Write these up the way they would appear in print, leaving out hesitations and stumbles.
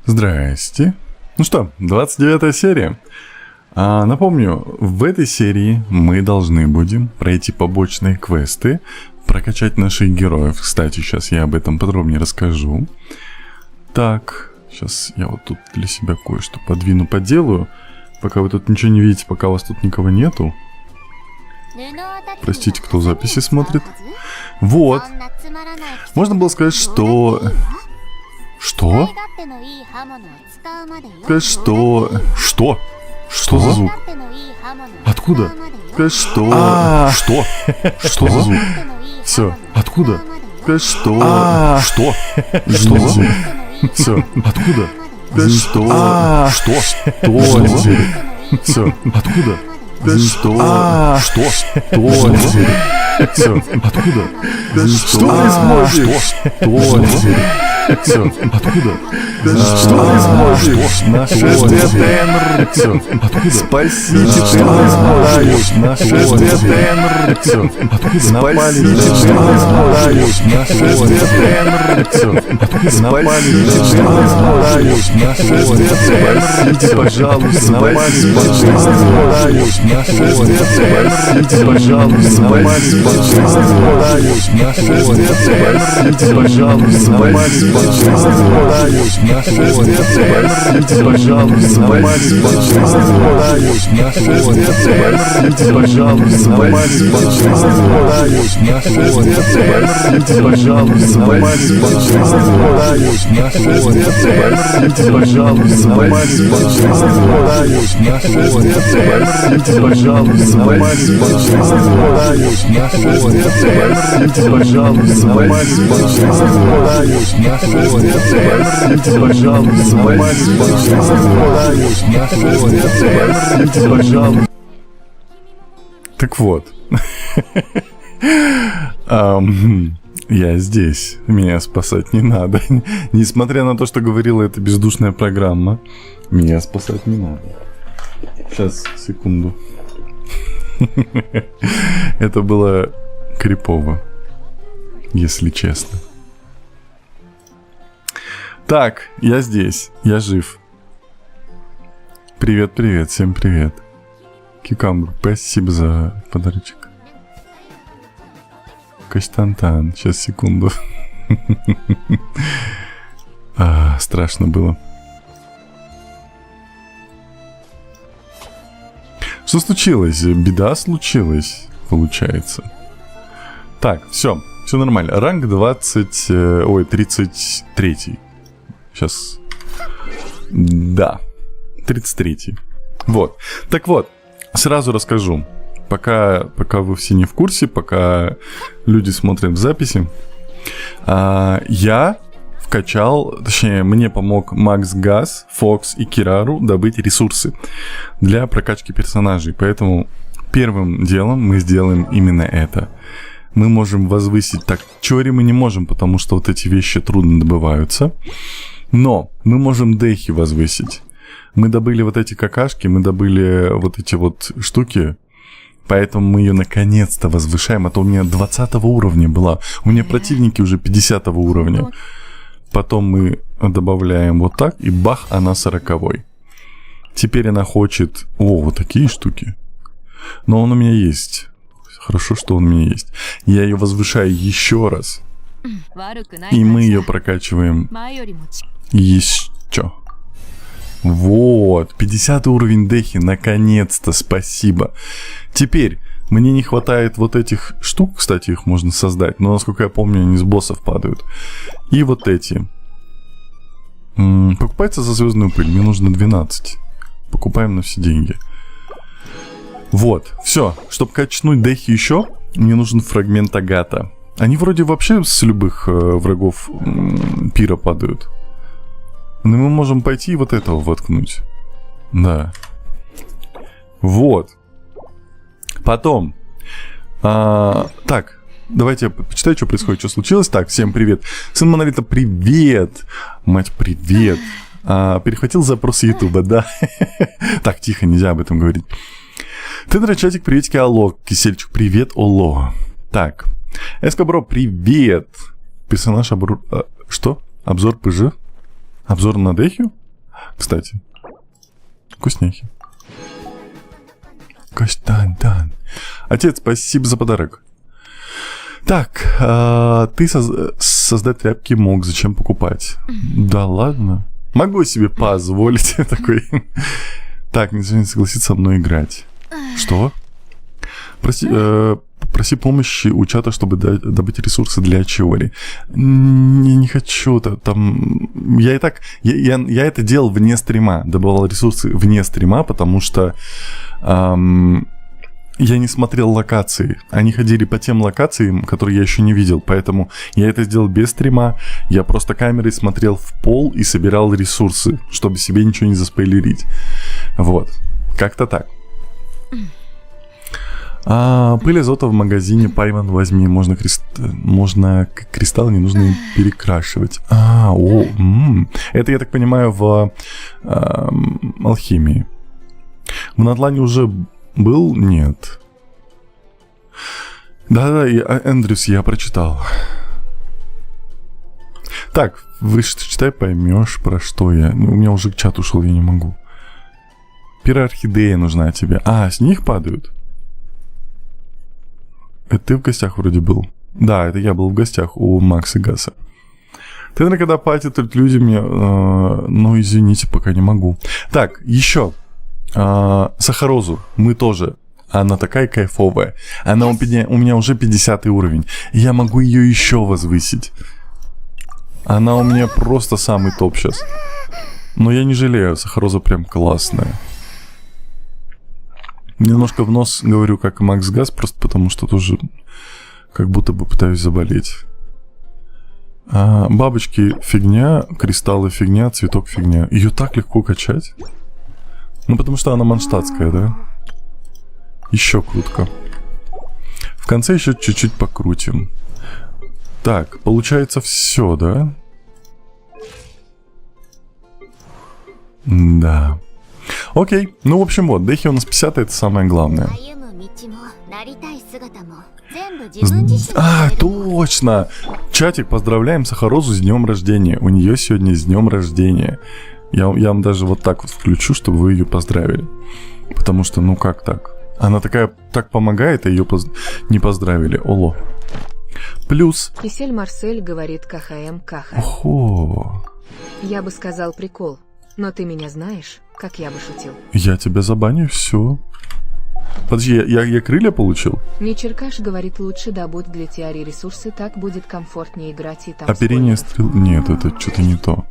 Здрасте. Ну что, 29 серия. Напомню, в этой серии мы должны будем пройти побочные квесты, прокачать наших героев. Кстати, сейчас я об этом подробнее расскажу. Так, сейчас я вот тут для себя кое-что подвину, поделаю. Пока вы тут ничего не видите, пока у вас тут никого нету. Простите, кто записи смотрит. Вот. Можно было сказать, что... Что? Сказать, что... Что? Что за звук? Откуда? Сказать, что... Что? Что за звук? Все. Откуда? Сказать, что... Что? Что за звук? Все. Откуда? Сказать, что... Что? Что за звук? Все. Откуда? Сказать, что... Что? Что? Все. Откуда? Что происходит? Что? Все. Откуда? Что происходит? Нашествие ТНР. Все. Откуда? Спасите, что происходит? Нашествие ТНР. Все. Откуда? Напали. Что происходит? Нашествие ТНР. Все. Откуда? Напали. Что происходит? Нашествие ТНР. Спасите, пожалуйста. Напали. Что происходит? Нашествие ТНР. Спасите, пожалуйста. Напали. Что происходит? Нашествие ТНР. Спасите, пожалуйста. Напали. Нашествие пожалуйста, напали, нашествие пожалуйста, напали, нашествие пожалуйста, напали, нашествие пожалуйста, напали, нашествие пожалуйста, напали, нашествие пожалуйста, напали, Нашествие, пожалуйста, напали, нашествие, пожалуйста. Так вот. Я здесь. Меня спасать не надо. Несмотря на то, что говорила эта бездушная программа, меня спасать не надо. Сейчас, секунду. Это было крипово, если честно. Так, я здесь, я жив. Привет, привет, всем привет. Кикамбр, спасибо за подарочек. Костантан, сейчас, секунду. Страшно было. Что случилось? Беда случилась, получается. Так, все нормально. Ранг 33. Сейчас. Да. 33. Вот. Так вот, сразу расскажу. Пока вы все не в курсе, пока люди смотрят в записи. Я вкачал, точнее, мне помог Макс Газ, Фокс и Кирару добыть ресурсы для прокачки персонажей. Поэтому первым делом мы сделаем именно это. Мы можем возвысить... Так, Чори мы не можем, потому что вот эти вещи трудно добываются. Но мы можем дехи возвысить. Мы добыли вот эти какашки, мы добыли вот эти вот штуки. Поэтому мы ее наконец-то возвышаем. А то у меня 20 уровня была. У меня противники уже 50 уровня. Потом мы добавляем вот так. И бах, она 40-й. Теперь она хочет... О, вот такие штуки. Но он у меня есть. Хорошо, что он у меня есть. Я ее возвышаю еще раз. И мы ее прокачиваем еще. Вот, 50 уровень дехи, наконец-то, спасибо. Теперь, мне не хватает вот этих штук, кстати, их можно создать, но, насколько я помню, они с боссов падают. И вот эти. Покупается за звездную пыль, мне нужно 12. Покупаем на все деньги. Вот, все, чтобы качнуть дехи еще, мне нужен фрагмент агата. Они вроде вообще с любых врагов пира падают. Но мы можем пойти и вот этого воткнуть. Да. Вот. Потом. Так, давайте я почитаю, что происходит, что случилось. Так, всем привет. Сын Монолита, привет. Мать, привет. Перехватил запрос Ютуба, да. Так, тихо, нельзя об этом говорить. Тендрачатик, приветики, алло. Кисельчик, привет, оло. Так. Эскобро, привет. Персонаж обзор... Что? Обзор ПЖ? Обзор на Дехию? Кстати. Вкусняхи. Каштан-дан. Отец, спасибо за подарок. Так, ты создать тряпки мог, зачем покупать? Да ладно. Могу себе позволить такой. Так, не согласится со мной играть. Что? Проси помощи у чата, чтобы добыть ресурсы для Чиори. Не хочу там. Я и так. Я это делал вне стрима. Добывал ресурсы вне стрима, потому что я не смотрел локации. Они ходили по тем локациям, которые я еще не видел. Поэтому я это сделал без стрима. Я просто камерой смотрел в пол и собирал ресурсы, чтобы себе ничего не заспойлерить. Вот. Как-то так. Пыль азота в магазине Пайван возьми. Можно кристалл, не нужно им перекрашивать. Это, я так понимаю, в алхимии. В Натлане уже был? Нет. Да-да, Эндрюс, я прочитал. Так, читай, поймешь, про что я. У меня уже чат ушел, я не могу. Пироорхидея нужна тебе. С них падают? Это ты в гостях вроде был? Да, это я был в гостях у Макса Гаса. Ты, когда платят люди мне... ну, извините, пока не могу. Так, еще... Сахарозу мы тоже. Она такая кайфовая. Она у меня уже 50 уровень. Я могу ее еще возвысить. Она у меня просто самый топ сейчас. Но я не жалею. Сахароза прям классная. Немножко в нос говорю, как и Макс Газ, просто потому что тоже как будто бы пытаюсь заболеть. Бабочки фигня, кристаллы фигня, цветок фигня. Ее так легко качать. Ну, потому что она манштатская, да? Еще крутка. В конце еще чуть-чуть покрутим. Так, получается все, да? Да. Окей. Ну, в общем, вот, Дехи у нас 50, это самое главное. Точно! Чатик, поздравляем Сахарозу с днем рождения. У нее сегодня с днем рождения. Я вам даже вот так вот включу, чтобы вы ее поздравили. Потому что, ну как так? Она такая, так помогает, а ее не поздравили. Оло. Плюс... Кисель Марсель говорит КХМ Каха. Охо. Я бы сказал прикол, но ты меня знаешь, как я бы шутил. Я тебя забаню, все. Подожди, я крылья получил? Не Черкаш говорит, лучше добудь для Тиари ресурсы, так будет комфортнее играть и там... Оперение стрел... Нет, это что-то не то.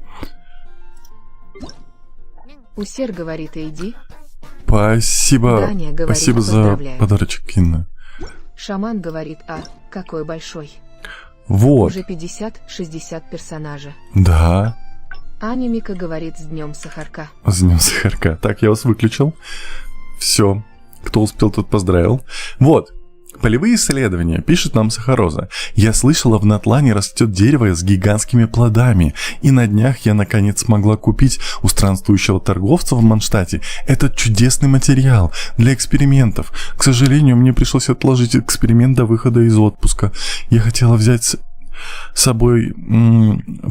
Усер говорит, иди. Спасибо. Даня говорит, спасибо за подарочек, Кинна. Шаман говорит, какой большой. Вот. Уже 50-60 персонажа. Да. Аня Мика говорит, с днем Сахарка. С днем Сахарка. Так, я вас выключил. Все. Кто успел, тот поздравил. Вот. Полевые исследования, пишет нам Сахароза. Я слышала, в Натлане растет дерево с гигантскими плодами. И на днях я наконец смогла купить у странствующего торговца в Манштате этот чудесный материал для экспериментов. К сожалению, мне пришлось отложить эксперимент до выхода из отпуска. Я хотела взять с собой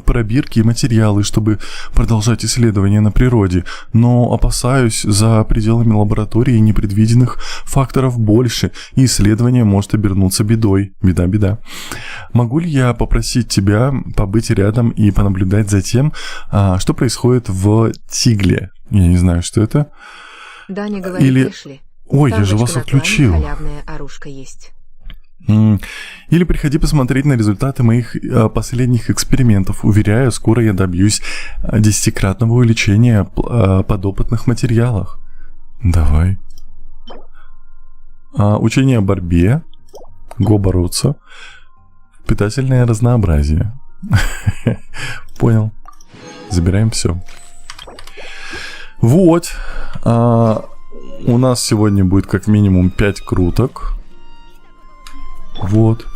пробирки и материалы, чтобы продолжать исследования на природе, но опасаюсь, за пределами лаборатории непредвиденных факторов больше, и исследование может обернуться бедой. Беда. Могу ли я попросить тебя побыть рядом и понаблюдать за тем, что происходит в Тигле? Я не знаю, что это. Даня говорит, Эшли. Ой, я же вас отключил. Халявная оружка есть. Или приходи посмотреть на результаты моих последних экспериментов. Уверяю, скоро я добьюсь 10-кратного увеличения подопытных материалах. Давай. Учение о борьбе. Го бороться. Питательное разнообразие. Понял. Забираем все. Вот. У нас сегодня будет как минимум 5 круток. Вот.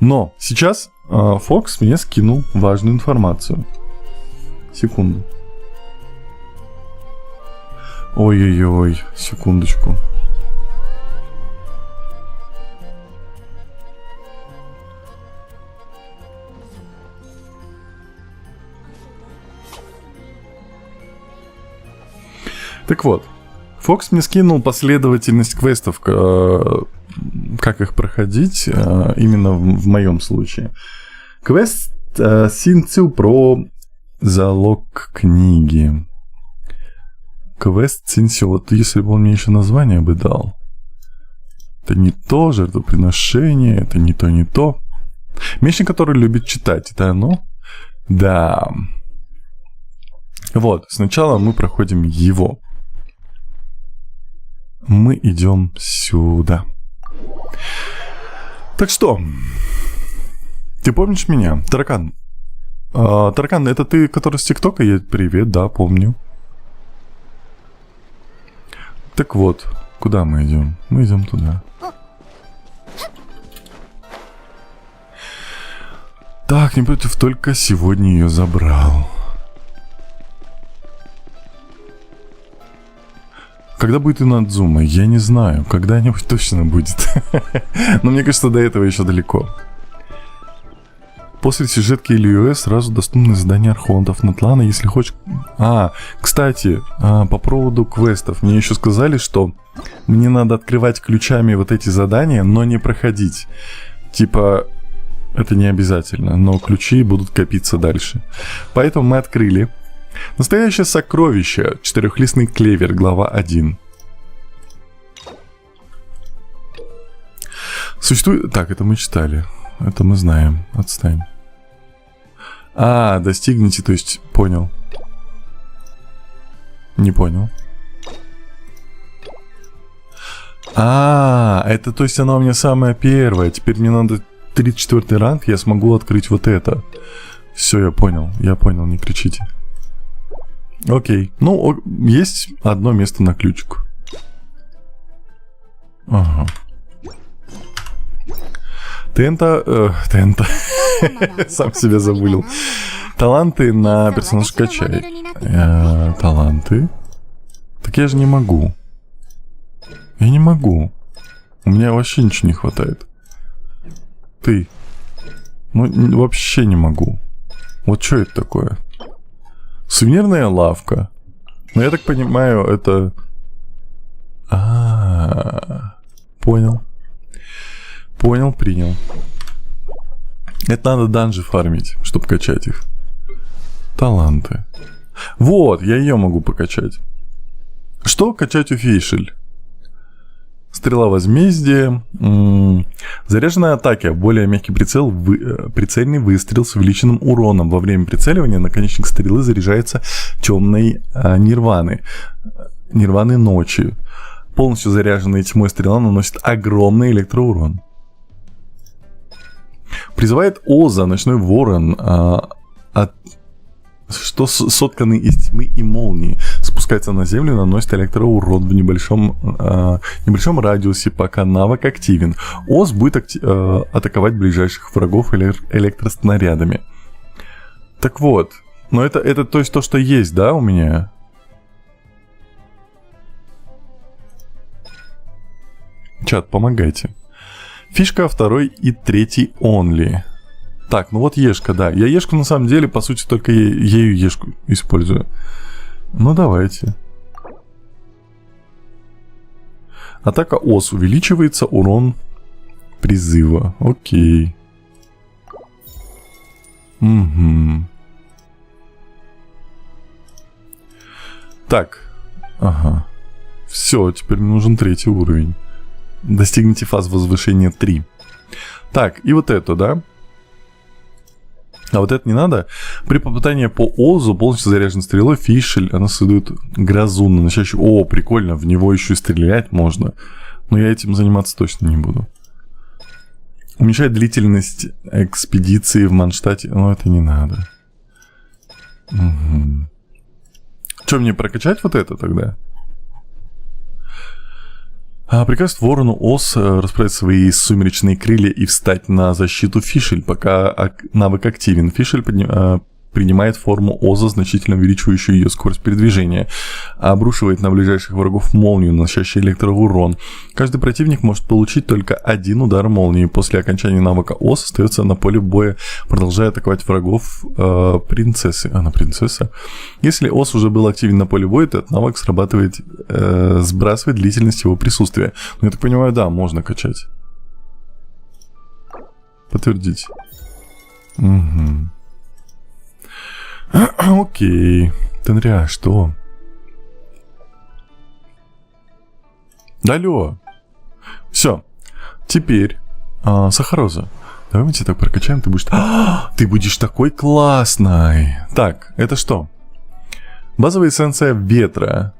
Но сейчас Фокс мне скинул важную информацию. Секунду. Ой-ой-ой, секундочку. Так вот, Фокс мне скинул последовательность квестов, как их проходить, именно в моем случае. Квест Синцю про залог книги. Квест Синцю, вот если бы он мне еще название бы дал. Это не то, жертвоприношение, это не то, не то. Мечник, который любит читать, это оно? Да. Вот, сначала мы проходим его. Мы идем сюда. Так что, ты помнишь меня? Таракан. Таракан, это ты, который с ТикТока? Привет, да, помню. Так вот, куда мы идем? Мы идем туда. Так, не против, только сегодня ее забрал. Когда будет Инадзума? Я не знаю. Когда-нибудь точно будет. Но мне кажется, до этого еще далеко. После сюжетки Ильюэ сразу доступны задания архонтов Натлана, если хочешь... Кстати, по поводу квестов. Мне еще сказали, что мне надо открывать ключами вот эти задания, но не проходить. Типа, это не обязательно, но ключи будут копиться дальше. Поэтому мы открыли. Настоящее сокровище. Четырехлистный клевер. Глава 1. Существует... Так, это мы читали. Это мы знаем. Отстань. Достигните, то есть... Понял. Не понял. Это, то есть, она у меня самая первая. Теперь мне надо 34 ранг, я смогу открыть вот это. Все, я понял, не кричите. Окей. Ну, есть одно место на ключик. Ага. Тента. Сам себя забылил. Таланты на персонаж качай. Таланты. Так я же не могу. Я не могу. У меня вообще ничего не хватает. Ты. Ну, вообще не могу. Вот что это такое? Сувенирная лавка. Ну, я так понимаю, это... Понял. Понял, принял. Это надо данжи фармить, чтобы качать их. Таланты. Вот, я ее могу покачать. Что качать у Фейшель? Стрела возмездия. Заряженная атака. Более мягкий прицел. Прицельный выстрел с увеличенным уроном. Во время прицеливания наконечник стрелы заряжается темной нирваны. Нирваны ночи. Полностью заряженная тьмой стрела наносит огромный электроурон. Призывает Оза, ночной ворон, что сотканный из тьмы и молнии. Спускается на землю и наносит электроурон в небольшом радиусе, пока навык активен. Оз будет атаковать ближайших врагов электроснарядами. Так вот, но это то есть то, что есть, да, у меня? Чат, помогайте. Фишка 2 и 3 only. Так, ну вот Ешка, да. Я Ешку на самом деле, по сути, только ею Ешку использую. Ну давайте. Атака Ос увеличивается, урон призыва. Окей. Угу. Так. Ага. Все, теперь мне нужен 3 уровень. Достигните фаз возвышения 3. Так, и вот это, да? А вот это не надо. При попадании по Озу полностью заряженной стрелой Фишель, она создает грозу, наносящую... О, прикольно, в него еще и стрелять можно. Но я этим заниматься точно не буду. Уменьшает длительность экспедиции в Манштате. Но это не надо. Угу. Что, мне прокачать вот это тогда? Приказывает ворону Ос расправить свои сумеречные крылья и встать на защиту Фишель, пока навык активен. Фишель принимает форму Оза, значительно увеличивающую ее скорость передвижения, обрушивает на ближайших врагов молнию, наносящую электроурон. Каждый противник может получить только один удар молнии. После окончания навыка Оз остается на поле боя, продолжая атаковать врагов принцессы. Она принцесса. Если Оз уже был активен на поле боя, то этот навык срабатывает, сбрасывает длительность его присутствия. Ну, я так понимаю, да, можно качать. Подтвердить. Угу. Окей. Тенря, что? Да алло. Все. Теперь Сахароза. Давай мы тебя так прокачаем, ты будешь... ты будешь такой классной. Так, это что? Базовая эссенция ветра.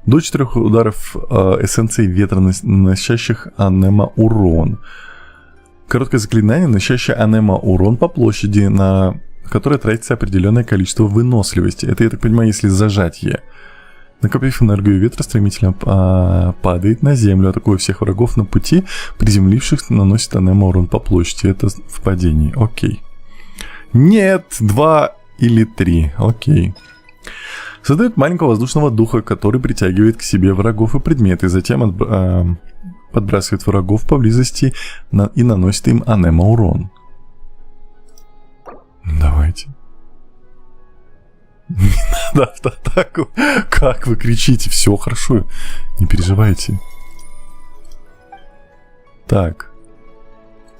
До 4 ударов эссенции ветра, наносящих анема урон. Короткое заклинание, наносящее анема урон по площади, на которое тратится определенное количество выносливости. Это, я так понимаю, если зажать Е. Накопив энергию ветра, стремительно падает на землю, атакуя всех врагов на пути, приземливших, наносит анема урон по площади. Это в падении. Окей. Нет, 2 или 3. Окей. Создает маленького воздушного духа, который притягивает к себе врагов и предметы, затем подбрасывает врагов поблизости и наносит им анема урон. Давайте. Не надо автоатаку. Как вы кричите? Все хорошо. Не переживайте. Так.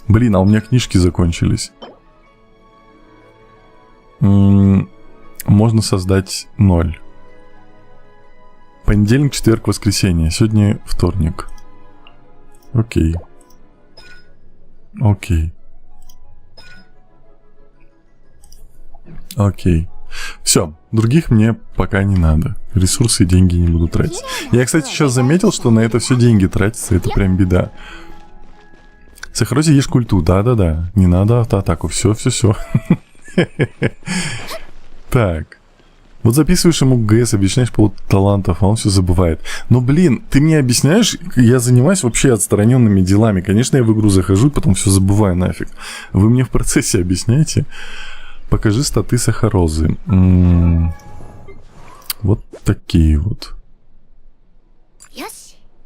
Блин, а у меня книжки закончились. Можно создать 0. Понедельник, четверг, воскресенье. Сегодня вторник. Окей. Окей. Окей. Все, других мне пока не надо. Ресурсы и деньги не буду тратить. Я, кстати, сейчас заметил, что на это все деньги тратятся. Это прям беда. Сахарози, ешь культу. Да-да-да. Не надо автоатаку. Все. Так. Вот записываешь ему ГС, объясняешь по поводу талантов, а он все забывает. Но, блин, ты мне объясняешь, я занимаюсь вообще отстраненными делами. Конечно, я в игру захожу, потом все забываю нафиг. Вы мне в процессе объясняете? Покажи статы Сахарозы. Вот такие вот.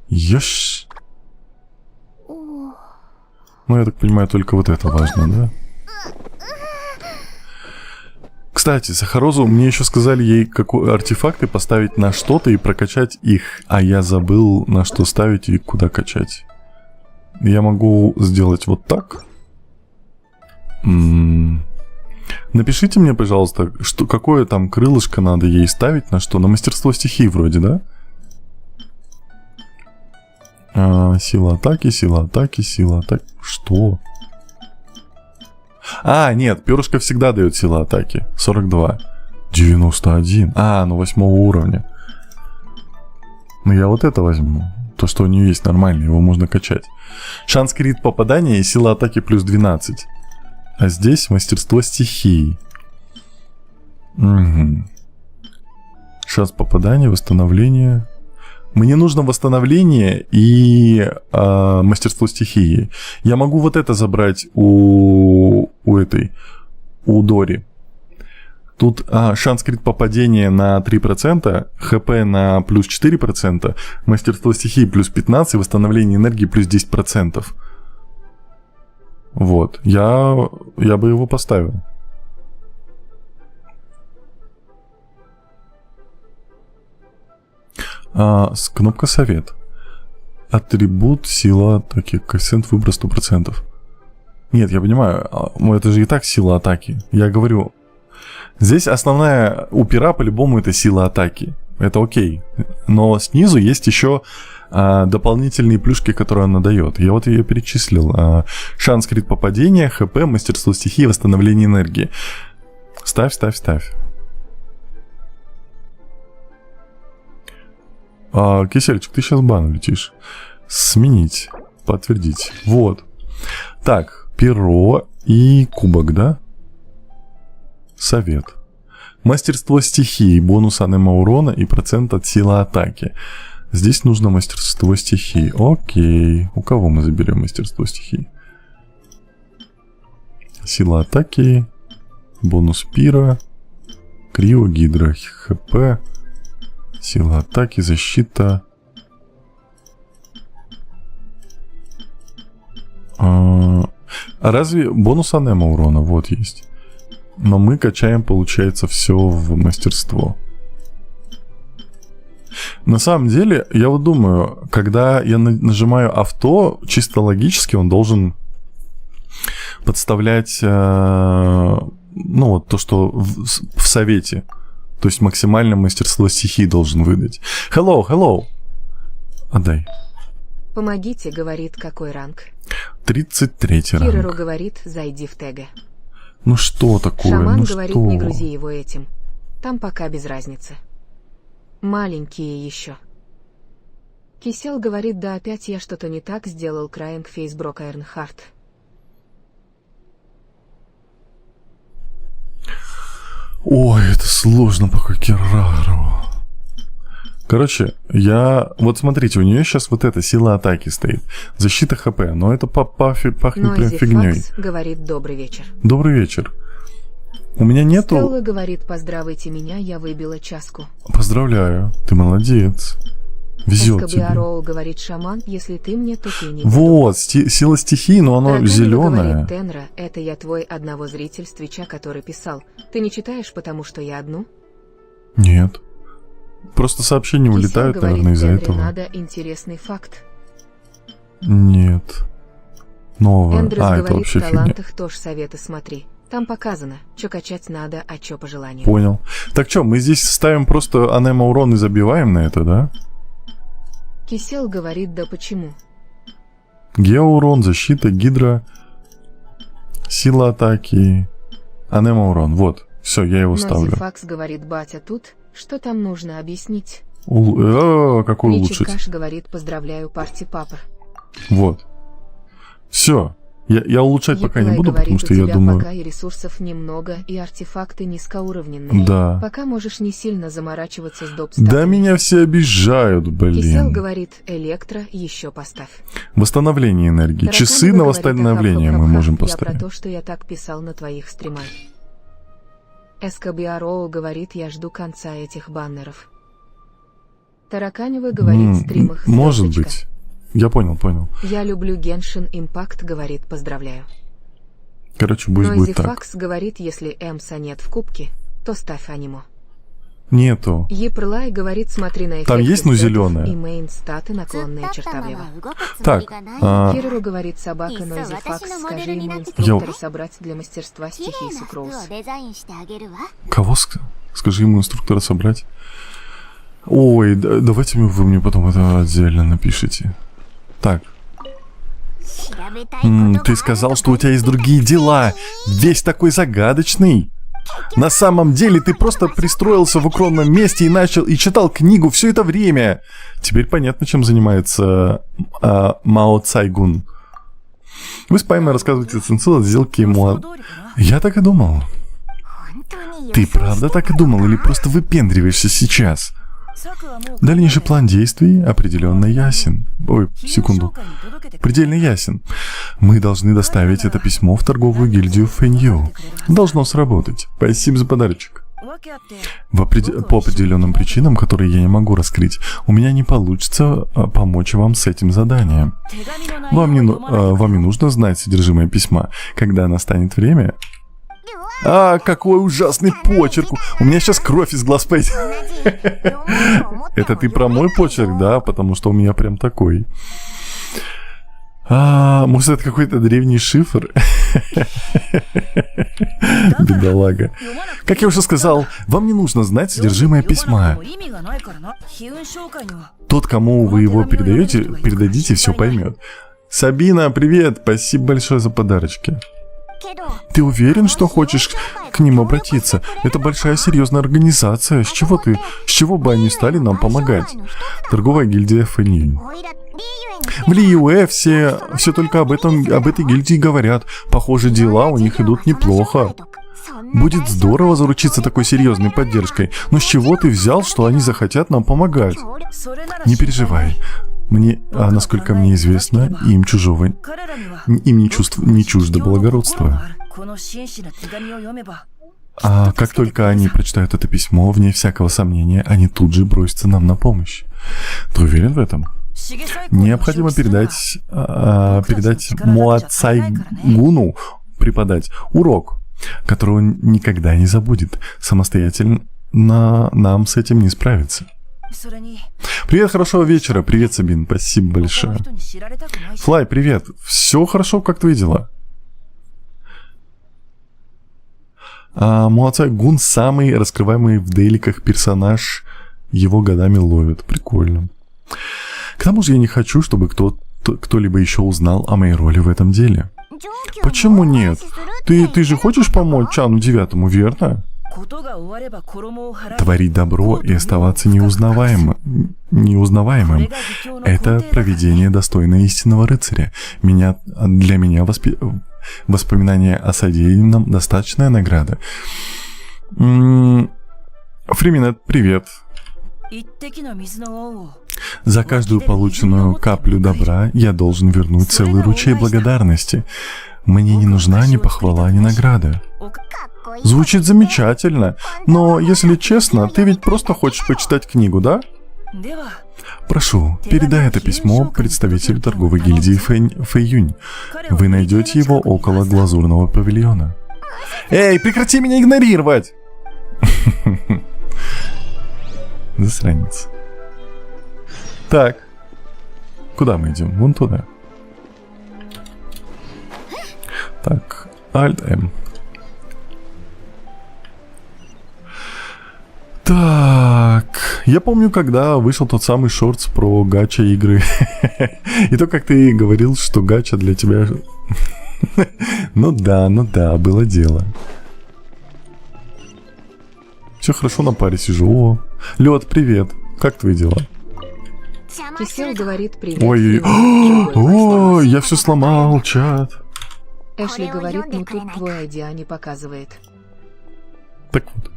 Ёш. Ну, я так понимаю, только вот это важно, да? Кстати, Сахарозу, мне еще сказали ей, какие артефакты поставить на что-то и прокачать их. А я забыл, на что ставить и куда качать. Я могу сделать вот так. Напишите мне, пожалуйста, что, какое там крылышко надо ей ставить, на что? На мастерство стихии вроде, да? Сила атаки, сила атаки, сила атаки. Что? Нет, перышко всегда дает сила атаки. 42. 91. Ну 8 уровня. Ну я вот это возьму. То, что у нее есть нормально, его можно качать. Шанс крит попадания и сила атаки плюс 12. А здесь мастерство стихии. Угу. Шанс попадания, восстановление. Мне нужно восстановление и мастерство стихии. Я могу вот это забрать у Дори. Тут шанс крит попадения на 3%, ХП на плюс 4%, мастерство стихии плюс 15%, восстановление энергии плюс 10%. Вот, я бы его поставил. Кнопка совет. Атрибут, сила атаки, коэффициент выбора 100%. Нет, я понимаю, это же и так сила атаки. Я говорю, здесь основная упера по-любому это сила атаки. Это окей. Но снизу есть еще дополнительные плюшки, которые она дает. Я вот ее перечислил. Шанс крит попадения, ХП, мастерство стихии, восстановление энергии. Ставь. Кисельчик, ты сейчас в бан летишь. Сменить. Подтвердить. Вот. Так, перо и кубок, да? Совет. Мастерство стихии. Бонус анема урона и процент от силы атаки. Здесь нужно мастерство стихии. Окей. У кого мы заберем мастерство стихии? Сила атаки. Бонус пира. Крио, Гидра, ХП, сила атаки, защита. А разве бонус анема урона? Вот есть. Но мы качаем, получается, все в мастерство. На самом деле, я вот думаю, когда я нажимаю авто, чисто логически он должен подставлять, ну вот то, что в совете. То есть максимальное мастерство стихии должен выдать. Hello. Отдай. Помогите, говорит, какой ранг. 33 ранг. Кирару говорит, зайди в тега. Ну что такое? Шаман ну говорит, что? не грузи его этим. Там пока без разницы. Маленькие еще. Кисел говорит, да опять я что-то не так сделал, Краинг Фейсброк Айрнхарт. Ой, это сложно пока Кирару. Короче, вот смотрите, у нее сейчас вот эта сила атаки стоит. Защита ХП, но это пахнет прям фигней. Факс говорит, добрый вечер. Добрый вечер. У меня нету... Стелла говорит, поздравите меня, я выбила часку. Поздравляю, ты молодец. Везет тебе. Эскобиароу говорит, шаман, если ты мне, то ты не. Вот, сила стихии, но оно зеленое. Говорит, Тенра, это я твой одного зритель с Твича, который писал. Ты не читаешь, потому что я одну? Нет. Просто сообщения Кисел улетают, говорит, наверное, из-за Тенре этого. надо интересный факт. Нет. Новое. Эндрюс Это говорит, вообще в фигня. талантах тоже советы смотри. Там показано, что качать надо, а что по желанию. Понял. Так что, мы здесь ставим просто анема урон и забиваем на это, да? Кисел говорит, да почему? Геоурон, защита, гидра, сила атаки, анема урон. Вот, все, я его ставлю. Нозифакс говорит, батя тут, что там нужно объяснить? Какой улучшить? Ничикаш говорит, поздравляю, парти папа. Вот. Все. Я улучшать пока не Еплай буду, говорит, потому что у я тебя думаю... пока и ресурсов немного, и артефакты низкоуровненные. Да. Пока можешь не сильно заморачиваться с допстатами. Да меня все обижают, Кисел блин. говорит, электро еще поставь. Восстановление энергии. Таракан Часы на говорит, восстановление мы «Ахав-хав-хав-хав». можем Я про поставить. то, что я так писал на твоих стримах. Эскобиароу говорит, я жду конца этих баннеров. Тараканева говорит, в стримах Может звездочка. быть. Я понял. Я люблю Геншин Импакт, говорит, поздравляю. Короче, пусть будет так. Нойзифакс говорит, если Эмса нет в кубке, то ставь аниме. Нету. Епрлай говорит, смотри на эффекты Там есть, но сетов зелёное? и мейн статы, наклонные черта влево. Так, Кирору говорит, собака Нойзифакс, скажи ему инструктора собрать для мастерства стихии Сукроус. кого скажи ему инструктора собрать? Ой, давайте вы мне потом это отдельно напишите. Так. Ты сказал, что у тебя есть другие дела. Весь такой загадочный. На самом деле ты просто пристроился в укромном месте и читал книгу все это время. Теперь понятно, чем занимается Мао Цайгун. Вы с Паймой рассказываете Цинцилла сделки ему... Я так и думал. Ты правда так и думал или просто выпендриваешься сейчас? Дальнейший план действий определенно ясен. Ой, секунду. Предельно ясен. Мы должны доставить это письмо в торговую гильдию Фэнью. Должно сработать. Спасибо за подарочек. По определенным причинам, которые я не могу раскрыть, у меня не получится помочь вам с этим заданием. Вам не нужно знать содержимое письма. Когда настанет время... какой ужасный почерк! У меня сейчас кровь из глаз пойдет. Это ты про мой почерк, да? Потому что у меня прям такой. Может, это какой-то древний шифр? Бедолага. Как я уже сказал, вам не нужно знать содержимое письма. Тот, кому вы его передадите, все поймет. Сабина, привет! Спасибо большое за подарочки. Ты уверен, что хочешь к ним обратиться? Это большая серьезная организация. С чего бы они стали нам помогать? Торговая гильдия Фэнью. В Лиюэ все только об этой гильдии говорят. Похоже, дела у них идут неплохо. Будет здорово заручиться такой серьезной поддержкой. Но с чего ты взял, что они захотят нам помогать? Не переживай. Насколько мне известно, им не чуждо благородство. А как только они прочитают это письмо, вне всякого сомнения, они тут же бросятся нам на помощь. Ты уверен в этом? Необходимо передать Моацай-гуну, преподать урок, которого он никогда не забудет. Самостоятельно нам с этим не справиться. Привет, хорошего вечера. Привет, Сабин. Спасибо большое. Флай, привет. Все хорошо, как твои дела? Моацай-гун самый раскрываемый в дейликах персонаж. Его годами ловят. Прикольно. К тому же я не хочу, чтобы кто-либо еще узнал о моей роли в этом деле. Почему нет? Ты же хочешь помочь Чану Девятому, верно? Творить добро и оставаться неузнаваемым – это провидение, достойное истинного рыцаря. Для меня воспоминание о содеянном – достаточная награда. Фриминет, привет. За каждую полученную каплю добра я должен вернуть целый ручей благодарности. Мне не нужна ни похвала, ни награда. Звучит замечательно, но, если честно, ты ведь просто хочешь почитать книгу, да? Прошу, передай это письмо представителю торговой гильдии Фэйюнь. Вы найдете его около глазурного павильона. Эй, прекрати меня игнорировать! Засранец. Так. Куда мы идем? Вон туда. Так. Alt-M. Так. Я помню, когда вышел тот самый шортс про гача игры. И то, как ты говорил, что гача для тебя... Ну да, было дело. Все хорошо, на паре сижу. О, Лёд, привет. Как твои дела? Кисел говорит привет. Ой, я все сломал, чат. Эшли говорит, ну тут твой ID не показывает. Так вот.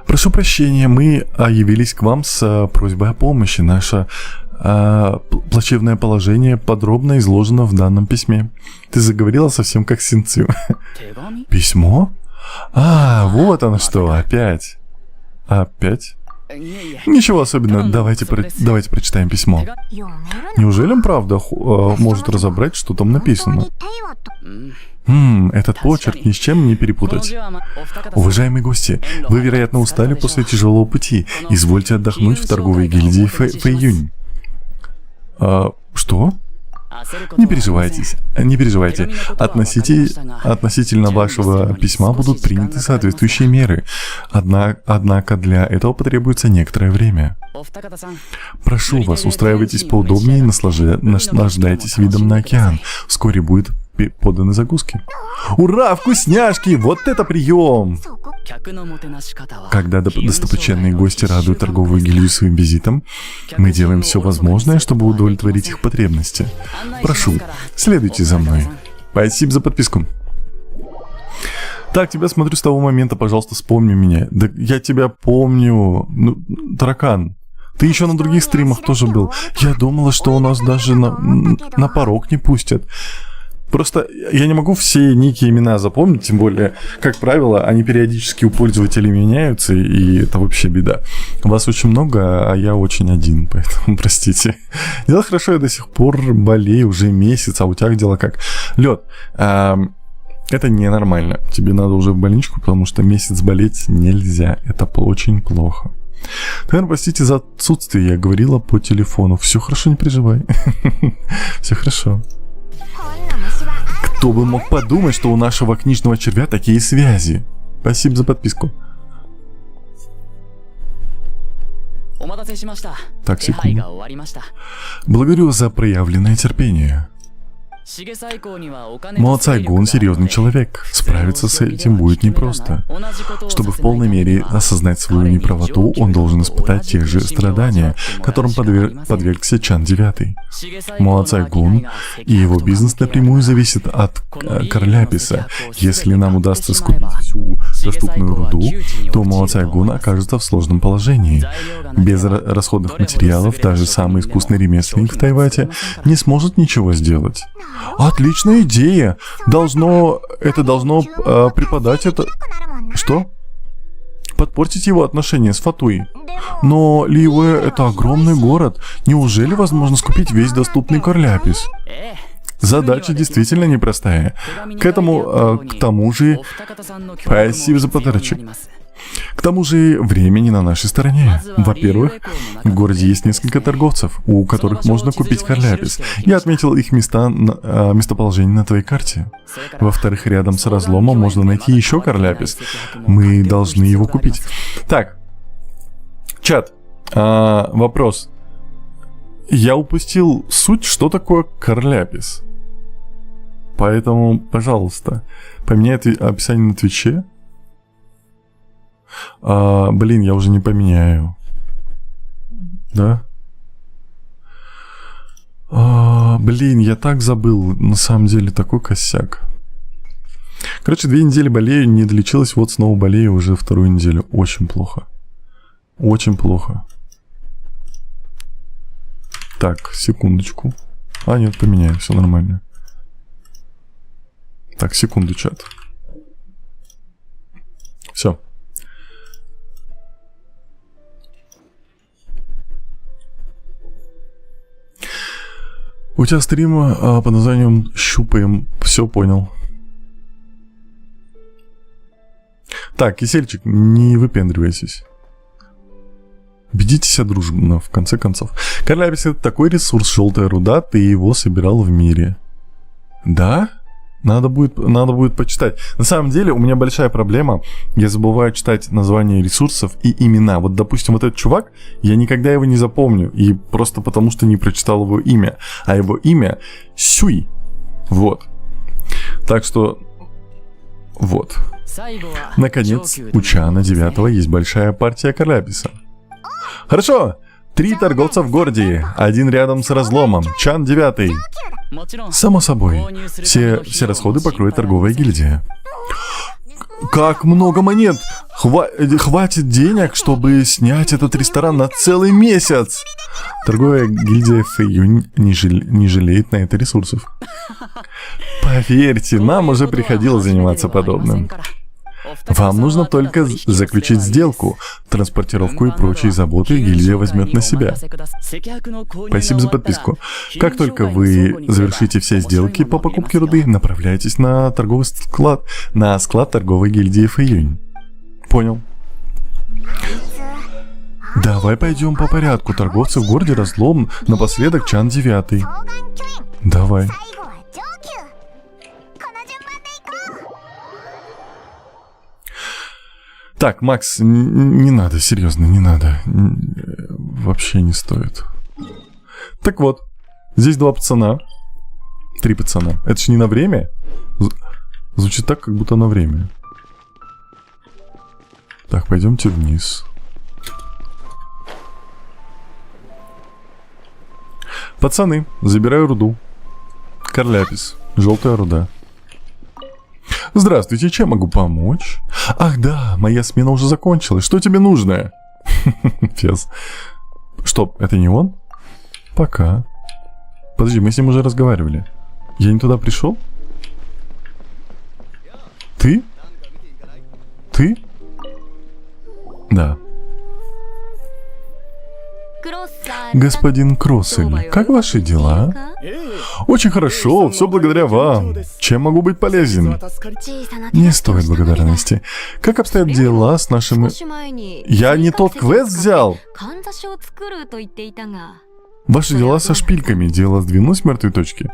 Прошу прощения, мы явились к вам с просьбой о помощи. Наше плачевное положение подробно изложено в данном письме. Ты заговорила совсем как Синцю. Письмо? Вот оно что, опять. Опять? Ничего особенного, давайте прочитаем письмо. Неужели он правда может разобрать, что там написано? Этот почерк ни с чем не перепутать. Уважаемые гости, вы, вероятно, устали после тяжелого пути. Извольте отдохнуть в торговой гильдии Фэйюнь. Что? Не переживайте. Относительно вашего письма будут приняты соответствующие меры. Однако для этого потребуется некоторое время. Прошу вас, устраивайтесь поудобнее и наслаждайтесь видом на океан. Вскоре будет поданы закуски. Ура, вкусняшки! Вот это прием! Когда достопочтенные гости радуют торговую гильдию своим визитом, мы делаем все возможное, чтобы удовлетворить их потребности. Прошу, следуйте за мной. Спасибо за подписку. Так, тебя смотрю с того момента, пожалуйста, вспомни меня. Да я тебя помню. Ну, таракан. Ты еще на других стримах тоже был. Я думала, что у нас даже на порог не пустят. Просто я не могу все ники и имена запомнить, тем более, как правило, они периодически у пользователей меняются, и это вообще беда. Вас очень много, а я очень один, поэтому простите. Дело хорошо, я до сих пор болею уже месяц, а у тебя дела как? Лёд, это ненормально. Тебе надо уже в больничку, потому что месяц болеть нельзя. Это очень плохо. Наверное, простите за отсутствие, я говорила по телефону. Все хорошо, не переживай. Все хорошо. Кто бы мог подумать, что у нашего книжного червя такие связи. Спасибо за подписку. Так, секунду. Благодарю за проявленное терпение. Моацай-гун серьезный человек. Справиться с этим будет непросто. Чтобы в полной мере осознать свою неправоту, он должен испытать те же страдания, которым подвергся Чан Девятый. Моацай-гун и его бизнес напрямую зависит от Карляписа. Если нам удастся скупить всю доступную руду, то Моцайгун окажется в сложном положении. Без расходных материалов даже самый искусный ремесленник в Тайвате не сможет ничего сделать. Отличная идея! Должно преподать это... Что? Подпортить его отношения с Фатуи. Но Ливе — это огромный город. Неужели возможно скупить весь доступный корляпис? Задача действительно непростая. К тому же... Спасибо за подарочек. К тому же времени на нашей стороне. Во-первых, в городе есть несколько торговцев, у которых можно купить корляпис. Я отметил их местоположение на твоей карте. Во-вторых, рядом с разломом можно найти еще корляпис. Мы должны его купить. Так, чат, вопрос. Я упустил суть, что такое корляпис. Поэтому, пожалуйста, поменяй описание на Твиче. Блин, я уже не поменяю. Да? Блин, я так забыл. На самом деле, такой косяк. Короче, 2 недели болею, не долечилась. Вот снова болею уже 2-ю неделю. Очень плохо. Очень плохо. Так, секундочку. Нет, поменяю, все нормально. Так, секунду, чат. Все. У тебя стрим под названием «Щупаем». Все понял. Так, Кисельчик, не выпендривайтесь. Ведите себя дружно, в конце концов. Корляпис — это такой ресурс, желтая руда, ты его собирал в мире. Да? Надо будет почитать. На самом деле, у меня большая проблема. Я забываю читать названия ресурсов и имена. Вот, допустим, вот этот чувак, я никогда его не запомню. И просто потому, что не прочитал его имя. А его имя Сюй. Вот. Так что... Вот. Наконец, у Чана 9 есть большая партия корляписа. Хорошо! 3 торговца в городе, 1 рядом с разломом, Чан 9. Само собой, все расходы покроет торговая гильдия. Как много монет! Хватит денег, чтобы снять этот ресторан на целый месяц! Торговая гильдия Фэйюнь не жалеет на это ресурсов. Поверьте, нам уже приходилось заниматься подобным. Вам нужно только заключить сделку. Транспортировку и прочие заботы гильдия возьмет на себя. Спасибо за подписку. Как только вы завершите все сделки по покупке руды, направляйтесь на торговый склад, на склад торговой гильдии Фэйюнь. Понял. Давай пойдем по порядку. Торговцы в городе разлом, напоследок Чан 9. Давай. Так, Макс, не надо, серьезно, не надо. Вообще не стоит. Так вот, здесь 2 пацана. 3 пацана. Это ж не на время? Звучит так, как будто на время. Так, пойдемте вниз. Пацаны, забираю руду. Корляпис, желтая руда. Здравствуйте, чем могу помочь? Ах да, моя смена уже закончилась. Что тебе нужно? Фес. Что, это не он? Пока. Подожди, мы с ним уже разговаривали. Я не туда пришел? Ты? Ты? Да. Господин Кроссель, как ваши дела? Очень хорошо, все благодаря вам. Чем могу быть полезен? Не стоит благодарности. Как обстоят дела с нашим... Я не тот квест взял! Ваши дела со шпильками. Дело сдвинулось с мертвой точки.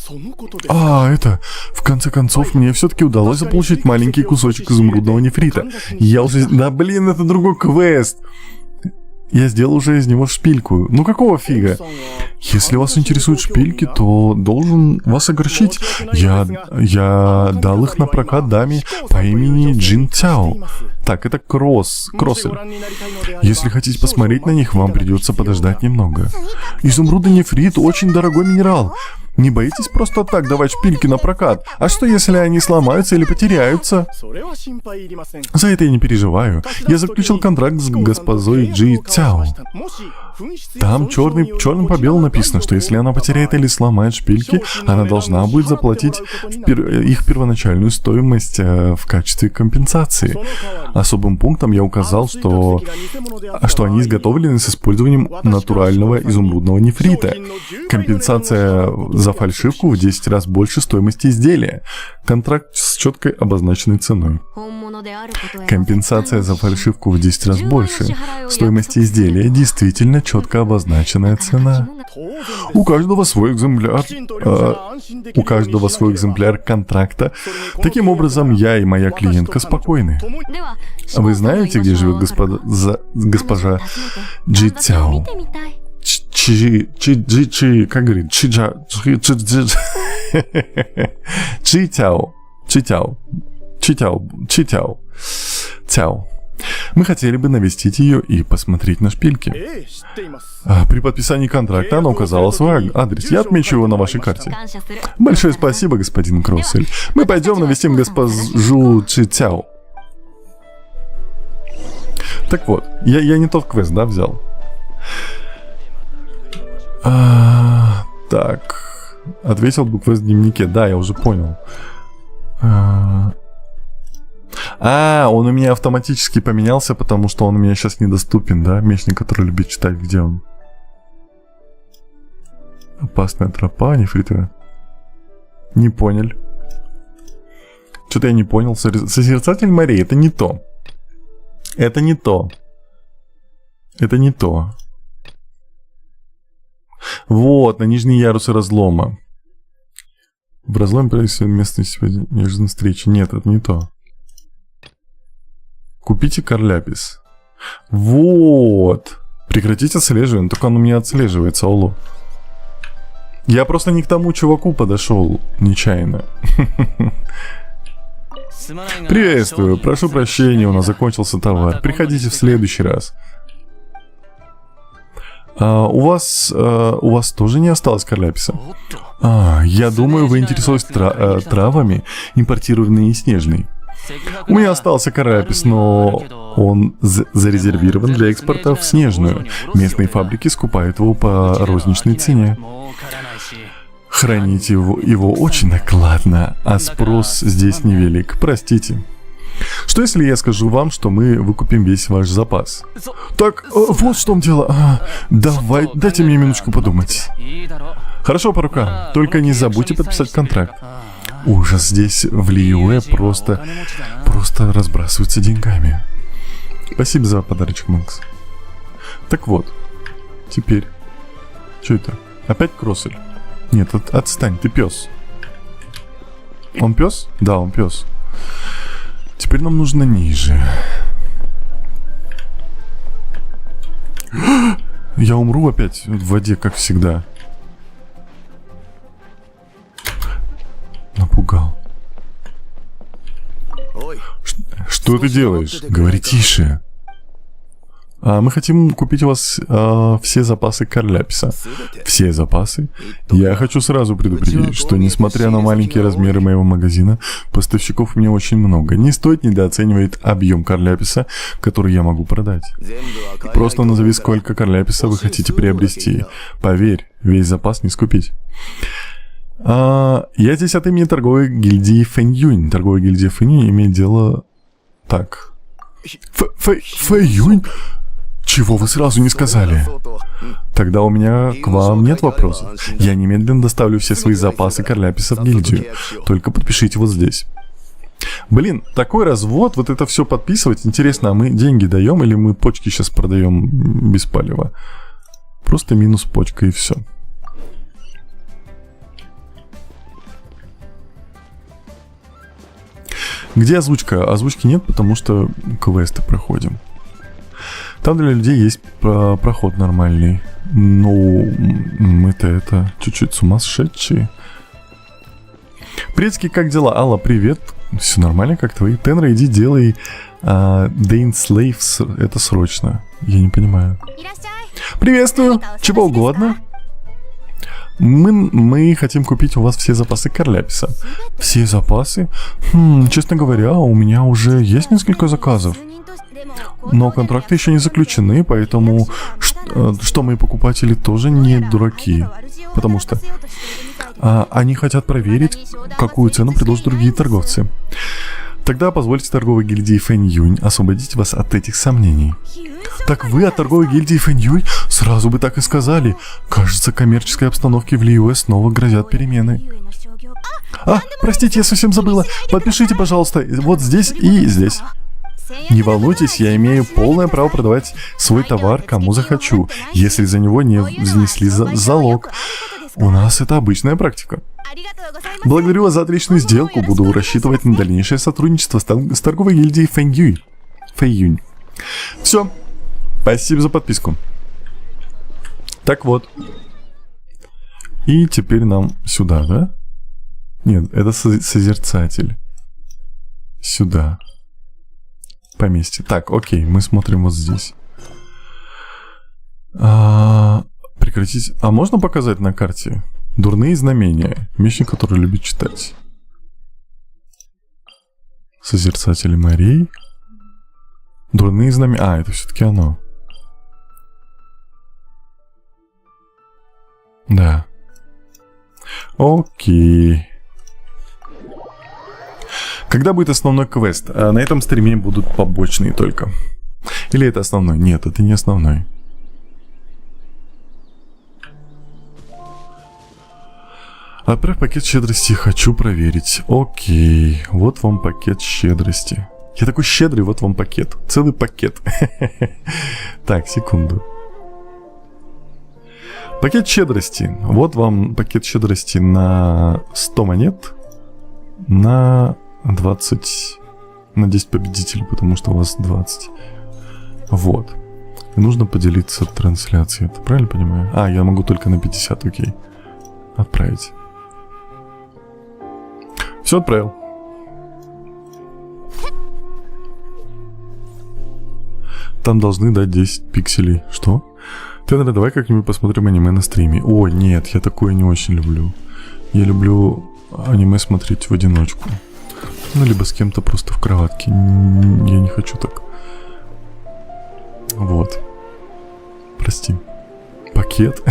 В конце концов, мне все-таки удалось заполучить маленький кусочек изумрудного нефрита. Я уже... Да блин, это другой квест. Я сделал уже из него шпильку. Ну какого фига? Если вас интересуют шпильки, то должен вас огорчить. Я дал их на прокат даме по имени Джин Цяо. Так, это Кроссель. Если хотите посмотреть на них, вам придется подождать немного. Изумрудный нефрит очень дорогой минерал. Не боитесь просто так давать шпильки на прокат? А что если они сломаются или потеряются? За это я не переживаю. Я заключил контракт с госпожой Джи Цяо. Там черным по белому написано, что если она потеряет или сломает шпильки, она должна будет заплатить их первоначальную стоимость в качестве компенсации. Особым пунктом я указал, что они изготовлены с использованием натурального изумрудного нефрита. Компенсация за фальшивку в 10 раз больше стоимости изделия. Контракт с четкой обозначенной ценой. Компенсация за фальшивку в 10 раз больше стоимости изделия. Действительно четко обозначенная цена. У каждого свой экземпляр контракта. Таким образом, я и моя клиентка спокойны. Вы знаете, где живет госпожа Джи Цяо? Как говорит? Чи Цяо. Мы хотели бы навестить ее и посмотреть на шпильки. При подписании контракта она указала свой адрес. Я отмечу его на вашей карте. Большое спасибо, господин Кроссель. Мы пойдем навестим госпожу Чи Цяо. Так вот, я не тот квест, да, взял? Так. Ответил бы квест в дневнике. Да, я уже понял. Он у меня автоматически поменялся, потому что он у меня сейчас недоступен, да? Мечник, который любит читать, где он? Опасная тропа, нефритовая. Не понял. Что-то я не понял. Созерцатель морей, это не то. Это не то. Это не то. Вот, на нижние ярусы разлома. В разломе происходит местность неожиданной встречи. Нет, это не то. Купите карляпис. Вот. Прекратить отслеживание. Только он у меня отслеживается, алло. Я просто не к тому чуваку подошел нечаянно. Приветствую. Прошу прощения, у нас закончился товар. Приходите в следующий раз. У вас тоже не осталось карляписа? Я думаю, вы интересуетесь травами, импортированные из Снежной. У меня остался карляпис, но он зарезервирован для экспорта в Снежную. Местные фабрики скупают его по розничной цене. Хранить его очень накладно, а спрос здесь невелик. Простите. Что если я скажу вам, что мы выкупим весь ваш запас? Так, вот в том дело. Дайте мне минуточку подумать. Хорошо, порука. Только не забудьте подписать контракт. Ужас, здесь в Лиюэ просто разбрасываются деньгами. Спасибо за подарочек, Макс. Так вот, теперь. Что это? Опять Кроссель? Нет, отстань, ты пес. Он пес? Да, он пес. Теперь нам нужно ниже. Я умру опять в воде, как всегда. Напугал. Что ты делаешь? Говори тише. Мы хотим купить у вас все запасы карляписа. Все запасы? Я хочу сразу предупредить, что несмотря на маленькие размеры моего магазина, поставщиков у меня очень много. Не стоит недооценивать объем карляписа, который я могу продать. Просто назови, сколько карляписа вы хотите приобрести. Поверь, весь запас не скупить. Я здесь от имени торговой гильдии Фэньюнь. Торговая гильдия Фэньюнь имеет дело... Так. Фэньюнь? Чего вы сразу не сказали? Тогда у меня к вам нет вопросов. Я немедленно доставлю все свои запасы карляписа в гильдию. Только подпишите вот здесь. Блин, такой развод, вот это все подписывать. Интересно, а мы деньги даем или мы почки сейчас продаем без палева? Просто минус почка и все. Где озвучка? Озвучки нет, потому что квесты проходим. Там для людей есть проход нормальный. Ну, мы-то это чуть-чуть с ума сшедшие. Приветики, как дела? Алла, привет. Все нормально, как твои? Тенра, иди делай Дейн Слейв, это срочно. Я не понимаю. Приветствую. Чего угодно? Мы хотим купить у вас все запасы Карляписа. Все запасы? Честно говоря, у меня уже есть несколько заказов. Но контракты еще не заключены, поэтому что мои покупатели тоже не дураки. Потому что они хотят проверить, какую цену предложат другие торговцы. Тогда позвольте торговой гильдии Фэнь Юнь освободить вас от этих сомнений. Так вы от торговой гильдии Фэнь Юнь? Сразу бы так и сказали. Кажется, коммерческой обстановке в Лиюэ снова грозят перемены. Простите, я совсем забыла. Подпишите, пожалуйста, вот здесь и здесь. Не волнуйтесь, я имею полное право продавать свой товар кому захочу, если за него не внесли залог. У нас это обычная практика. Благодарю вас за отличную сделку. Буду рассчитывать на дальнейшее сотрудничество с торговой гильдией Фэнь Юнь. Все. Спасибо за подписку. Так вот. И теперь нам сюда, да? Нет, это созерцатель. Сюда. Поместье. Так, окей, мы смотрим вот здесь. Прекратить. А можно показать на карте? Дурные знамения. Мечник, который любит читать. Созерцатели морей. Дурные знамения. Это все-таки оно. Да. Окей. Когда будет основной квест? На этом стриме будут побочные только. Или это основной? Нет, это не основной. Отправь пакет щедрости, хочу проверить. Окей, вот вам пакет щедрости. Я такой щедрый, вот вам пакет. Целый пакет. Так, секунду. Пакет щедрости. Вот вам пакет щедрости на 100 монет. На 20. На 10 победителей, потому что у вас 20. Вот. И нужно поделиться трансляцией. Это правильно понимаю? Я могу только на 50, окей. Отправить. Все отправил. Там должны дать 10 пикселей. Что? Тенра, давай как-нибудь посмотрим аниме на стриме. О, нет, я такое не очень люблю. Я люблю аниме смотреть в одиночку. Ну, либо с кем-то просто в кроватке. Я не хочу так. Вот. Прости. Пакет?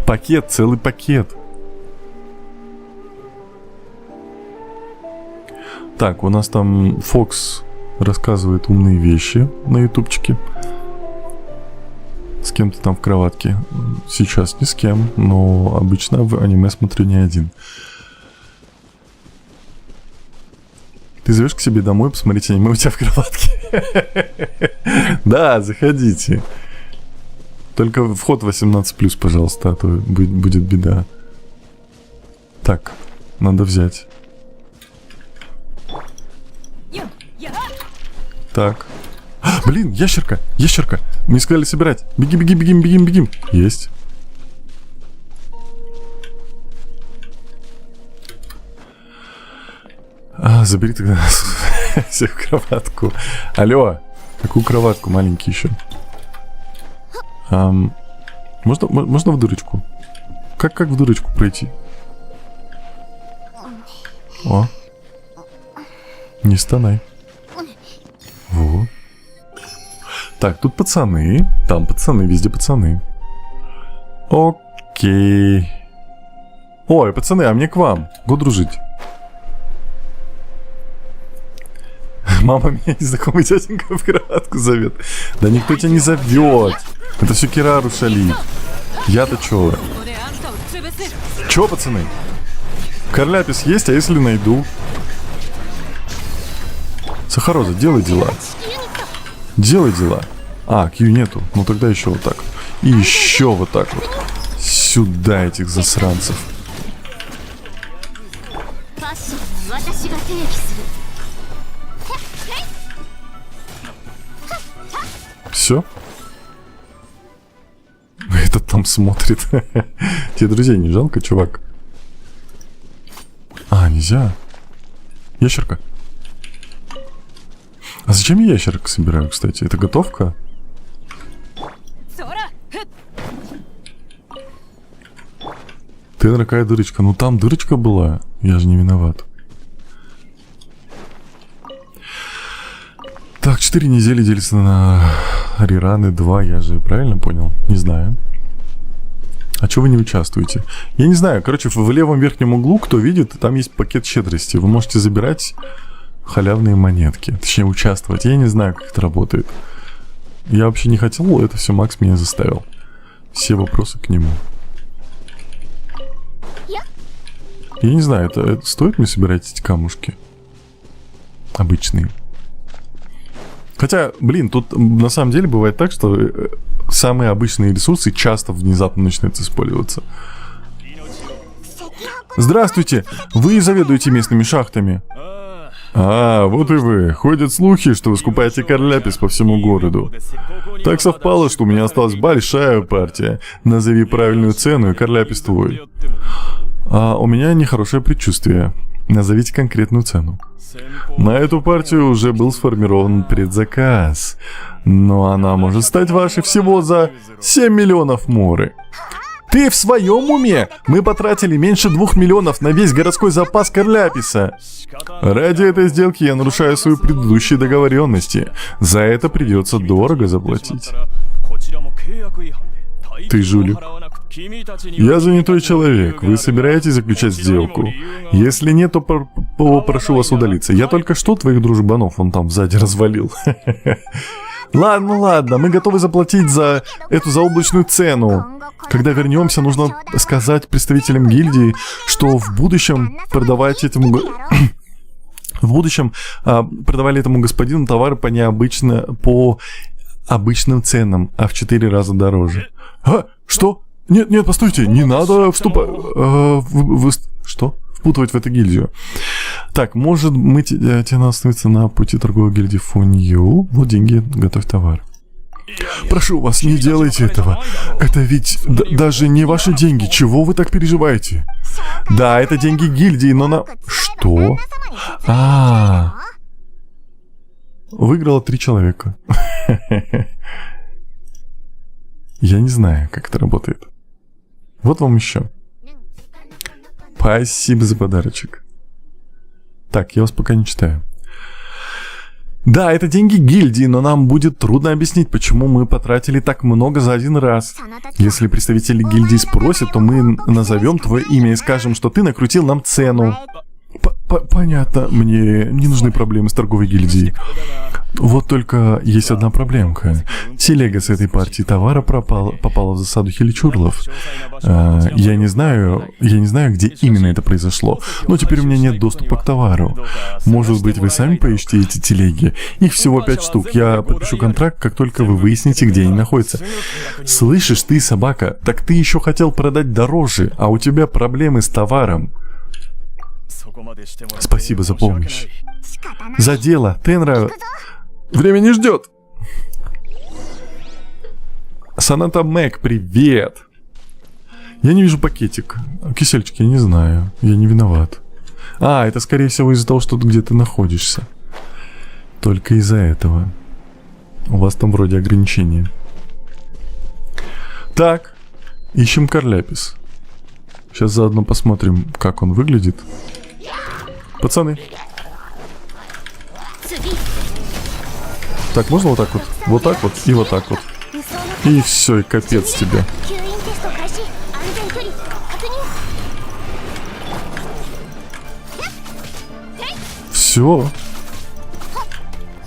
Пакет, целый пакет. Так, у нас там Фокс рассказывает умные вещи на ютубчике. С кем-то там в кроватке. Сейчас ни с кем, но обычно в аниме смотрю не один. Ты зовешь к себе домой посмотреть аниме у тебя в кроватке? Да, заходите. Только вход 18+, пожалуйста, а то будет беда. Так, надо взять. Так. Блин, ящерка, ящерка. Мне сказали собирать. Бегим. Есть. Забери тогда нас всех в кроватку. Алло, какую кроватку, маленький еще? Можно в дырочку? Как в дырочку пройти? О. Не стонай. Вот. Так, тут пацаны. Там пацаны, везде пацаны. Окей. Ой, пацаны, а мне к вам. Го дружить. Мама меня незнакомый тетенька в кроватку зовет. Да никто тебя не зовет. Это все Кирару шалит. Я-то чё? Чё, пацаны? Карляпис есть, а если найду? Сахароза, делай дела. Делай дела. Кью нету. Ну тогда еще вот так. И еще вот так вот. Сюда этих засранцев. Все? Этот там смотрит. Тебе друзей не жалко, чувак? Нельзя. Ящерка. А зачем я ящерок собираю, кстати? Это готовка? Тенра, какая дырочка? Ну там дырочка была. Я же не виноват. Так, 4 недели делится на рераны 2. Я же правильно понял? Не знаю. А чего вы не участвуете? Я не знаю. Короче, в левом верхнем углу, кто видит, там есть пакет щедрости. Вы можете забирать халявные монетки. Точнее, участвовать. Я не знаю, как это работает. Я вообще не хотел, это все Макс меня заставил. Все вопросы к нему. Я не знаю, это стоит мне собирать эти камушки? Обычные. Хотя, блин, тут на самом деле бывает так, что самые обычные ресурсы часто внезапно начинают использоваться. Здравствуйте! Вы заведуете местными шахтами. А, вот и вы. Ходят слухи, что вы скупаете карляпис по всему городу. Так совпало, что у меня осталась большая партия. Назови правильную цену, и карляпис твой. А у меня нехорошее предчувствие. Назовите конкретную цену. На эту партию уже был сформирован предзаказ. Но она может стать вашей всего за 7 миллионов моры. Ты в своем уме? Мы потратили меньше 2 миллионов на весь городской запас карляписа. Ради этой сделки я нарушаю свои предыдущие договоренности. За это придется дорого заплатить. Ты жулик. Я занятой человек. Вы собираетесь заключать сделку? Если нет, то прошу вас удалиться. Я только что твоих дружбанов вон там сзади развалил. Ладно, мы готовы заплатить за эту заоблачную цену. Когда вернемся, нужно сказать представителям гильдии, что в будущем продавать этому... В будущем продавали этому господину товары по обычным ценам, а в 4 раза дороже. А, что? Нет, постойте, не надо вступать... Что? Впутывать в эту гильдию. Так, может мы тебе остановиться на пути торговой гильдии Фунью. Вот деньги, готовь товар. Прошу вас, не делайте этого. Это ведь даже не ваши деньги. Чего вы так переживаете? Да, это деньги гильдии, но на... Что? Выиграло 3 человека. Я не знаю, как это работает. Вот вам еще. Спасибо за подарочек. Так, я вас пока не читаю. Да, это деньги гильдии, но нам будет трудно объяснить, почему мы потратили так много за один раз. Если представители гильдии спросят, то мы назовем твое имя и скажем, что ты накрутил нам цену. Понятно, мне не нужны проблемы с торговой гильдией. Вот только есть одна проблемка. Телега с этой партии товара попала в засаду хиличурлов. Я не знаю, где именно это произошло, но теперь у меня нет доступа к товару. Может быть, вы сами поищите эти телеги? Их всего 5 штук. Я подпишу контракт, как только вы выясните, где они находятся. Слышишь, ты, собака, так ты еще хотел продать дороже, а у тебя проблемы с товаром. Спасибо за помощь. За дело, Тенра. Время не ждет. Саната Мэг, привет. Я не вижу пакетик. Кисельчик, я не знаю. Я не виноват. Это скорее всего из-за того, что где ты находишься. Только из-за этого. У вас там вроде ограничения. Так, ищем карляпис. Сейчас заодно посмотрим, как он выглядит. Пацаны. Так, можно вот так вот? Вот так вот и вот так вот. И все, и капец тебе. Все.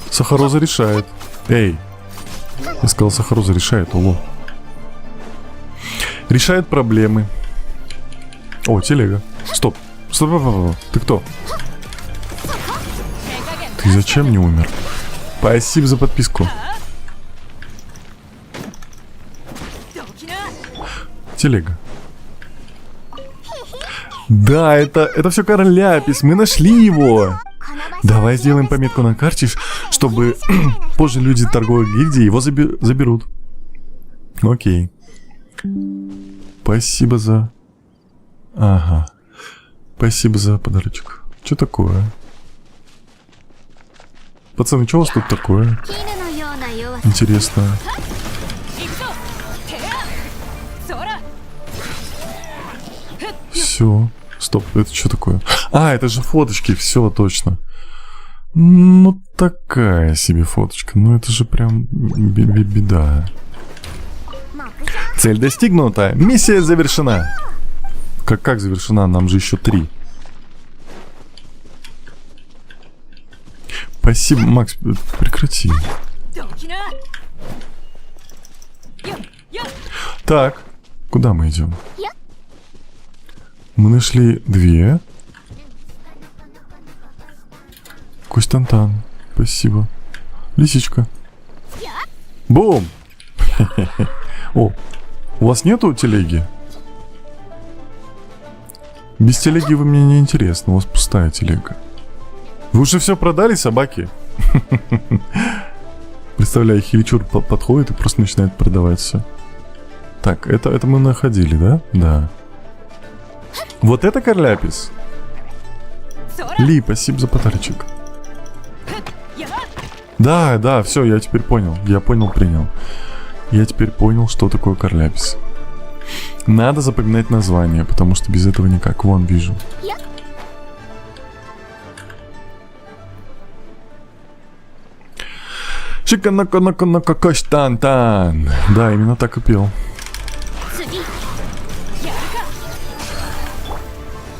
Сахароза решает. Эй. Я сказал, Сахароза решает, уло. Решает проблемы. О, телега. Стоп. Стоп. Ты кто? Ты зачем не умер? Спасибо за подписку. Телега. Да, это все карляпис. Мы нашли его. Давай сделаем пометку на карте, чтобы позже люди торговой гильдии его заберут. Окей. Спасибо за... Ага. Спасибо за подарочек. Что такое? Пацаны, что у вас тут такое? Интересно. все. Стоп, это что такое? А, это же фоточки, все, точно. Ну, такая себе фоточка. Ну, это же прям беда. Цель достигнута. Миссия завершена. Как завершена? Нам же еще 3. Спасибо, Макс, прекрати. Так, куда мы идем? Мы нашли 2. Костантан, спасибо. Лисичка. Бум! О, у вас нету телеги? Без телеги вы мне не интересны, у вас пустая телега. Вы уже все продали, собаки? Представляю, Хиличур подходит и просто начинает продавать все. Так, это мы находили, да? Да. Вот это Карляпис. Ли, спасибо за подарочек. Да, все, я теперь понял. Я принял. Я теперь понял, что такое Карляпис. Надо запоминать название, потому что без этого никак. Вон, вижу. Шиканака-нака-нака Костантан. Да, именно так и пел.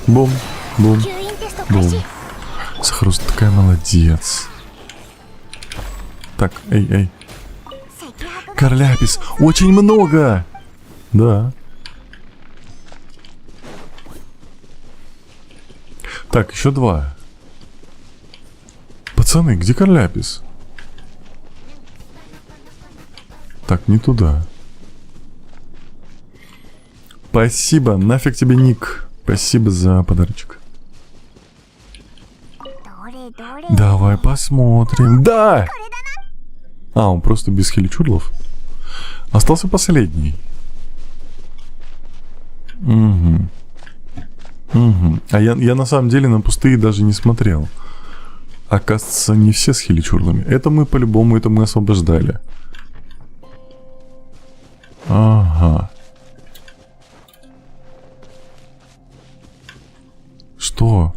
Бум, бум, бум. Сахарус, ты такая молодец. Так, эй. Карляпис, очень много! Да. Так, еще 2. Пацаны, где Карляпис? Так, не туда. Спасибо, нафиг тебе ник. Спасибо за подарочек. Давай посмотрим. Да! А, он просто без хиличурлов. Остался последний. Угу. А я на самом деле на пустые даже не смотрел. Оказывается, не все с хиличурлами. Это мы по-любому, это мы освобождали. Ага. Что?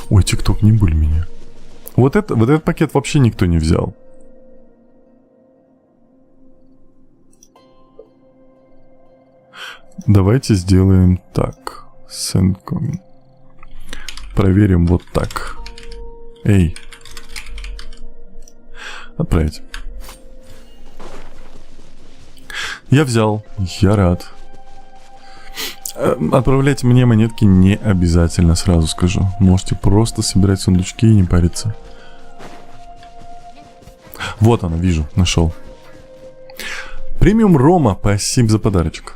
Ой, ТикТок, не буль меня. Вот этот пакет вообще никто не взял. Давайте сделаем так. Сенком. Проверим вот так. Эй. Отправить. Я взял. Я рад. Отправлять мне монетки не обязательно, сразу скажу. Можете просто собирать сундучки и не париться. Вот она, вижу, нашел. Премиум Рома, спасибо за подарочек.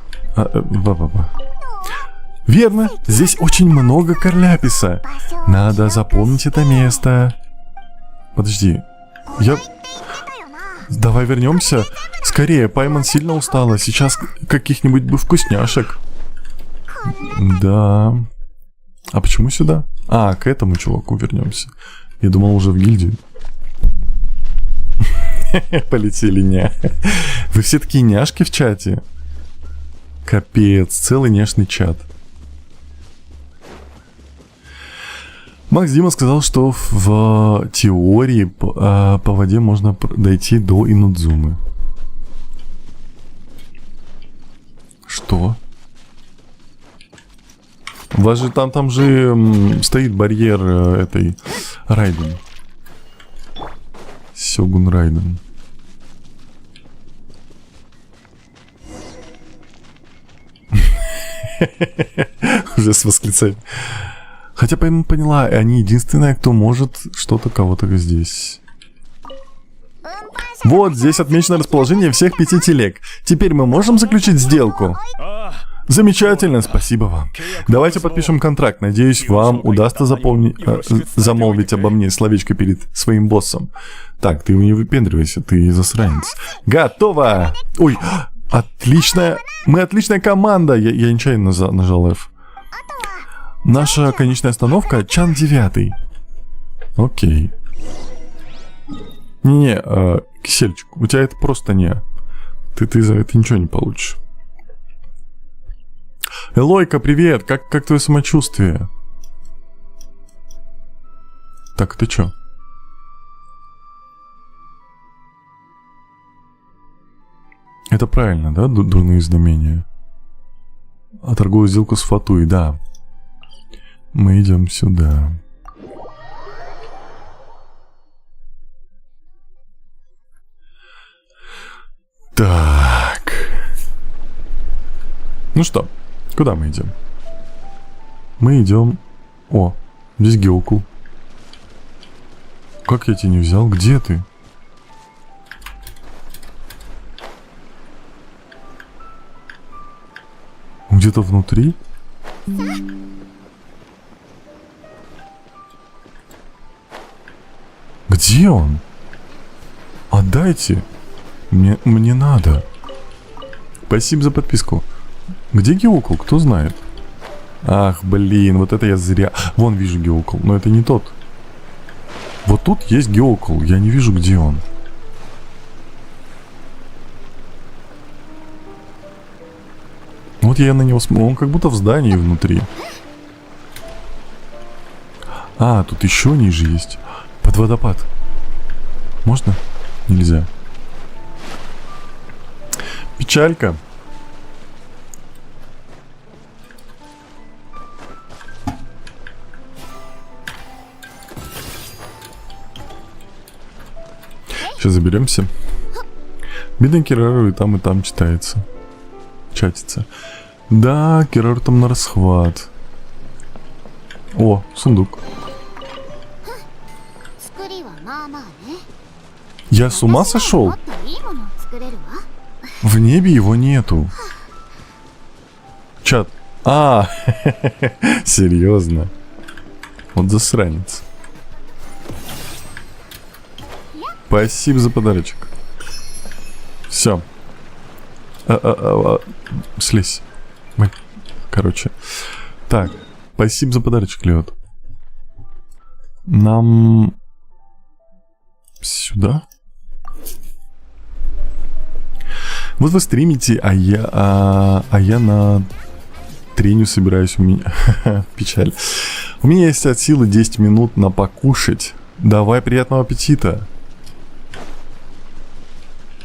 Верно, здесь очень много Карляписа. Надо запомнить это место. Подожди, Давай вернемся. Скорее, Пайман сильно устала. Сейчас каких-нибудь бы вкусняшек. Да. А почему сюда? А, к этому чуваку вернемся. Я думал уже в гильдию. Полетели ня. Вы все такие няшки в чате. Капец, целый няшный чат. Макс Дима сказал, что в теории по воде можно дойти до Инудзумы. Что? У вас же там же стоит барьер этой Райден. Сёгун Райден. Уже с восклицанием. Хотя поняла, они единственные, кто может что-то кого-то здесь. Вот, здесь отмечено расположение всех 5 телег. Теперь мы можем заключить сделку? Замечательно, спасибо вам. Давайте подпишем контракт. Надеюсь, вам удастся замолвить обо мне словечко перед своим боссом. Так, ты не выпендривайся, ты засранец. Готово! Ой, отличная... Мы отличная команда! Я нечаянно нажал F. Наша конечная остановка Чан 9. Окей. Не, Кисельчик, у тебя это просто не. Ты за это ничего не получишь. Элойка, привет! Как твое самочувствие? Так, ты чё? Это правильно, да? Дурные знамения. А торговую сделку с Фатуей, да. Мы идем сюда. Так. Ну что, куда мы идем? Мы идем... О, здесь Геокул. Как я тебя не взял? Где ты? Где-то внутри? Где он? Отдайте. Мне надо. Спасибо за подписку. Где Геокул? Кто знает? Ах, блин, вот это я зря... Вон вижу Геокул, но это не тот. Вот тут есть Геокул, я не вижу, где он. Вот я на него смотрю, он как будто в здании внутри. А, тут еще ниже есть. Под водопад. Можно? Нельзя. Печалька. Сейчас заберемся. Бедный Кирару и там читается. Чатится. Да, Кирару там на расхват. О, сундук. Я с ума сошел? В небе его нету. Чат. А, серьезно. Вот засранец. Спасибо за подарочек. Все. Слезь. Короче. Так. Спасибо за подарочек, Лёд. Нам... Сюда? Вот вы стримите, а я на трению собираюсь. У меня... Печаль. У меня есть от силы 10 минут на покушать. Давай, приятного аппетита.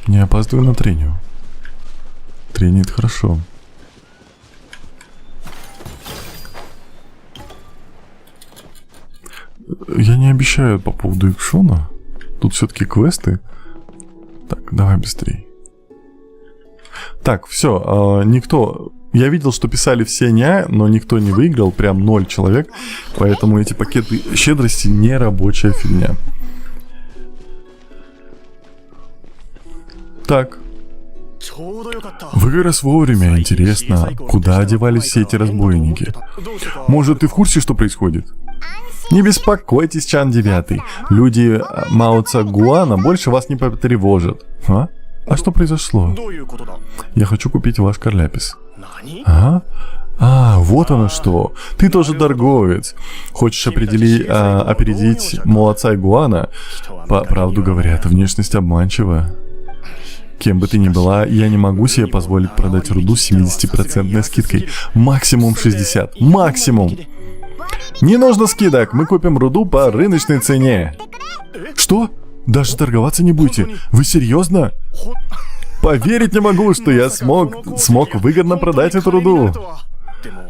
Не опаздывай на трению. Тренит хорошо. Я не обещаю по поводу экшона. Тут все-таки квесты. Так, давай быстрей. Так, все, никто... Я видел, что писали все ня, но никто не выиграл, прям 0 человек. Поэтому эти пакеты щедрости не рабочая фигня. Так. Вы как раз вовремя. Интересно, куда одевались все эти разбойники? Может, ты в курсе, что происходит? Не беспокойтесь, Чан 9. Люди Мао Цзагуана больше вас не потревожат. А? А что произошло? Я хочу купить ваш карляпис. Ага. А, вот оно что. Ты тоже торговец. Хочешь опередить Мао Цзагуана? По правду говорят, внешность обманчива. Кем бы ты ни была, я не могу себе позволить продать руду с 70% скидкой. Максимум 60. Максимум. Не нужно скидок, мы купим руду по рыночной цене. Что? Даже торговаться не будете? Вы серьезно? Поверить не могу, что я смог выгодно продать эту руду.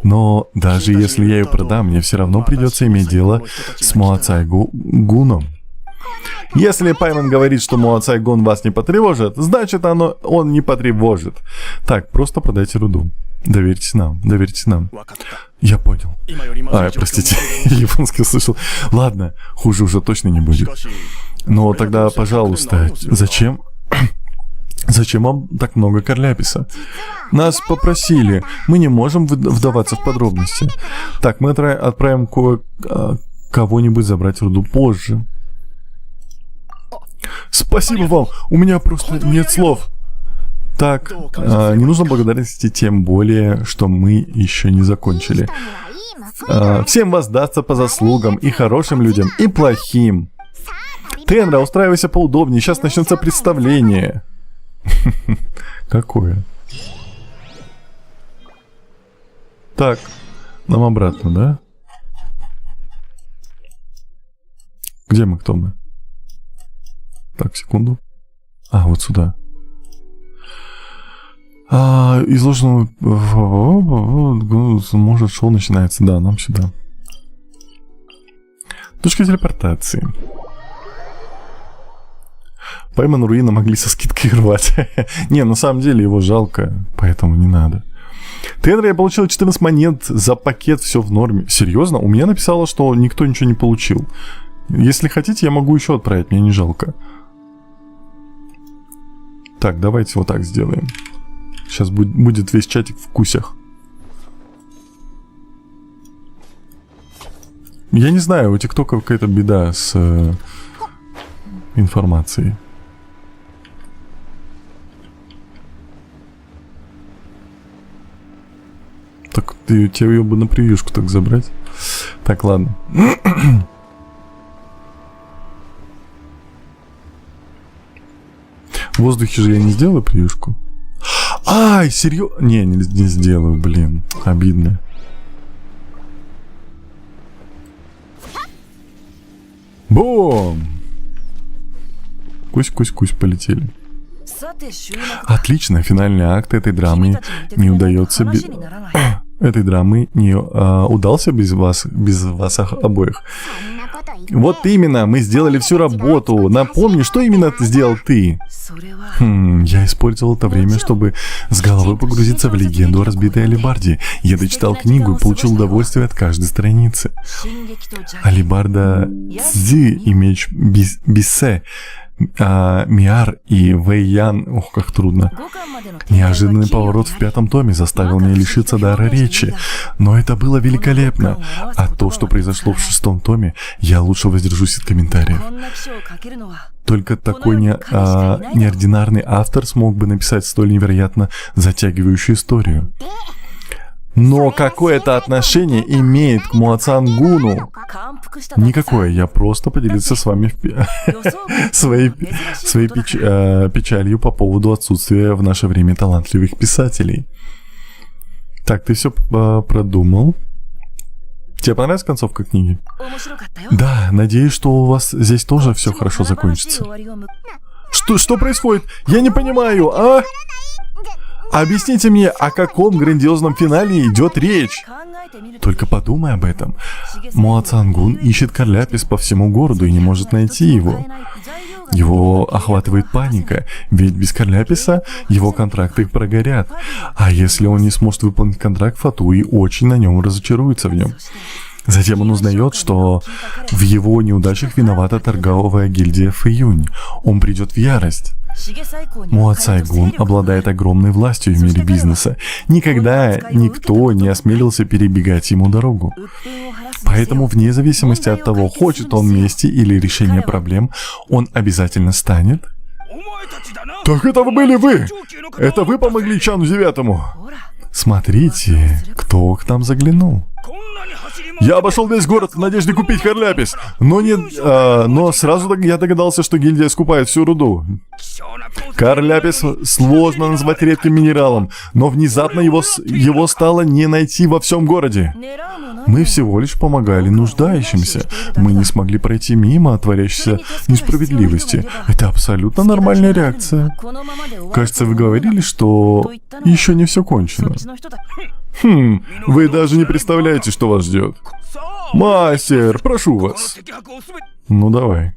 Но даже если я ее продам, мне все равно придется иметь дело с Мао Цзагуном. Если Пайман говорит, что Мао Цзагун вас не потревожит, значит он не потревожит. Так, просто продайте руду. Доверьтесь нам, доверьтесь нам. Я понял. Простите, японский услышал. Ладно, хуже уже точно не будет. Но тогда, пожалуйста, зачем? Зачем вам так много карляписа? Нас попросили. Мы не можем вдаваться в подробности. Так, мы отправим кого-нибудь забрать руду позже. Спасибо вам. У меня просто нет слов. Так, не нужно благодарности, тем более, что мы еще не закончили. Всем воздастся по заслугам, и хорошим людям, и плохим. Тенра, устраивайся поудобнее, сейчас начнется представление. Какое? Так, нам обратно, да? Где мы, кто мы? Так, секунду. А, вот сюда. Изложенного... Может, шоу начинается. Да, нам сюда. Точка телепортации. Пойман руина могли со скидкой рвать. Не, на самом деле его жалко, поэтому не надо. Тенри, я получил 14 монет за пакет, все в норме. Серьезно? У меня написало, что никто ничего не получил. Если хотите, я могу еще отправить, мне не жалко. Так, давайте вот так сделаем. Сейчас будет весь чатик в кусях. Я не знаю, у ТикТока какая-то беда с информацией. Так, тебе ее бы на превьюшку так забрать. Так, ладно. В воздухе же я не сделаю превьюшку. Ай, серьезно? Не сделаю, блин. Обидно. Бум! Кусь-кусь-кусь полетели. Отлично, финальный акт этой драмы не удается без... Этой драмы не удался без вас обоих. Вот именно, мы сделали всю работу. Напомни, что именно сделал ты? Я использовал это время, чтобы с головой погрузиться в легенду о разбитой алебарде. Я дочитал книгу и получил удовольствие от каждой страницы. Алебарда Цзи и меч Бисе, Миар и Вэйян... Ох, как трудно. Неожиданный поворот в 5-м томе заставил меня лишиться дара речи. Но это было великолепно. А то, что произошло в 6-м томе, я лучше воздержусь от комментариев. Только такой неординарный автор смог бы написать столь невероятно затягивающую историю. Но какое это отношение имеет к Муацангуну? Никакое, я просто поделиться с вами своей печалью по поводу отсутствия в наше время талантливых писателей. Так, ты все продумал? Тебе понравилась концовка книги? Да, надеюсь, что у вас здесь тоже все хорошо закончится. Что происходит? Я не понимаю, а? Объясните мне, о каком грандиозном финале идет речь? Только подумай об этом. Муацангун ищет Карляпис по всему городу и не может найти его. Его охватывает паника, ведь без Карляписа его контракты прогорят. А если он не сможет выполнить контракт, Фатуи очень на нем разочаруется в нем. Затем он узнает, что в его неудачах виновата торговая гильдия Фэйюнь. Он придет в ярость. Муацайгун обладает огромной властью в мире бизнеса. Никогда никто не осмелился перебегать ему дорогу. Поэтому, вне зависимости от того, хочет он мести или решения проблем, он обязательно станет... Так это были вы! Это вы помогли Чану Девятому! Смотрите, кто к нам заглянул. Я обошел весь город в надежде купить Карляпис, но сразу я догадался, что гильдия скупает всю руду. Карляпис сложно назвать редким минералом, но внезапно его стало не найти во всем городе. Мы всего лишь помогали нуждающимся. Мы не смогли пройти мимо творящейся несправедливости. Это абсолютно нормальная реакция. Кажется, вы говорили, что еще не все кончено. Вы даже не представляете, что вас ждет. Мастер, прошу вас. Ну давай.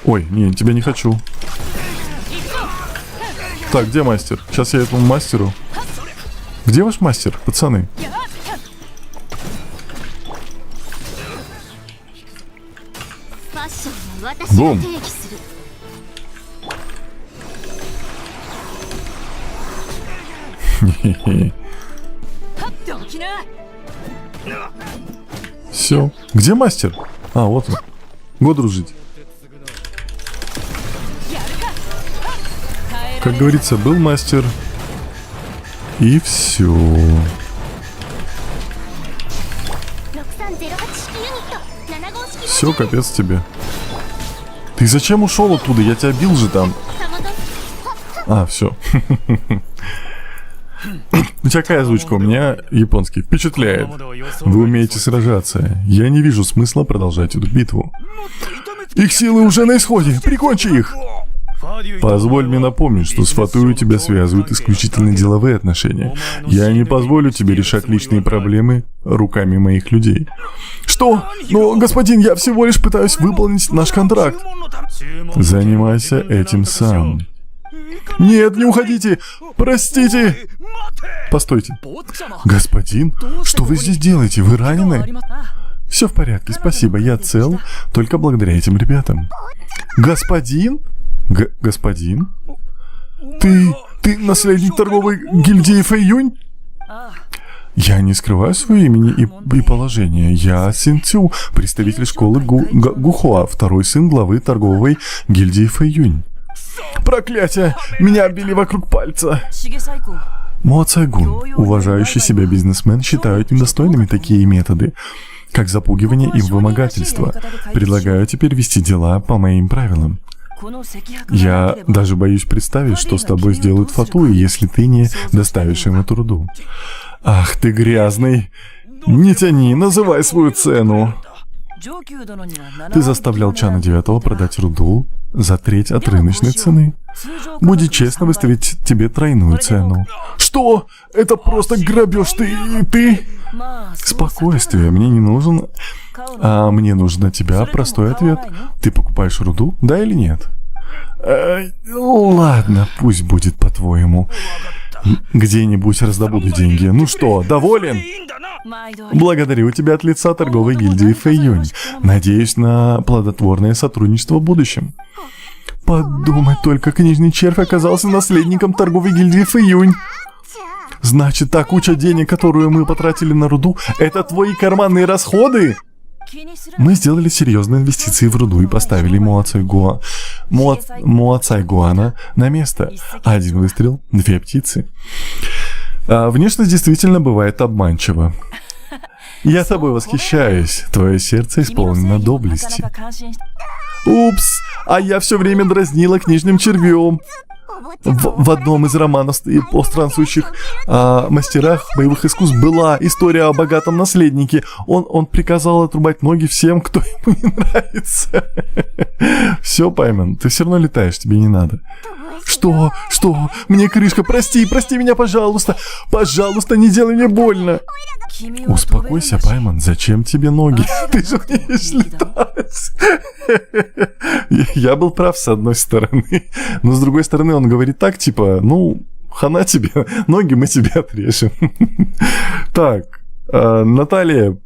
Ой, не, тебя не хочу. Так, где мастер? Сейчас я этому мастеру. Где ваш мастер, пацаны? Бум. Все. Где мастер? А, вот он. Го дружить. Как говорится, был мастер. И все. Все, капец тебе. Ты зачем ушел оттуда? Я тебя бил же там. А, все. У тебя какая озвучка? У меня японский. Впечатляет. Вы умеете сражаться. Я не вижу смысла продолжать эту битву. Их силы уже на исходе. Прикончи их. Позволь мне напомнить, что с Фатуей тебя связывают исключительно деловые отношения. Я не позволю тебе решать личные проблемы руками моих людей. Что? Но, господин, я всего лишь пытаюсь выполнить наш контракт. Занимайся этим сам. Нет, не уходите! Простите! Постойте. Господин, что вы здесь делаете? Вы ранены? Все в порядке, спасибо, я цел, только благодаря этим ребятам. Господин? Господин? Ты наследник торговой гильдии Фэйюнь? Я не скрываю свое имени и положение. Я Син Цю, представитель школы Гухуа, второй сын главы торговой гильдии Фэйюнь. Проклятие! Меня оббили вокруг пальца. Мо Цайгун, уважающий себя бизнесмен, считают недостойными такие методы, как запугивание и вымогательство. Предлагаю теперь вести дела по моим правилам. Я даже боюсь представить, что с тобой сделают Фатуи, если ты не доставишь им эту руду. Ах ты грязный! Не тяни, называй свою цену. Ты заставлял Чана 9 продать руду за треть от рыночной цены. Будет честно выставить тебе тройную цену. Что? Это просто грабеж, ты... Спокойствие, мне не нужен... А мне нужен от тебя простой ответ. Ты покупаешь руду, да или нет? Ладно, пусть будет по-твоему. Где-нибудь раздобуду деньги. Ну что, доволен? Благодарю тебя от лица торговой гильдии Фэйюнь. Надеюсь на плодотворное сотрудничество в будущем. Подумай только, книжный червь оказался наследником торговой гильдии Фэйюнь. Значит, та куча денег, которую мы потратили на руду, это твои карманные расходы? Мы сделали серьезные инвестиции в руду и поставили Моацайгуана на место. Один выстрел, две птицы. Внешность действительно бывает обманчива. Я тобой восхищаюсь. Твое сердце исполнено доблести. Упс, а я все время дразнила книжным червем. В одном из романов о странствующих мастерах боевых искусств была история о богатом наследнике. Он приказал отрубать ноги всем, кто ему не нравится. Все, Пайман, ты все равно летаешь, тебе не надо. Что? Мне крышка, прости меня, пожалуйста. Пожалуйста, не делай мне больно. Успокойся, Пайман, зачем тебе ноги? Ты же умеешь летать. Я был прав с одной стороны, но с другой стороны он говорит так, типа, ну, хана тебе, ноги мы тебе отрежем. Так, Натали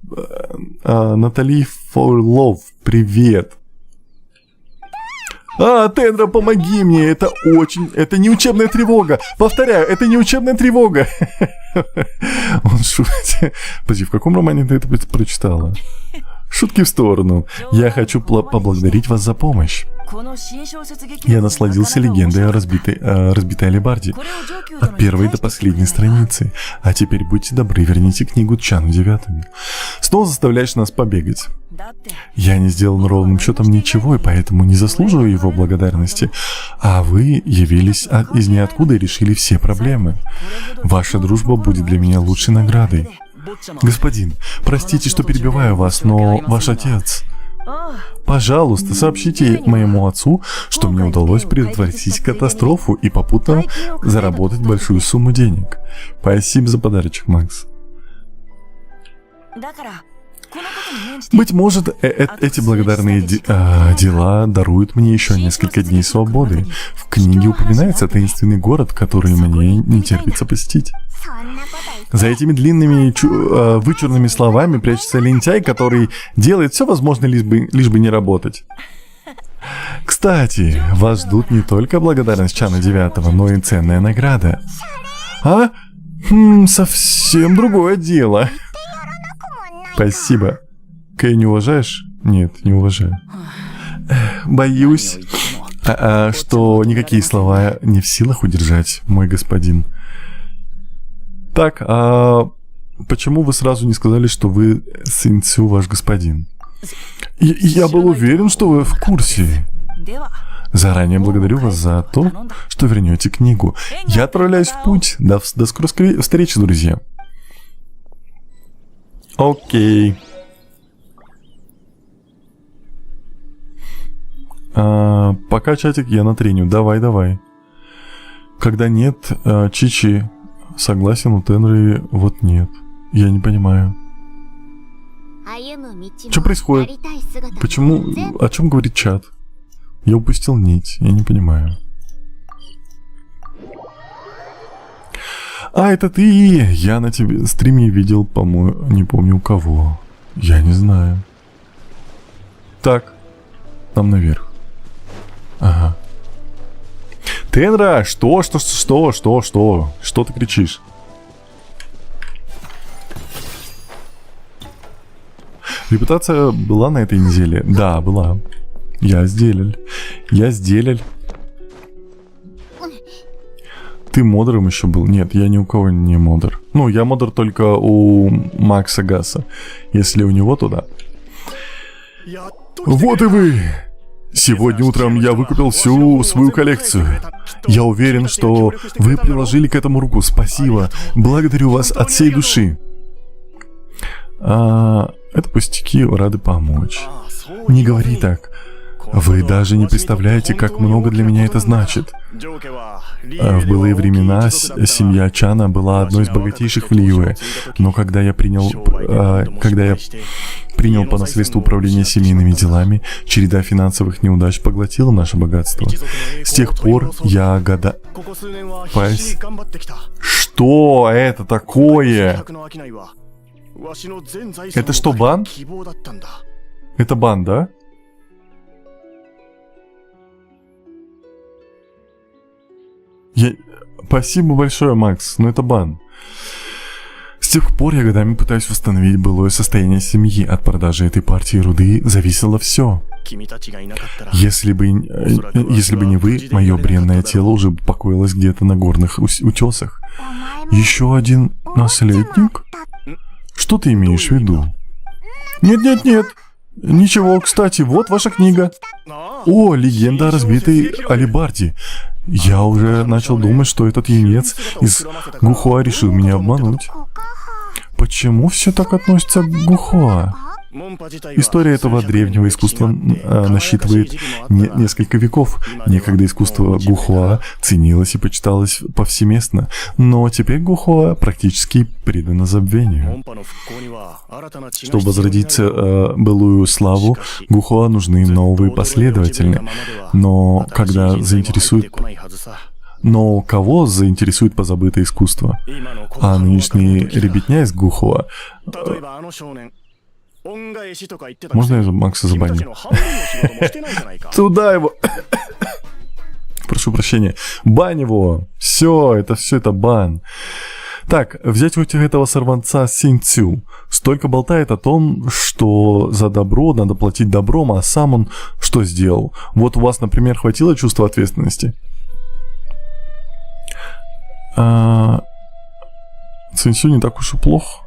for Love, привет. Тендра, помоги мне, это не учебная тревога. Повторяю, это не учебная тревога. Он шутит. Подожди, в каком романе ты это прочитала? Шутки в сторону. Я хочу поблагодарить вас за помощь. Я насладился легендой о разбитой алебарде. От первой до последней страницы. А теперь будьте добры, верните книгу Чану 9. Снова заставляешь нас побегать. Я не сделал ровным счетом ничего, и поэтому не заслуживаю его благодарности. А вы явились из ниоткуда и решили все проблемы. Ваша дружба будет для меня лучшей наградой. Господин, простите, что перебиваю вас, но ваш отец... Пожалуйста, сообщите моему отцу, что мне удалось предотвратить катастрофу и попутно заработать большую сумму денег. Спасибо за подарочек, Макс. Быть может, эти благодарные дела даруют мне еще несколько дней свободы. В книге упоминается таинственный город, который мне не терпится посетить. За этими длинными вычурными словами прячется лентяй, который делает все возможное, лишь бы не работать. Кстати, вас ждут не только благодарность Чана 9, но и ценная награда. Совсем другое дело. Спасибо. Кэй, не уважаешь? Нет, не уважаю. Боюсь, что никакие слова не в силах удержать, мой господин. Так, а почему вы сразу не сказали, что вы Син Цю, ваш господин? Я был уверен, что вы в курсе. Заранее благодарю вас за то, что вернете книгу. Я отправляюсь в путь. До скорой встречи, друзья. Окей. Пока чатик я натреню. Давай. Когда нет, Чичи согласен, у Тенры вот нет. Я не понимаю. Что происходит? Почему? О чем говорит чат? Я упустил нить. Я не понимаю. Это ты! Я на тебе стриме видел, по-моему, не помню у кого. Я не знаю. Так. Там наверх. Ага. Тенра, что? Что ты кричишь? Репутация была на этой неделе? Да, была. Я сделал. Ты модером еще был? Нет, я ни у кого не модер. Ну, я модер только у Макса Гаса. Если у него, то да. Вот и вы! Сегодня утром я выкупил всю свою коллекцию. Я уверен, что вы приложили к этому руку. Спасибо. Благодарю вас от всей души. Это пустяки, рады помочь. Не говори так. Вы даже не представляете, как много для меня это значит. В былые времена семья Чана была одной из богатейших в Лиуэ, но когда я принял по наследству управление семейными делами, череда финансовых неудач поглотила наше богатство. С тех пор я Что это такое? Это что, бан? Это бан, да? Спасибо большое, Макс, но это бан. С тех пор я годами пытаюсь восстановить былое состояние семьи. От продажи этой партии руды зависело все. Если бы не вы, мое бренное тело уже покоилось где-то на горных утесах. Еще один наследник? Что ты имеешь в виду? Нет. Ничего, кстати, вот ваша книга. О, легенда о разбитой алебарде. Я уже начал думать, что этот юнец из Гухуа решил меня обмануть. Почему все так относятся к Гухуа? История этого древнего искусства насчитывает несколько веков. Некогда искусство Гухуа ценилось и почиталось повсеместно, но теперь Гухуа практически предано забвению. Чтобы возродить былую славу, Гухуа нужны новые последователи. Но кого заинтересует позабытое искусство? А нынешний ребятня из Гухуа... Можно я Макса забаню? Туда его! Прошу прощения. Бань его! Все это бан. Так, взять вот этого сорванца Синьцю. Столько болтает о том, что за добро надо платить добром, а сам он что сделал? Вот у вас, например, хватило чувства ответственности? Синьцю не так уж и плохо.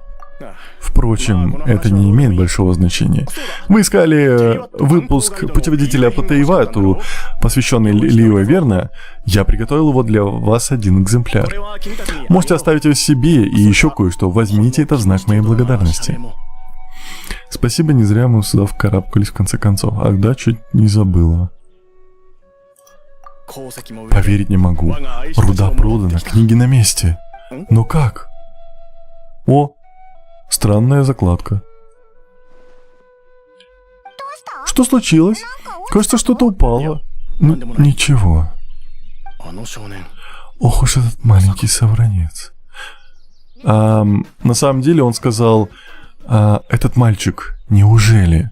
Впрочем, это не имеет большого значения. Вы искали выпуск путеводителя по Тейвату, посвященный Лиуэ, верно? Я приготовил его для вас один экземпляр. Можете оставить его себе и еще кое-что. Возьмите это в знак моей благодарности. Спасибо, не зря мы сюда вкарабкались в конце концов. Ах да, чуть не забыла. Поверить не могу. Руда продана, книги на месте. Но как? О! Странная закладка. Что случилось? Кажется, что-то упало. Ничего. Ох уж этот маленький совранец. На самом деле он сказал, этот мальчик, неужели?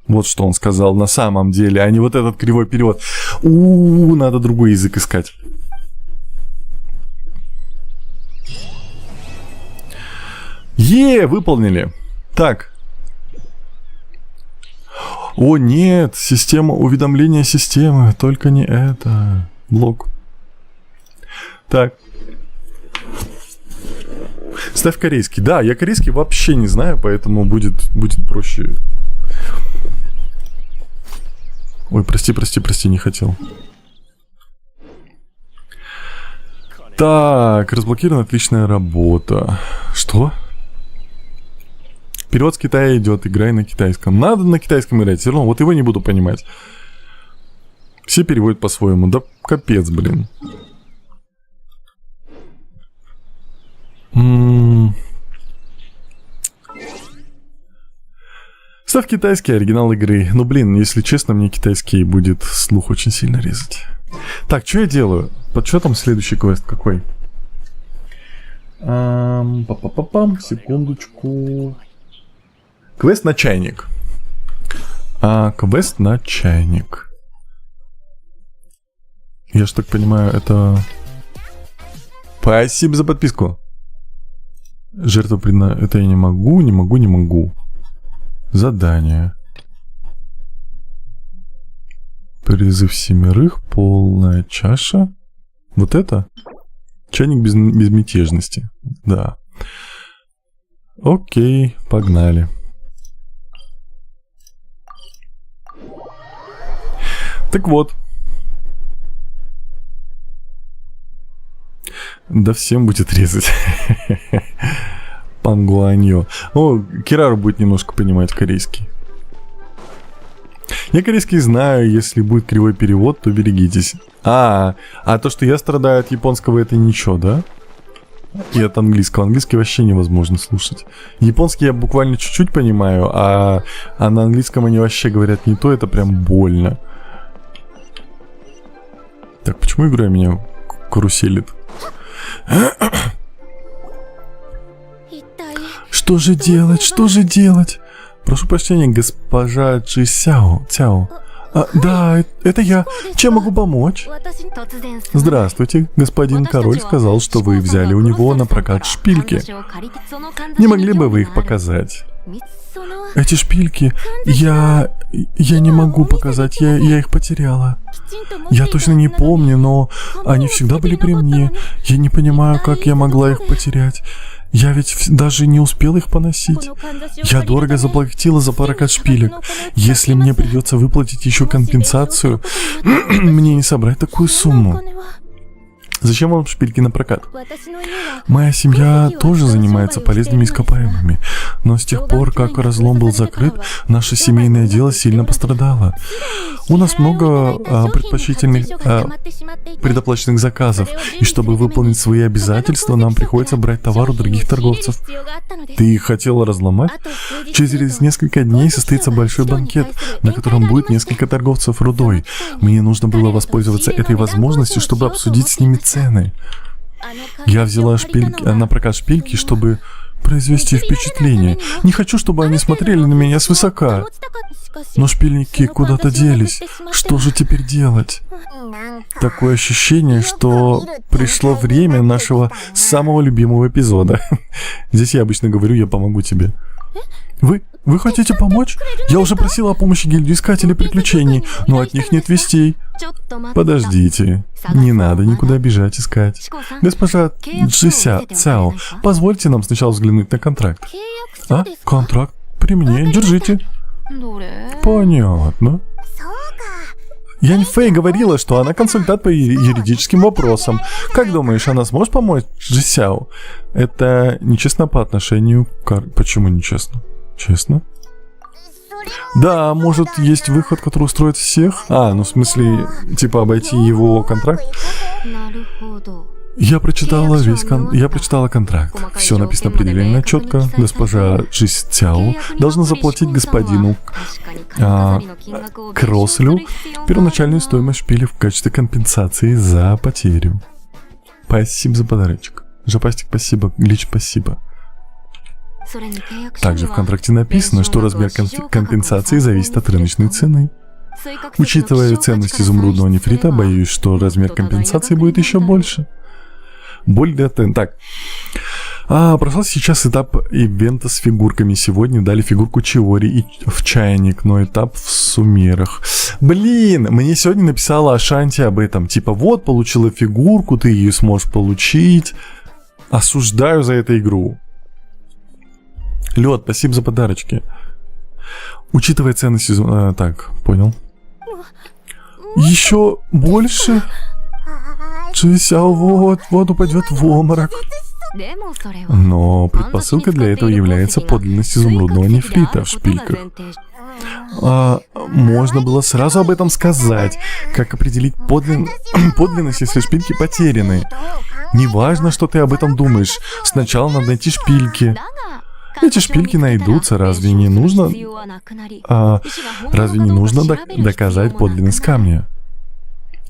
Вот что он сказал на самом деле, а не вот этот кривой перевод. Надо другой язык искать. Выполнили. Так. О, нет, система уведомления системы. Только не это. Блок. Так. Ставь корейский. Да, я корейский вообще не знаю, поэтому будет проще. Ой, прости, не хотел. Так, разблокирована отличная работа. Что? Перевод с Китая идет, играй на китайском. Надо на китайском играть, все равно, вот его не буду понимать. Все переводят по-своему. Да капец, блин. Ставь китайский оригинал игры. Ну, блин, если честно, мне китайский будет слух очень сильно резать. Так, что я делаю? Под что там следующий квест какой? Па-па-па-пам, секундочку. Квест на чайник. Квест на чайник. Я ж так понимаю, это... Спасибо за подписку. Жертва предна... Это я не могу. Задание. Призыв 7, полная чаша. Вот это? Чайник безмятежности. Да. Окей, погнали. Так вот. Да всем будет резать. Пангуаньо. О, Кирару будет немножко понимать корейский. Я корейский знаю, если будет кривой перевод, то берегитесь. А то, что я страдаю от японского, это ничего, да? И от английского. Английский вообще невозможно слушать. Японский я буквально чуть-чуть понимаю, а на английском они вообще говорят не то, это прям больно. Так, почему игра меня каруселит? Что же делать? Что же делать? Прошу прощения, госпожа Джи Сяо. Да, это я. Чем могу помочь? Здравствуйте, господин король сказал, что вы взяли у него на прокат шпильки. Не могли бы вы их показать? Эти шпильки, я не могу показать, я их потеряла. Я точно не помню, но они всегда были при мне. Я не понимаю, как я могла их потерять. Я ведь даже не успел их поносить. Я дорого заплатила за прокат шпилек. Если мне придется выплатить еще компенсацию, мне не собрать такую сумму. Зачем вам шпильки на прокат? Моя семья тоже занимается полезными ископаемыми, но с тех пор, как разлом был закрыт, наше семейное дело сильно пострадало. У нас много предоплаченных заказов, и чтобы выполнить свои обязательства, нам приходится брать товар у других торговцев. Ты хотела разломать? Через несколько дней состоится большой банкет, на котором будет несколько торговцев рудой. Мне нужно было воспользоваться этой возможностью, чтобы обсудить с ними цены. Я взяла на прокат шпильки, чтобы произвести впечатление. Не хочу, чтобы они смотрели на меня свысока. Но шпильники куда-то делись. Что же теперь делать? Такое ощущение, что пришло время нашего самого любимого эпизода. Здесь я обычно говорю, я помогу тебе. Вы хотите помочь? Я уже просила о помощи гильдии искателей приключений, но от них нет вестей. Подождите. Не надо никуда бежать искать. Госпожа Джи Сяо, позвольте нам сначала взглянуть на контракт. Контракт при мне. Держите. Понятно. Янь Фэй говорила, что она консультант по юридическим вопросам. Как думаешь, она сможет помочь Джи Сяо? Это нечестно по отношению к... Почему нечестно? Честно? Да, может, есть выход, который устроит всех? Ну в смысле, типа обойти его контракт? Я прочитала контракт. Все написано предельно четко. Госпожа Джи Сяо должна заплатить господину Крослю первоначальную стоимость шпиля в качестве компенсации за потерю. Спасибо за подарочек. Жапастик, спасибо. Глич, спасибо. Также в контракте написано, что размер компенсации зависит от рыночной цены. Учитывая ценность изумрудного нефрита, боюсь, что размер компенсации будет еще больше. Так. Прошел сейчас этап ивента с фигурками. Сегодня дали фигурку Чиори и в чайник, но этап в сумерах. Блин, мне сегодня написала Ашанти об этом. Типа, вот, получила фигурку, ты ее сможешь получить. Осуждаю за эту игру. Лед, спасибо за подарочки. Учитывая ценность так, понял. Еще больше? Чисяо вот упадет в обморок. Но предпосылкой для этого является подлинность изумрудного нефрита в шпильках. Можно было сразу об этом сказать. Как определить подлинность, если шпильки потеряны? Неважно, что ты об этом думаешь. Сначала надо найти шпильки. Эти шпильки найдутся, разве не нужно доказать подлинность камня?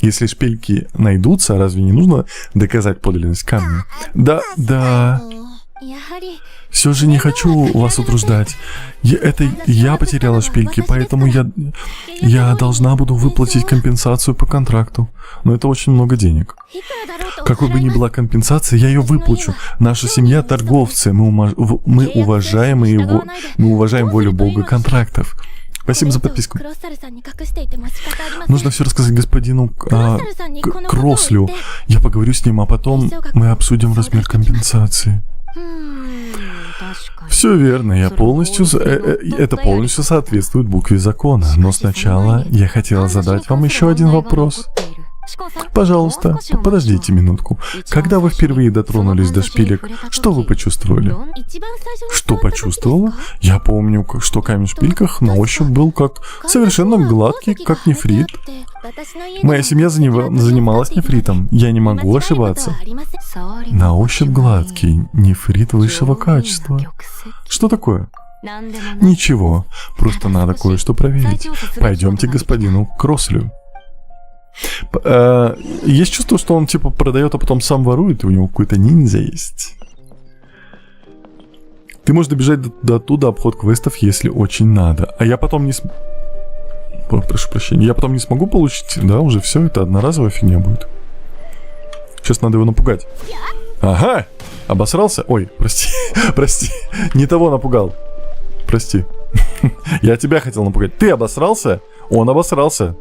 Если шпильки найдутся, разве не нужно доказать подлинность камня? Да. Все же не хочу вас утруждать. Я потеряла шпильки, поэтому я должна буду выплатить компенсацию по контракту. Но это очень много денег. Какой бы ни была компенсация, я ее выплачу. Наша семья торговцы, мы уважаем волю бога контрактов. Спасибо за подписку. Нужно все рассказать господину Крослю. Я поговорю с ним, а потом мы обсудим размер компенсации. Все верно, это полностью соответствует букве закона. Но сначала я хотела задать вам еще один вопрос. Пожалуйста, подождите минутку. Когда вы впервые дотронулись до шпилек, что вы почувствовали? Что почувствовала? Я помню, что камень в шпильках на ощупь был совершенно гладкий, как нефрит. Моя семья занималась нефритом. Я не могу ошибаться. На ощупь гладкий, нефрит высшего качества. Что такое? Ничего, просто надо кое-что проверить. Пойдемте к господину Крослю. Есть чувство, что он типа продает, а потом сам ворует, и у него какой-то ниндзя есть. Ты можешь добежать до туда обход квестов, если очень надо. А я потом не прошу прощения, я потом не смогу получить, да, уже все, это одноразовая фигня будет. Сейчас надо его напугать. Ага, обосрался? Ой, прости, не того напугал. Прости. Я тебя хотел напугать. Ты обосрался? Он обосрался.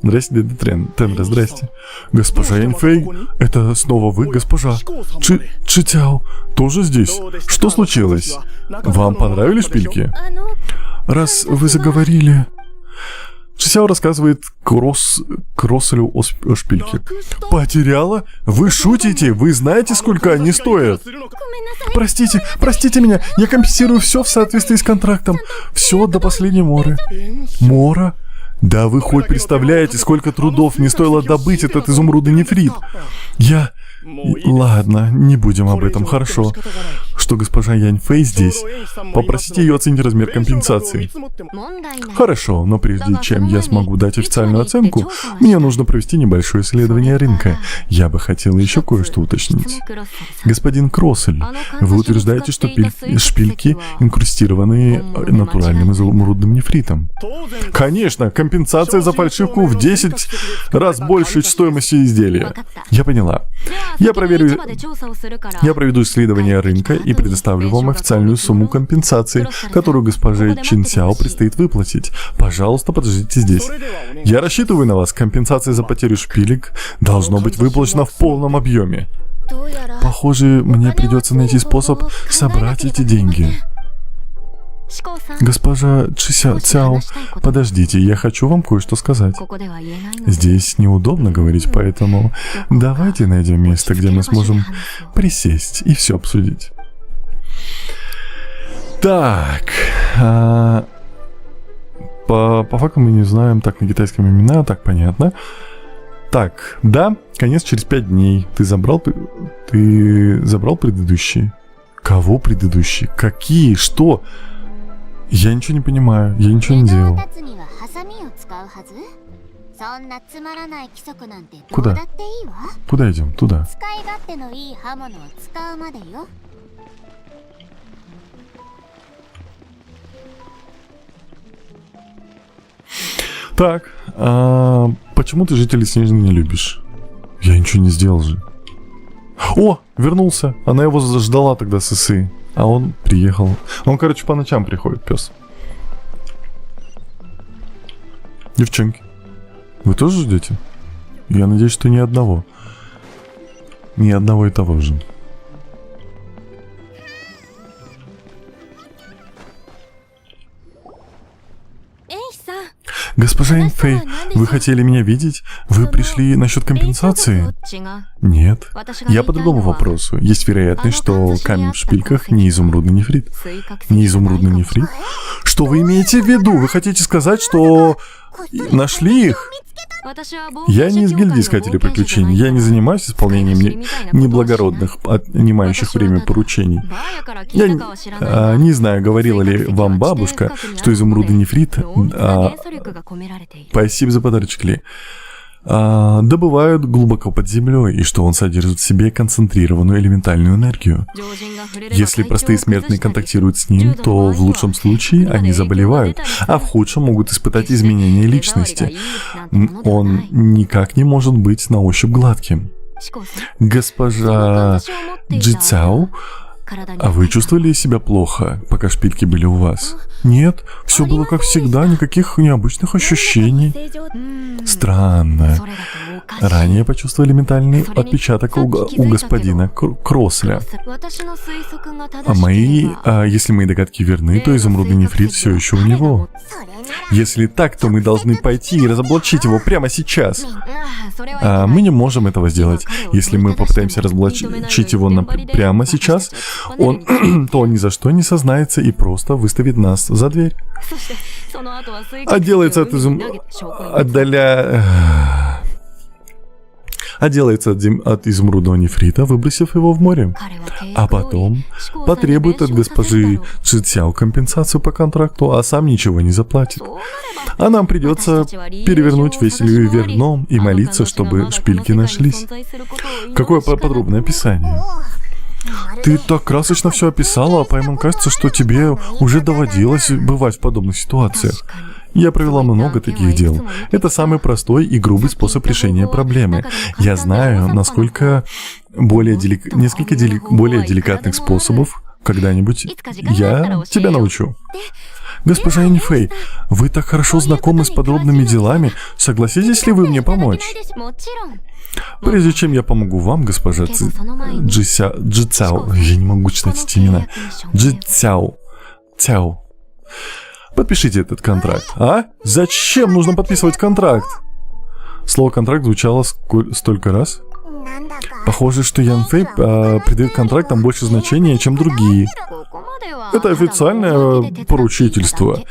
Здрасте, дядя Тенра, здрасте. Госпожа Яньфэй, это снова вы, госпожа? Читяо, тоже здесь? Что случилось? Вам понравились шпильки? Раз вы заговорили... Чисяо рассказывает Крослю о шпильке. Потеряла? Вы шутите? Вы знаете, сколько они стоят? Простите меня, я компенсирую все в соответствии с контрактом. Все до последней моры. Мора? Да вы хоть представляете, сколько трудов мне стоило добыть этот изумрудный нефрит? Ладно, не будем об этом, хорошо. Что госпожа Яньфэй здесь? Попросите ее оценить размер компенсации. Хорошо, но прежде чем я смогу дать официальную оценку, мне нужно провести небольшое исследование рынка. Я бы хотела еще кое-что уточнить. Господин Кроссель, вы утверждаете, что шпильки инкрустированы натуральным изумрудным нефритом? Конечно, компенсация за фальшивку в 10 раз больше стоимости изделия. Я поняла. Я проведу исследование рынка и предоставлю вам официальную сумму компенсации, которую госпоже Чин Сяо предстоит выплатить. Пожалуйста, подождите здесь. Я рассчитываю на вас. Компенсация за потерю шпилек должно быть выплачена в полном объеме. Похоже, мне придется найти способ собрать эти деньги. Госпожа Цяо, подождите, я хочу вам кое-что сказать. Здесь неудобно говорить, поэтому давайте найдем место, где мы сможем присесть и все обсудить. Так, по факту мы не знаем так на китайском имена, так понятно. Так, да, конец через 5 дней. Ты забрал предыдущие? Кого предыдущие? Какие? Что? Я ничего не понимаю, я ничего не делал. Куда? Куда идем? Туда. Так, почему ты жителей Снежной не любишь? Я ничего не сделал же. О, вернулся. Она его ждала тогда с Исы. А он приехал. Он, короче, по ночам приходит, пес. Девчонки, вы тоже ждете? Я надеюсь, что ни одного. Ни одного и того же. Госпожа Инфэй, вы хотели меня видеть? Вы пришли насчет компенсации? Нет. Я по другому вопросу. Есть вероятность, что камень в шпильках не изумрудный нефрит. Не изумрудный нефрит? Что вы имеете в виду? Вы хотите сказать, что нашли их? Я не из гильдии искателей приключений. Я не занимаюсь исполнением неблагородных, отнимающих время поручений. Я не знаю, говорила ли вам бабушка, что изумрудный нефрит... Спасибо за подарочек, Ли. Добывают глубоко под землей, и что он содержит в себе концентрированную элементальную энергию. Если простые смертные контактируют с ним, то в лучшем случае они заболевают, а в худшем могут испытать изменения личности. Он никак не может быть на ощупь гладким. Госпожа Джицао, а вы чувствовали себя плохо, пока шпильки были у вас? Нет, все было как всегда, никаких необычных ощущений. Странно. Ранее почувствовали ментальный отпечаток у господина Кросселя. Если мои догадки верны, то изумрудный нефрит все еще у него. Если так, то мы должны пойти и разоблачить его прямо сейчас. Мы не можем этого сделать. Если мы попытаемся разоблачить его прямо сейчас, то он ни за что не сознается и просто выставит нас за дверь. Отделается от изумрудного нефрита, выбросив его в море. А потом потребует от госпожи Джицао компенсацию по контракту, а сам ничего не заплатит. А нам придется перевернуть весь вверх дном и молиться, чтобы шпильки нашлись. Какое подробное описание. Ты так красочно все описала, а пойман кажется, что тебе уже доводилось бывать в подобных ситуациях. Я провела много таких дел. Это самый простой и грубый способ решения проблемы. Я знаю, несколько более деликатных способов. Когда-нибудь я тебя научу. Госпожа Инфэй, вы так хорошо знакомы с подробными делами. Согласитесь ли вы мне помочь? Прежде чем я помогу вам, госпожа Джицао, я не могу читать эти имена. Джицао. Подпишите этот контракт. А? Зачем нужно подписывать контракт? Слово «контракт» звучало столько раз. Похоже, что Ян Фэй придает контрактам больше значения, чем другие. Это официальное поручительство.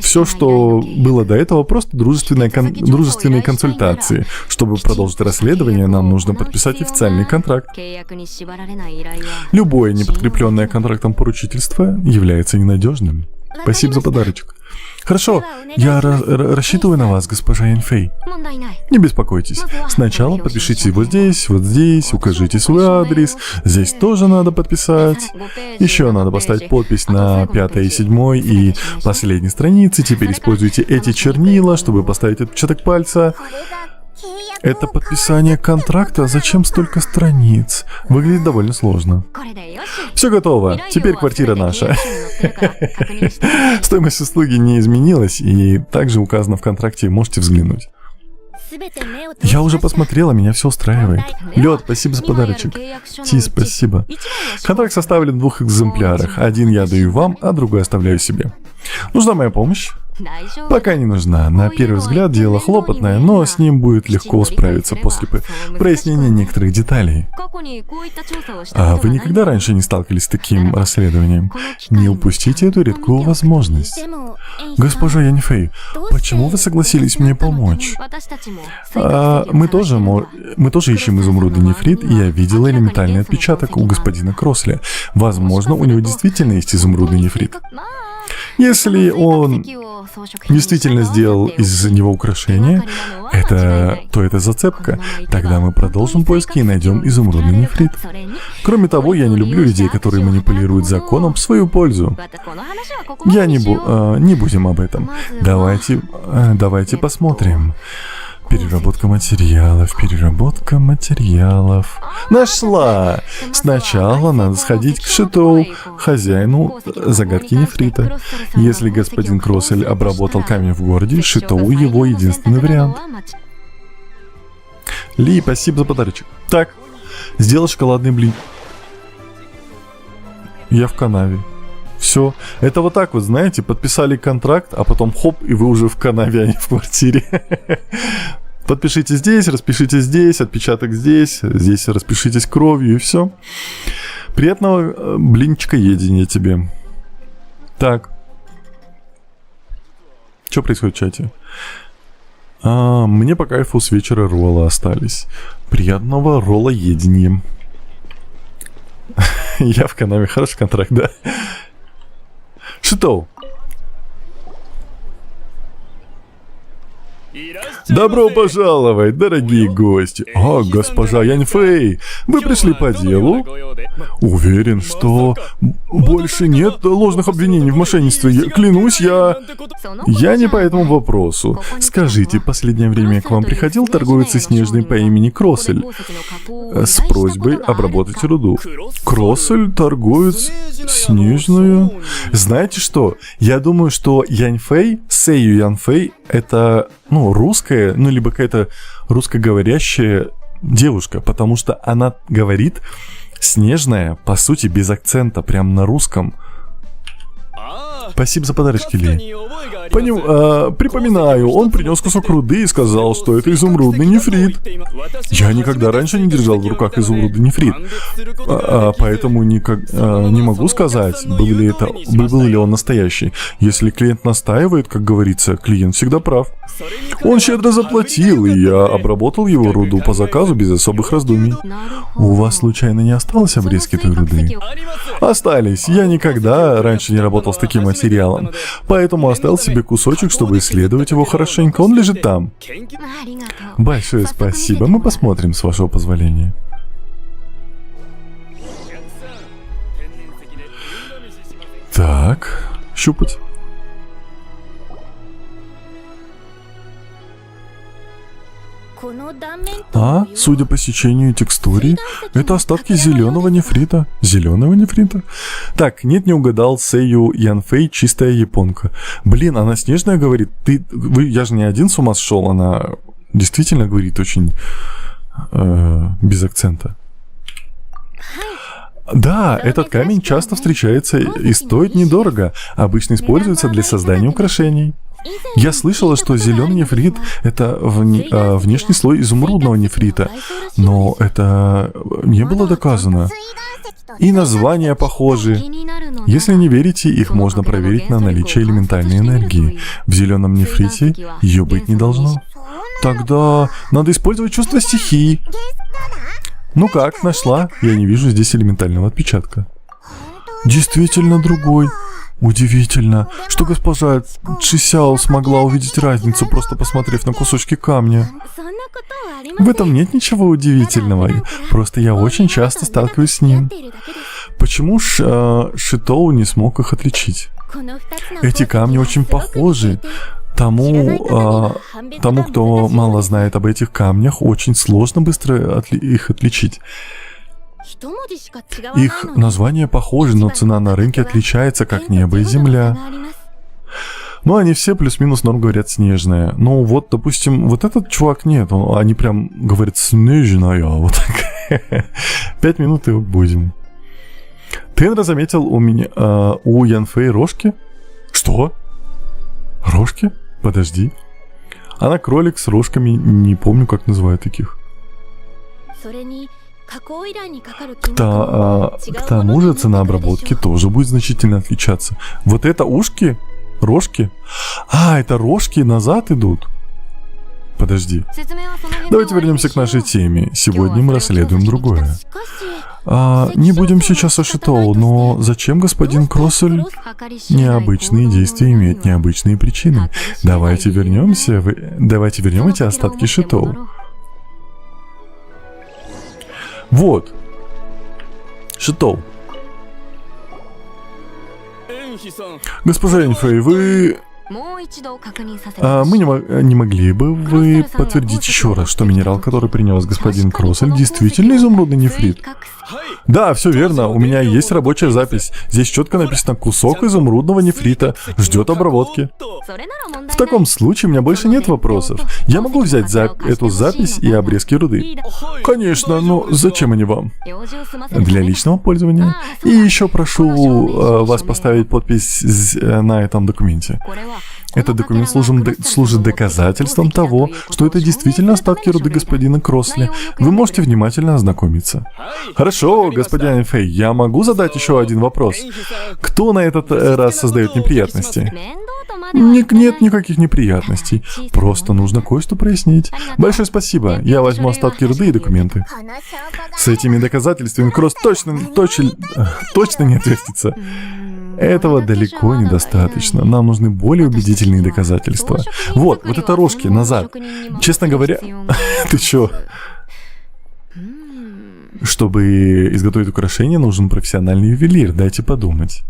Все, что было до этого, просто дружественные консультации. Чтобы продолжить расследование, нам нужно подписать официальный контракт. Любое неподкрепленное контрактом поручительство является ненадежным. Спасибо за подарочек. Хорошо, я рассчитываю на вас, госпожа Инфэй. Не беспокойтесь. Сначала подпишите вот здесь, укажите свой адрес. Здесь тоже надо подписать. Еще надо поставить подпись на 5-й, 7-й и последней странице. Теперь используйте эти чернила, чтобы поставить отпечаток пальца. Это подписание контракта? Зачем столько страниц? Выглядит довольно сложно. Все готово. Теперь квартира наша. Стоимость услуги не изменилась и также указано в контракте. Можете взглянуть. Я уже посмотрела, меня все устраивает. Лед, спасибо за подарочек. Ти, спасибо. Контракт составлен в 2 экземплярах. Один я даю вам, а другой оставляю себе. Нужна моя помощь? Пока не нужна. На первый взгляд дело хлопотное, но с ним будет легко справиться после прояснения некоторых деталей. А вы никогда раньше не сталкивались с таким расследованием? Не упустите эту редкую возможность. Госпожа Яньфэй, почему вы согласились мне помочь? Мы тоже ищем изумрудный нефрит, и я видела элементальный отпечаток у господина Кросселя. Возможно, у него действительно есть изумрудный нефрит. Если он действительно сделал из него украшение, то это зацепка. Тогда мы продолжим поиски и найдем изумрудный нефрит. Кроме того, я не люблю людей, которые манипулируют законом в свою пользу. Не будем об этом. Давайте посмотрим. Переработка материалов. Нашла! Сначала надо сходить к Шитоу, хозяину загадки нефрита. Если господин Кроссель обработал камень в городе, Шитоу его единственный вариант. Ли, спасибо за подарочек. Так, сделал шоколадный блин. Я в канаве. Все. Это вот так вот, знаете, подписали контракт, а потом хоп, и вы уже в канаве, а не в квартире. Подпишите здесь, распишите здесь, отпечаток здесь, здесь распишитесь кровью, и все. Приятного блинчика едения тебе. Так. Что происходит в чате? Мне по кайфу с вечера роллы остались. Приятного роллоедения. Я в канаве. Хороший контракт, да? Шитоу. Добро пожаловать, дорогие гости. О, госпожа Яньфэй, вы пришли по делу? Уверен, что больше нет ложных обвинений в мошенничестве. Клянусь, я не по этому вопросу. Скажите, последнее время к вам приходил торговец Снежный по имени Кроссель с просьбой обработать руду? Кроссель, торговец Снежную? Знаете что? Я думаю, что Яньфэй, Сэйю Яньфэй, это, русская, либо какая-то русскоговорящая девушка, потому что она говорит Снежная, по сути, без акцента, прям на русском. Спасибо за подарочки, Ли. Припоминаю, он принес кусок руды и сказал, что это изумрудный нефрит. Я никогда раньше не держал в руках изумрудный нефрит, поэтому не могу сказать, был ли он настоящий. Если клиент настаивает, как говорится, клиент всегда прав. Он щедро заплатил, и я обработал его руду по заказу без особых раздумий. У вас случайно не осталось обрезки той руды? Остались. Я никогда раньше не работал с таким материалом, поэтому оставил себе кусочек, чтобы исследовать его хорошенько. Он лежит там. Большое спасибо. Мы посмотрим, с вашего позволения. Так, щупать. Судя по сечению текстуры, это остатки зеленого нефрита. Зеленого нефрита? Так, нет, не угадал. Сэйю Яньфэй, чистая японка. Блин, она Снежная говорит. Я же не один с ума сошел. Она действительно говорит очень без акцента. Да, этот камень часто встречается и стоит недорого. Обычно используется для создания украшений. Я слышала, что зеленый нефрит — это внешний слой изумрудного нефрита, но это не было доказано. И названия похожи. Если не верите, их можно проверить на наличие элементальной энергии. В зеленом нефрите ее быть не должно. Тогда надо использовать чувство стихии. Ну как, нашла? Я не вижу здесь элементального отпечатка. Действительно другой. Удивительно, что госпожа Чисяо смогла увидеть разницу, просто посмотрев на кусочки камня. В этом нет ничего удивительного, просто я очень часто сталкиваюсь с ним. Почему Шитоу не смог их отличить? Эти камни очень похожи. Тому, кто мало знает об этих камнях, очень сложно быстро их отличить. Их названия похожи, но цена на рынке отличается, как небо и земля. Но они все плюс-минус норм говорят Снежная. Ну вот, допустим, вот этот чувак нет, они прям говорят Снежная, вот так. 5 минут и будем. Тенра заметил у Яньфэй рожки? Что? Рожки? Подожди. Она кролик с рожками, не помню, как называют таких. К тому же цена обработки тоже будет значительно отличаться. Вот это ушки? Рожки? Это рожки назад идут? Подожди. Давайте вернемся к нашей теме. Сегодня мы расследуем другое. Не будем сейчас о Шитоу, но зачем господин Кроссель? Необычные действия имеют необычные причины. Давайте вернем эти остатки Шитоу. Вот. Шитоу. Госпожа Яньфэй, вы Не могли бы вы подтвердить еще раз, что минерал, который принес господин Кроссель, действительно изумрудный нефрит? Да, все верно. У меня есть рабочая запись. Здесь четко написано: кусок изумрудного нефрита ждет обработки. В таком случае у меня больше нет вопросов. Я могу взять эту запись и обрезки руды. Конечно, но зачем они вам? Для личного пользования. И еще прошу вас поставить подпись на этом документе. Этот документ служит доказательством того, что это действительно остатки руды господина Кросселя. Вы можете внимательно ознакомиться. Хорошо, господин Фэй, я могу задать еще один вопрос? Кто на этот раз создает неприятности? Нет никаких неприятностей. Просто нужно кое-что прояснить. Большое спасибо. Я возьму остатки руды и документы. С этими доказательствами Кросс точно не отвертится. Этого далеко недостаточно. Нам нужны более убедительные доказательства. Вот это рожки назад. Честно говоря, ты чё? Чтобы изготовить украшение, нужен профессиональный ювелир. Дайте подумать.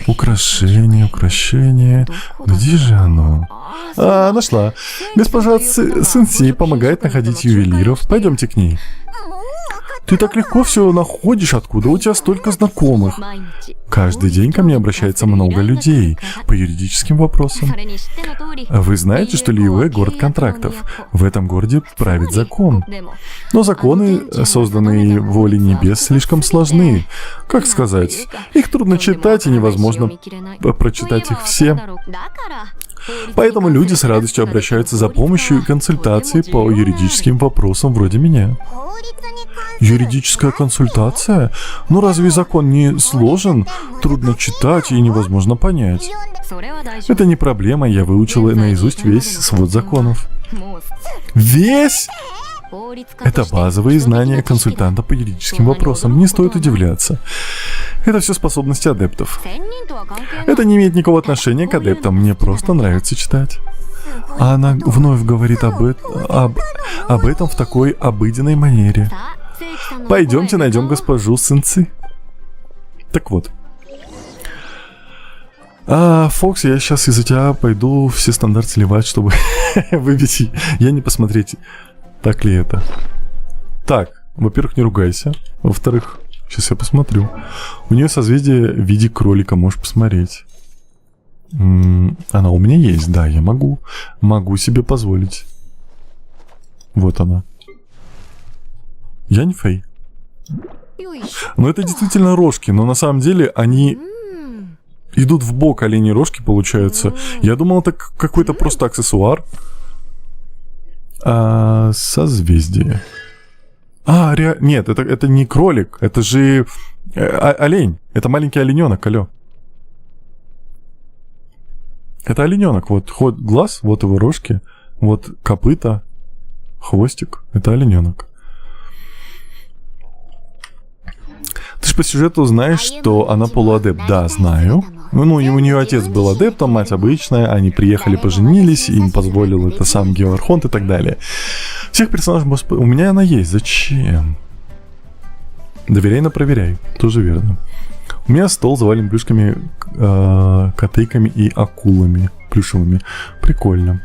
Украшение. Где же оно? Нашла. Госпожа Сэнси помогает находить ювелиров. Пойдемте к ней. Ты так легко все находишь, откуда у тебя столько знакомых? Каждый день ко мне обращается много людей по юридическим вопросам. Вы знаете, что Лиюэ — город контрактов. В этом городе правит закон. Но законы, созданные волей небес, слишком сложны. Как сказать? Их трудно читать, и невозможно прочитать их все. Поэтому люди с радостью обращаются за помощью и консультацией по юридическим вопросам вроде меня. Юридическая консультация? Ну разве закон не сложен, трудно читать и невозможно понять? Это не проблема, я выучила наизусть весь свод законов. Весь? Это базовые знания консультанта по юридическим вопросам, не стоит удивляться. Это все способности адептов. Это не имеет никакого отношения к адептам, мне просто нравится читать. А она вновь говорит об этом в такой обыденной манере. Пойдемте найдем госпожу Сэнси. Так вот. Фокс, я сейчас из-за тебя пойду все стандарты сливать, чтобы выбить. Я не посмотреть, так ли это. Так, во-первых, не ругайся. Во-вторых, сейчас я посмотрю. У нее созвездие в виде кролика, можешь посмотреть. Она у меня есть, да, я могу себе позволить. Вот она. Я не Фэй. Но это действительно рожки, но на самом деле они идут в бок, оленьи рожки получаются. Я думал, это какой-то просто аксессуар. Созвездие. Нет, это не кролик, это же олень. Это маленький олененок, алло. Это олененок, вот глаз, вот его рожки, вот копыта, хвостик. Это олененок. Ты же по сюжету знаешь, что она полуадепт. Да, знаю. Ну, и у нее отец был адептом, мать обычная. Они приехали, поженились, им позволил это сам Геоархонт и так далее. Всех персонажей у меня она есть. Зачем? Доверяй, но проверяй. Тоже верно. У меня стол завален плюшками, котейками и акулами плюшевыми. Прикольно.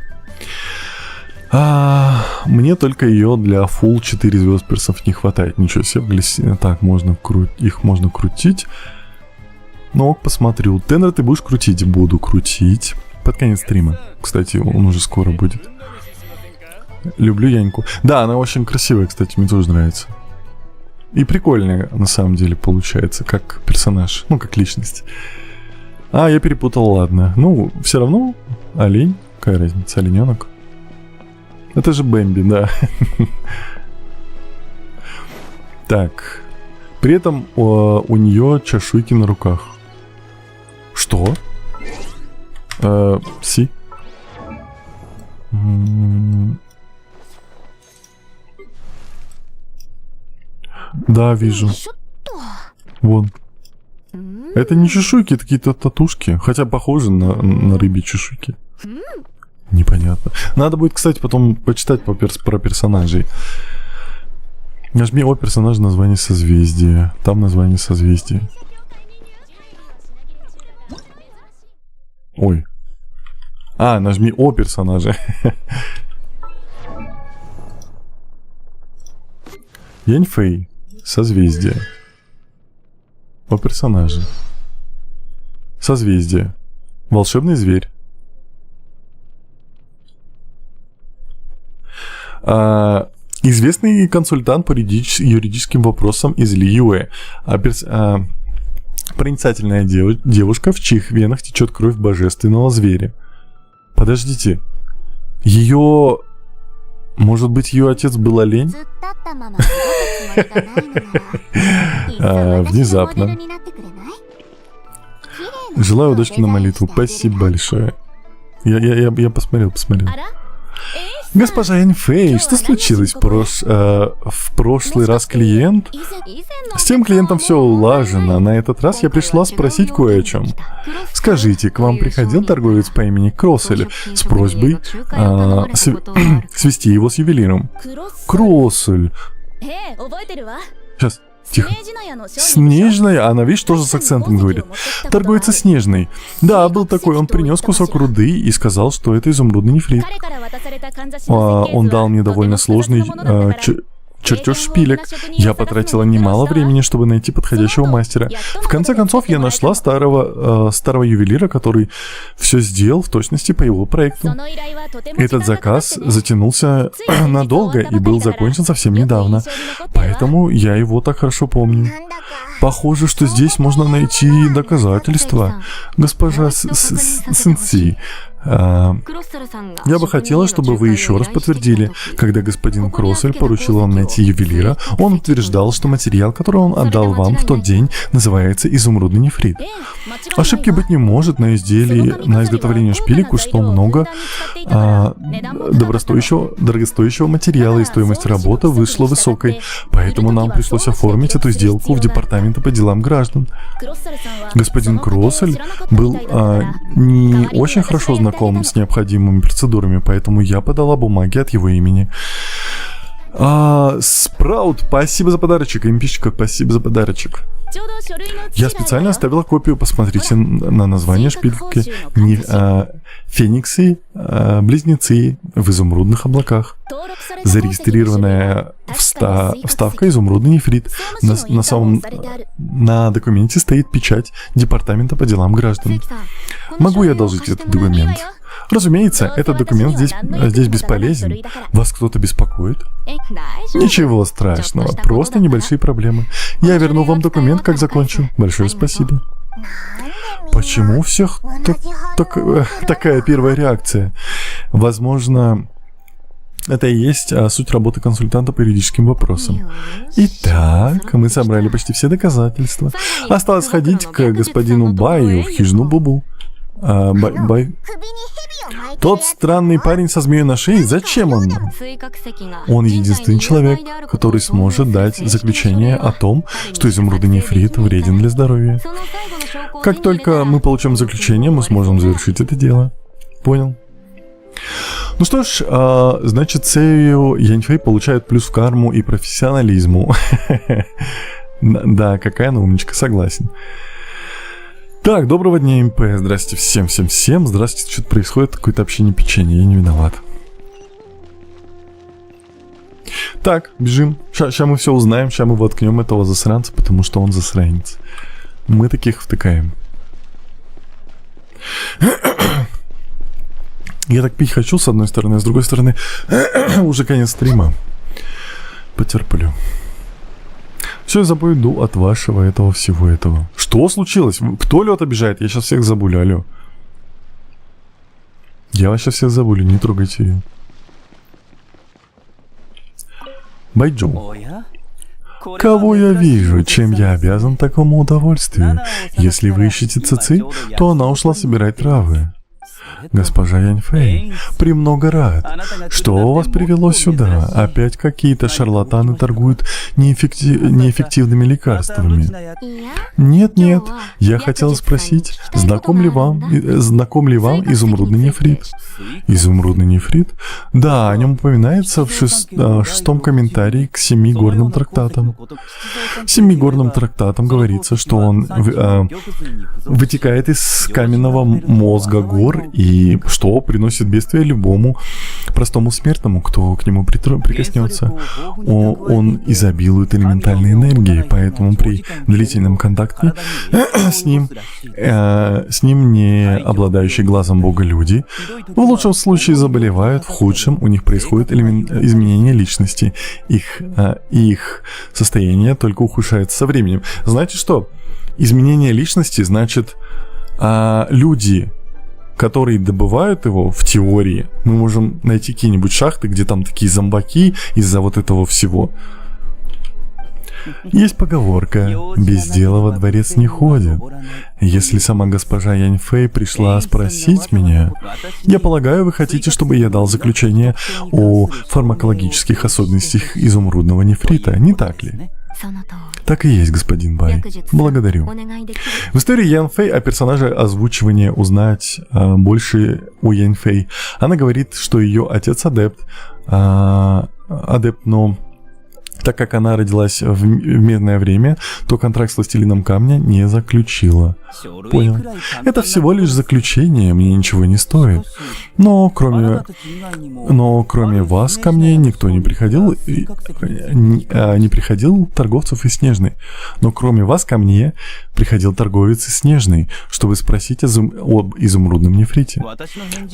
Мне только ее для full 4 звезд персов не хватает. Ничего себе. Так, их можно крутить. Ну, посмотрю. Тенор ты будешь крутить? Буду крутить. Под конец стрима. Кстати, он уже скоро будет. Люблю Яньку. Да, она очень красивая, кстати, мне тоже нравится. И прикольная, на самом деле, получается, как персонаж. Ну, как личность. Я перепутал, ладно. Ну, все равно олень. Какая разница, олененок. Это же Бэмби, да. Так. При этом у нее чешуйки на руках. Что? Си. Да, вижу. Вон. Это не чешуйки, это какие-то татушки. Хотя похожи на рыбьи чешуйки. Непонятно. Надо будет, кстати, потом почитать про персонажей. Нажми о персонажа название созвездия. Там название созвездия. Ой. А, нажми о персонаже. Яньфэй. Созвездие. О персонаже. Созвездие. Волшебный зверь. Известный консультант по юридическим вопросам из Лиюэ. Проницательная девушка, в чьих венах течет кровь божественного зверя. Подождите. Ее... Может быть, ее отец был олень? Внезапно. Желаю удачи на молитву. Спасибо большое. Я посмотрел. Госпожа Яньфэй, что случилось в прошлый раз клиент? С тем клиентом все улажено. На этот раз я пришла спросить кое о чем. Скажите, к вам приходил торговец по имени Кроссель с просьбой свести его с ювелиром? Кроссель. Сейчас. Тихо. Снежная? Она, видишь, тоже с акцентом говорит. Торгуется Снежной. Да, был такой. Он принес кусок руды и сказал, что это изумрудный нефрит. Он дал мне довольно сложный чертеж шпилек. Я потратила немало времени, чтобы найти подходящего мастера. В конце концов, я нашла старого ювелира, который все сделал в точности по его проекту. Этот заказ затянулся надолго и был закончен совсем недавно. Поэтому я его так хорошо помню. Похоже, что здесь можно найти доказательства. Госпожа Сэнси, я бы хотела, чтобы вы еще раз подтвердили, когда господин Кроссель поручил вам найти ювелира, он утверждал, что материал, который он отдал вам в тот день, называется изумрудный нефрит. Ошибки быть не может. На изготовление шпилек ушло много дорогостоящего материала, и стоимость работы вышла высокой, поэтому нам пришлось оформить эту сделку в департаменте по делам граждан. Господин Кроссель был не очень хорошо знаком с необходимыми процедурами, поэтому я подала бумаги от его имени. Спраут, спасибо за подарочек. Импичка, спасибо за подарочек. Я специально оставила копию, посмотрите на название шпильки. Фениксы, близнецы в изумрудных облаках. Зарегистрированная вставка изумрудный нефрит. На документе стоит печать Департамента по делам граждан. Могу я одолжить этот документ? Разумеется, этот документ здесь бесполезен. Вас кто-то беспокоит? Ничего страшного, просто небольшие проблемы. Я верну вам документ, как закончу. Большое спасибо. Почему у всех такая первая реакция? Возможно, это и есть суть работы консультанта по юридическим вопросам. Итак, мы собрали почти все доказательства. Осталось сходить к господину Баю в хижину Бубу. Тот странный парень со змеей на шее, зачем он нам? Он единственный человек, который сможет дать заключение о том, что изумрудный нефрит вреден для здоровья. Как только мы получим заключение, мы сможем завершить это дело. Понял? Ну что ж, значит, Сэйю Яньфэй получает плюс в карму и профессионализму. Да, какая она умничка, согласен. Так, доброго дня, МП. Здрасте всем. Здрасте, что-то происходит, какое-то общение печенья, я не виноват. Так, бежим. Сейчас мы все узнаем, сейчас мы воткнем этого засранца, потому что он засранец. Мы таких втыкаем. Я так пить хочу, с одной стороны, а с другой стороны, уже конец стрима. Потерплю. Все, я забуду от вашего этого всего этого. Что случилось? Кто лед обижает? Я сейчас всех забулю, алло. Я вас сейчас всех забулю, не трогайте ее. Байджоу. Кого я вижу? Чем я обязан такому удовольствию? Если вы ищете Цици, то она ушла собирать травы. Госпожа Яньфэй, премного рад. Что вас привело сюда? Опять какие-то шарлатаны торгуют неэффективными лекарствами? Нет, я хотела спросить, знаком ли вам изумрудный нефрит? Изумрудный нефрит? Да, о нем упоминается в шестом комментарии к 7 горным трактатам. В 7 горным трактатам говорится, что он вытекает из каменного мозга гор и и что приносит бедствие любому простому смертному, кто к нему прикоснется. Он изобилует элементальной энергией, поэтому при длительном контакте с ним не обладающие глазом Бога люди в лучшем случае заболевают, в худшем у них происходит изменение личности. Их состояние только ухудшается со временем. Знаете что? Изменение личности значит люди, которые добывают его в теории, мы можем найти какие-нибудь шахты, где там такие зомбаки из-за вот этого всего. Есть поговорка: без дела во дворец не ходят. Если сама госпожа Яньфэй пришла спросить меня, я полагаю, вы хотите, чтобы я дал заключение о фармакологических особенностях изумрудного нефрита, не так ли? Так и есть, господин Бай. Благодарю. В истории Яньфэй о персонаже озвучивания узнать больше о Яньфэй. Она говорит, что ее отец адепт, но так как она родилась в мирное время, то контракт с Властелином Камня не заключила. Понял. Это всего лишь заключение, мне ничего не стоит. Но кроме вас ко мне никто не приходил, не приходил торговцев из Снежной. Но кроме вас ко мне приходил торговец из Снежной, чтобы спросить об изумрудном нефрите.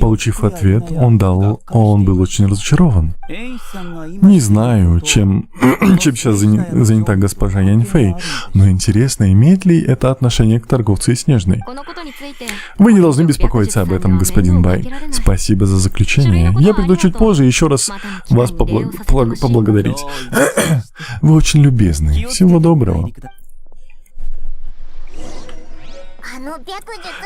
Получив ответ, он был очень разочарован. Не знаю, чем сейчас занята госпожа Яньфэй, но интересно, имеет ли это отношение к торговцу из Снежной? Вы не должны беспокоиться об этом, господин Бай. Спасибо за заключение. Я приду чуть позже еще раз вас поблагодарить. Вы очень любезны. Всего доброго.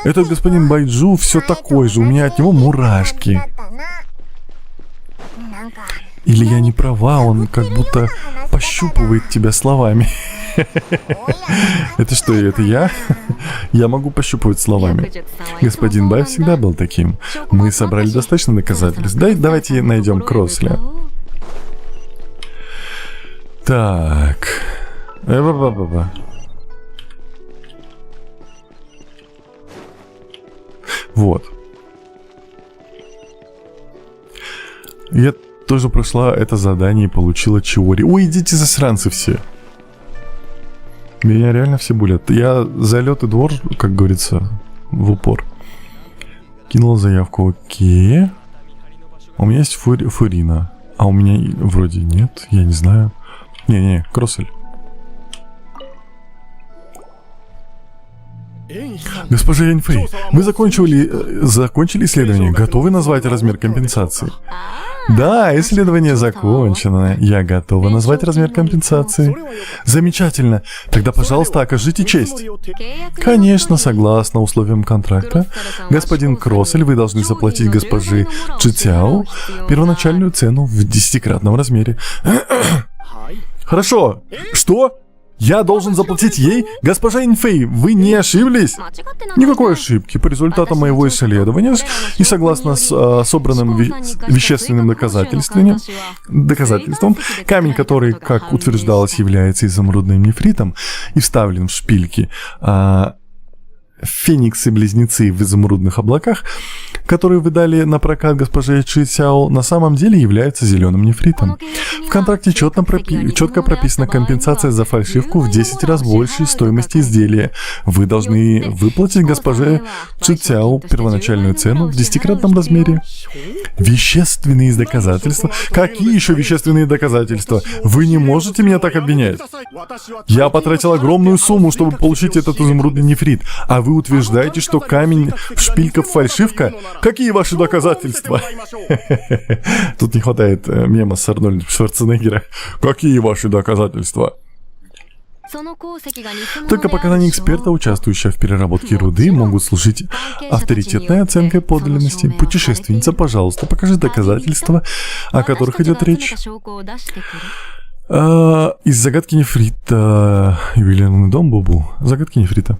Этот господин Байджу все такой же, у меня от него мурашки. Или я не права, он как будто пощупывает тебя словами. Это что, это я? Я могу пощупывать словами. Господин Бай всегда был таким. Мы собрали достаточно доказательств. Давайте найдем Кросля. Так. Вот. Я тоже прошла это задание и получила Чиори. Ой, идите засранцы все. Меня реально все булят. Я залет и двор, как говорится, в упор. Кинула заявку. Окей. У меня есть Фурина. А у меня вроде нет. Я не знаю. Не, Кроссель. Госпожа Яньфэй, вы закончили исследование? Готовы назвать размер компенсации? Да, исследование закончено. Я готова назвать размер компенсации. Замечательно. Тогда, пожалуйста, окажите честь. Конечно, согласно условиям контракта. Господин Кроссель, вы должны заплатить госпоже Чицяо первоначальную цену в 10-кратном размере. Хорошо. Что? Я должен заплатить ей? Госпожа Яньфэй, вы не ошиблись? Никакой ошибки. По результатам моего исследования и согласно собранным вещественным доказательством, камень, который, как утверждалось, является изумрудным нефритом и вставлен в шпильки, фениксы-близнецы в изумрудных облаках, которые вы дали на прокат госпоже Чицяо, на самом деле является зеленым нефритом. В контракте четко прописана компенсация за фальшивку в 10 раз больше стоимости изделия. Вы должны выплатить госпоже Чицяо первоначальную цену в 10-кратном размере. Вещественные доказательства? Какие еще вещественные доказательства? Вы не можете меня так обвинять. Я потратил огромную сумму, чтобы получить этот изумрудный нефрит, а вы утверждаете, что камень в шпильках фальшивка? Какие ваши доказательства? Тут не хватает мема с Арнольдом Шварценеггера. Какие ваши доказательства? Только показания эксперта, участвующего в переработке руды, могут служить авторитетной оценкой подлинности. Путешественница, пожалуйста, покажи доказательства, о которых идет речь. Из загадки нефрита. Ювелирный дом Бубу. Загадки нефрита.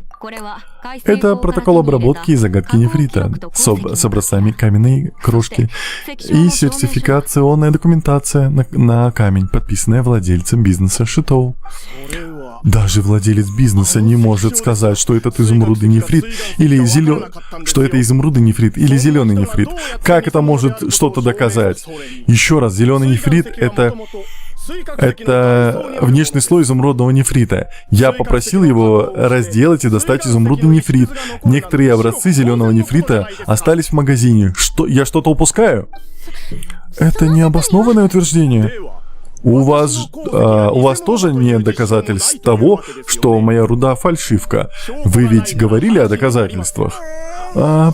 Это протокол обработки и загадки нефрита с образцами каменной крошки и сертификационная документация на камень, подписанная владельцем бизнеса Шитоу. Даже владелец бизнеса не может сказать, что этот изумрудный нефрит или что это изумрудный нефрит или зеленый нефрит. Как это может что-то доказать? Еще раз, зеленый нефрит это внешний слой изумрудного нефрита. Я попросил его разделать и достать изумрудный нефрит. Некоторые образцы зеленого нефрита остались в магазине. Что, я что-то упускаю? Это необоснованное утверждение. У вас тоже нет доказательств того, что моя руда фальшивка. Вы ведь говорили о доказательствах?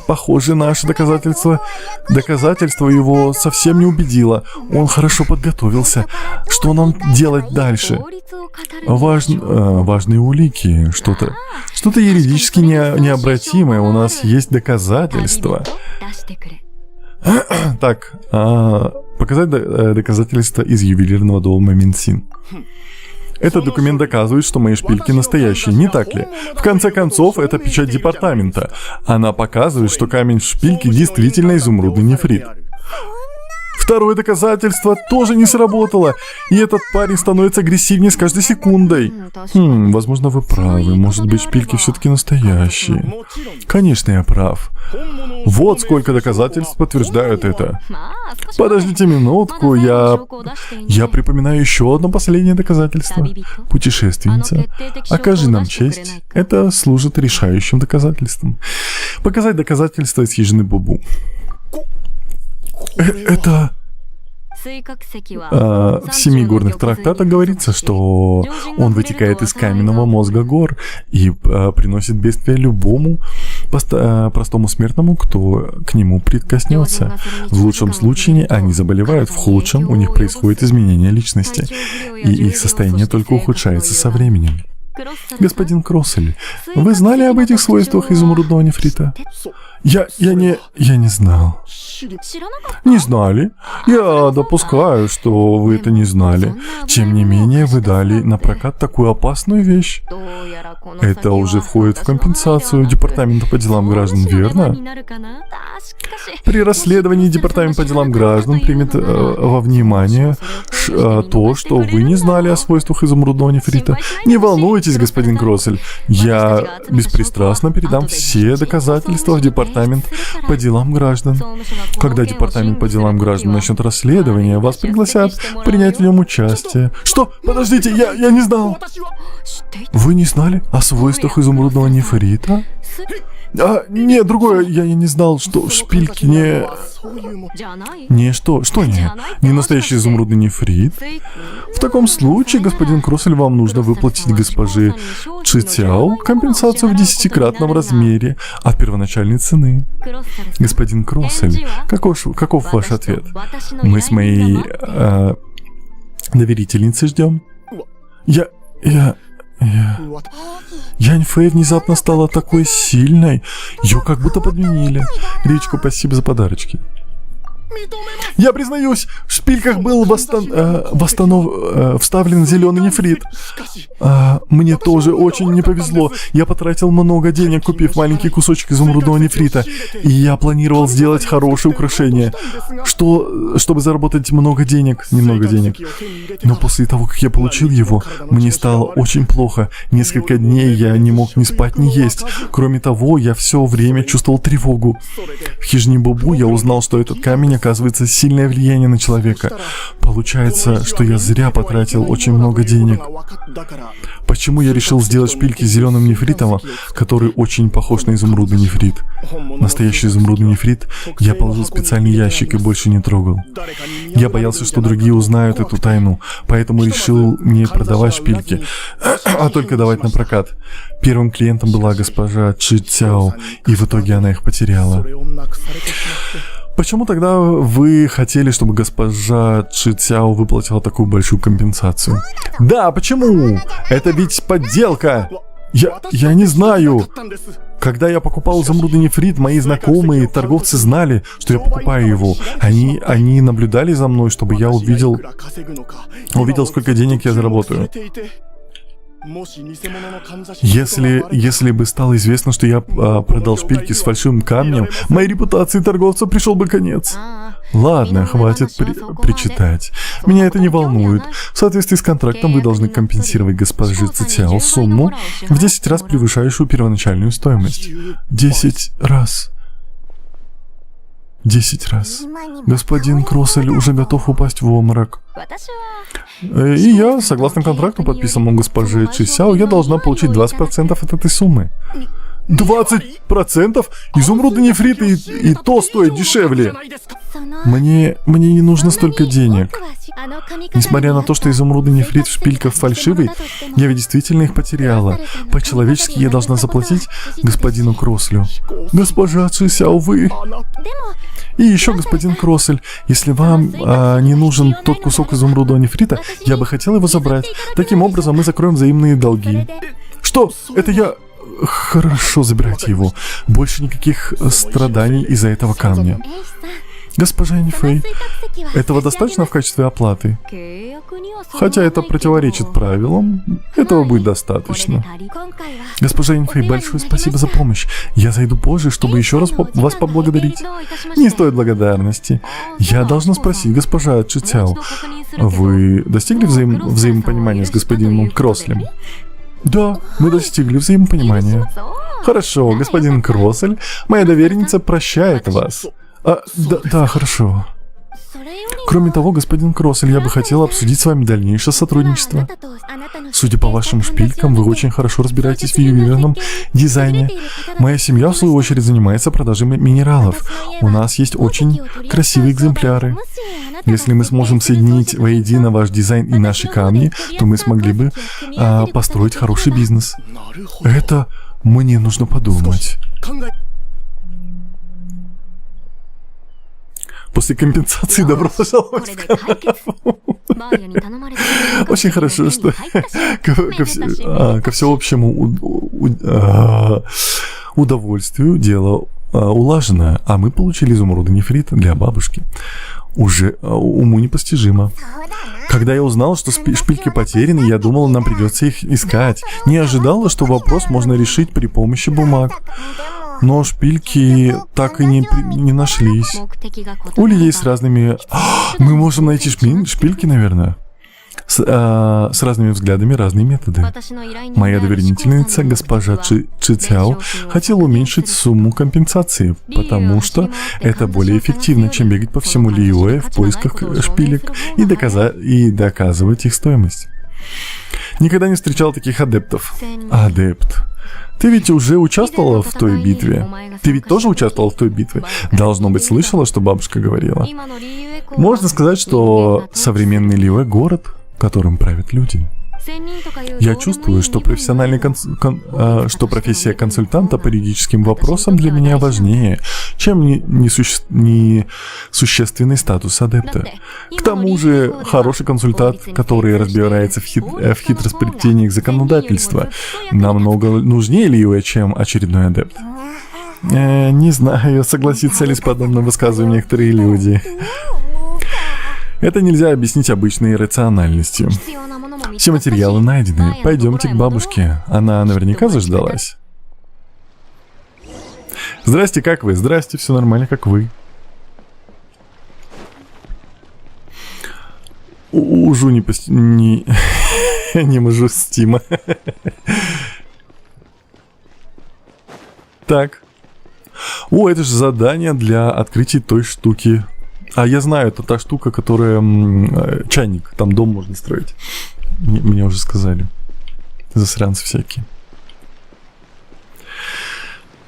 Похоже, наше доказательство его совсем не убедило. Он хорошо подготовился. Что нам делать дальше? Важные улики. Что-то юридически необратимое. У нас есть доказательства. Так, показать доказательства из ювелирного дома Минсин. Этот документ доказывает, что мои шпильки настоящие, не так ли? В конце концов, это печать департамента. Она показывает, что камень в шпильке действительно изумрудный нефрит. Второе доказательство тоже не сработало, и этот парень становится агрессивнее с каждой секундой. Возможно, вы правы. Может быть, шпильки все-таки настоящие. Конечно, я прав. Вот сколько доказательств подтверждают это. Подождите минутку, я припоминаю еще одно последнее доказательство. Путешественница, окажи нам честь. Это служит решающим доказательством. Показать доказательства из хижины Бубу. Это... В 7 горных трактатах говорится, что он вытекает из каменного мозга гор и приносит бедствие любому простому смертному, кто к нему прикоснется. В лучшем случае они заболевают, в худшем у них происходит изменение личности, и их состояние только ухудшается со временем. Господин Кроссель, вы знали об этих свойствах изумрудного нефрита? Я не знал. Не знали? Я допускаю, что вы это не знали. Тем не менее, вы дали на прокат такую опасную вещь. Это уже входит в компенсацию Департамента по делам граждан, верно? При расследовании Департамент по делам граждан примет во внимание то, что вы не знали о свойствах изумрудного нефрита. Не волнуйтесь, господин Кроссель. Я беспристрастно передам все доказательства в Департамент по делам граждан. Когда Департамент по делам граждан начнет расследование, вас пригласят принять в нем участие. Что? Подождите, я не знал. Вы не знали о свойствах изумрудного нефрита? Нет, другое, я не знал, что шпильки не настоящий изумрудный нефрит. В таком случае, господин Кроссель, вам нужно выплатить госпоже Чицяо компенсацию в 10-кратном размере от первоначальной цены. Господин Кроссель, каков ваш ответ? Мы с моей доверительницей ждем. Янь Фэй внезапно стала такой сильной. Ее как будто подменили. Речку, спасибо за подарочки. Я признаюсь, в шпильках был вставлен зеленый нефрит. Мне тоже очень не повезло. Я потратил много денег, купив маленький кусочек изумрудного нефрита. И я планировал сделать хорошее украшение, чтобы заработать немного денег. Но после того, как я получил его, мне стало очень плохо. Несколько дней я не мог ни спать, ни есть. Кроме того, я все время чувствовал тревогу. В хижине Бубу я узнал, что этот камень оказывается сильное влияние на человека. Получается, что я зря потратил очень много денег. Почему я решил сделать шпильки с зеленым нефритом, который очень похож на изумрудный нефрит? Настоящий изумрудный нефрит я положил в специальный ящик и больше не трогал. Я боялся, что другие узнают эту тайну, поэтому решил не продавать шпильки, а только давать на прокат. Первым клиентом была госпожа Чи Цяо, и в итоге она их потеряла. Почему тогда вы хотели, чтобы госпожа Чи Цяо выплатила такую большую компенсацию? Да, почему? Это ведь подделка! Я не знаю. Когда я покупал изумрудный нефрит, мои знакомые торговцы знали, что я покупаю его. Они наблюдали за мной, чтобы я увидел, сколько денег я заработаю. Если бы стало известно, что я продал шпильки с фальшивым камнем, моей репутации торговца пришел бы конец. Ладно, хватит причитать. Меня это не волнует. В соответствии с контрактом вы должны компенсировать госпоже Цзяо сумму в 10 раз превышающую первоначальную стоимость. 10 раз. 10 раз. Господин Кроссель уже готов упасть в обморок. И я, согласно контракту, подписанному госпоже Чисяо, я должна получить 20% от этой суммы. 20%? Изумруды нефриты и то стоит дешевле. Мне не нужно столько денег. Несмотря на то, что изумруды нефрит в шпильках фальшивый, я ведь действительно их потеряла. По-человечески я должна заплатить господину Кросселю. Госпожа Цисяо, вы... И еще, господин Кроссель, если вам не нужен тот кусок изумрудного нефрита, я бы хотела его забрать. Таким образом мы закроем взаимные долги. Что? Это я... Хорошо, забирайте его. Больше никаких страданий из-за этого камня. Госпожа Инфэй, этого достаточно в качестве оплаты? Хотя это противоречит правилам, этого будет достаточно. Госпожа Инфэй, большое спасибо за помощь. Я зайду позже, чтобы еще раз вас поблагодарить. Не стоит благодарности. Я должна спросить, госпожа Чицяо, вы достигли взаимопонимания с господином Кросселем? Да, мы достигли взаимопонимания. Хорошо, господин Кроссель, моя доверенница прощает вас. Да, хорошо. Кроме того, господин Кроссель, я бы хотела обсудить с вами дальнейшее сотрудничество. Судя по вашим шпилькам, вы очень хорошо разбираетесь в ювелирном дизайне. Моя семья, в свою очередь, занимается продажей минералов. У нас есть очень красивые экземпляры. Если мы сможем соединить воедино ваш дизайн и наши камни, то мы смогли бы построить хороший бизнес. Это мне нужно подумать. После компенсации добро пожаловать в канал. Очень хорошо, что ко всеобщему удовольствию дело улажено, а мы получили изумрудный нефрит для бабушки. Уже уму непостижимо. Когда я узнала, что шпильки потеряны, я думала, нам придется их искать. Не ожидала, что вопрос можно решить при помощи бумаг. Но шпильки так и не нашлись. У людей с разными... Мы можем найти шпильки, наверное. С разными взглядами, разные методы. Моя доверительница, госпожа Чицяо, хотела уменьшить сумму компенсации, потому что это более эффективно, чем бегать по всему Лиюэ в поисках шпилек и доказывать их стоимость. Никогда не встречал таких адептов. Адепт. Ты ведь уже участвовала в той битве? Ты ведь тоже участвовала в той битве? Должно быть, слышала, что бабушка говорила. Можно сказать, что современный Лиюэ — город, которым правят люди. Я чувствую, что что профессия консультанта по юридическим вопросам для меня важнее, чем несущественный статус адепта. К тому же, хороший консультант, который разбирается в хитросплетениях законодательства, намного нужнее Лиюэ, чем очередной адепт. Не знаю, согласиться ли с подобным высказыванием некоторые люди. Это нельзя объяснить обычной рациональностью. Все материалы найдены. Пойдемте к бабушке. Она наверняка заждалась. Здрасте, как вы? Здрасте, все нормально, как вы? Ужу не можу стима. Так. О, это же задание для открытия той штуки. А я знаю, это та штука, которая чайник, там дом можно строить. Мне уже сказали. Засранцы всякие.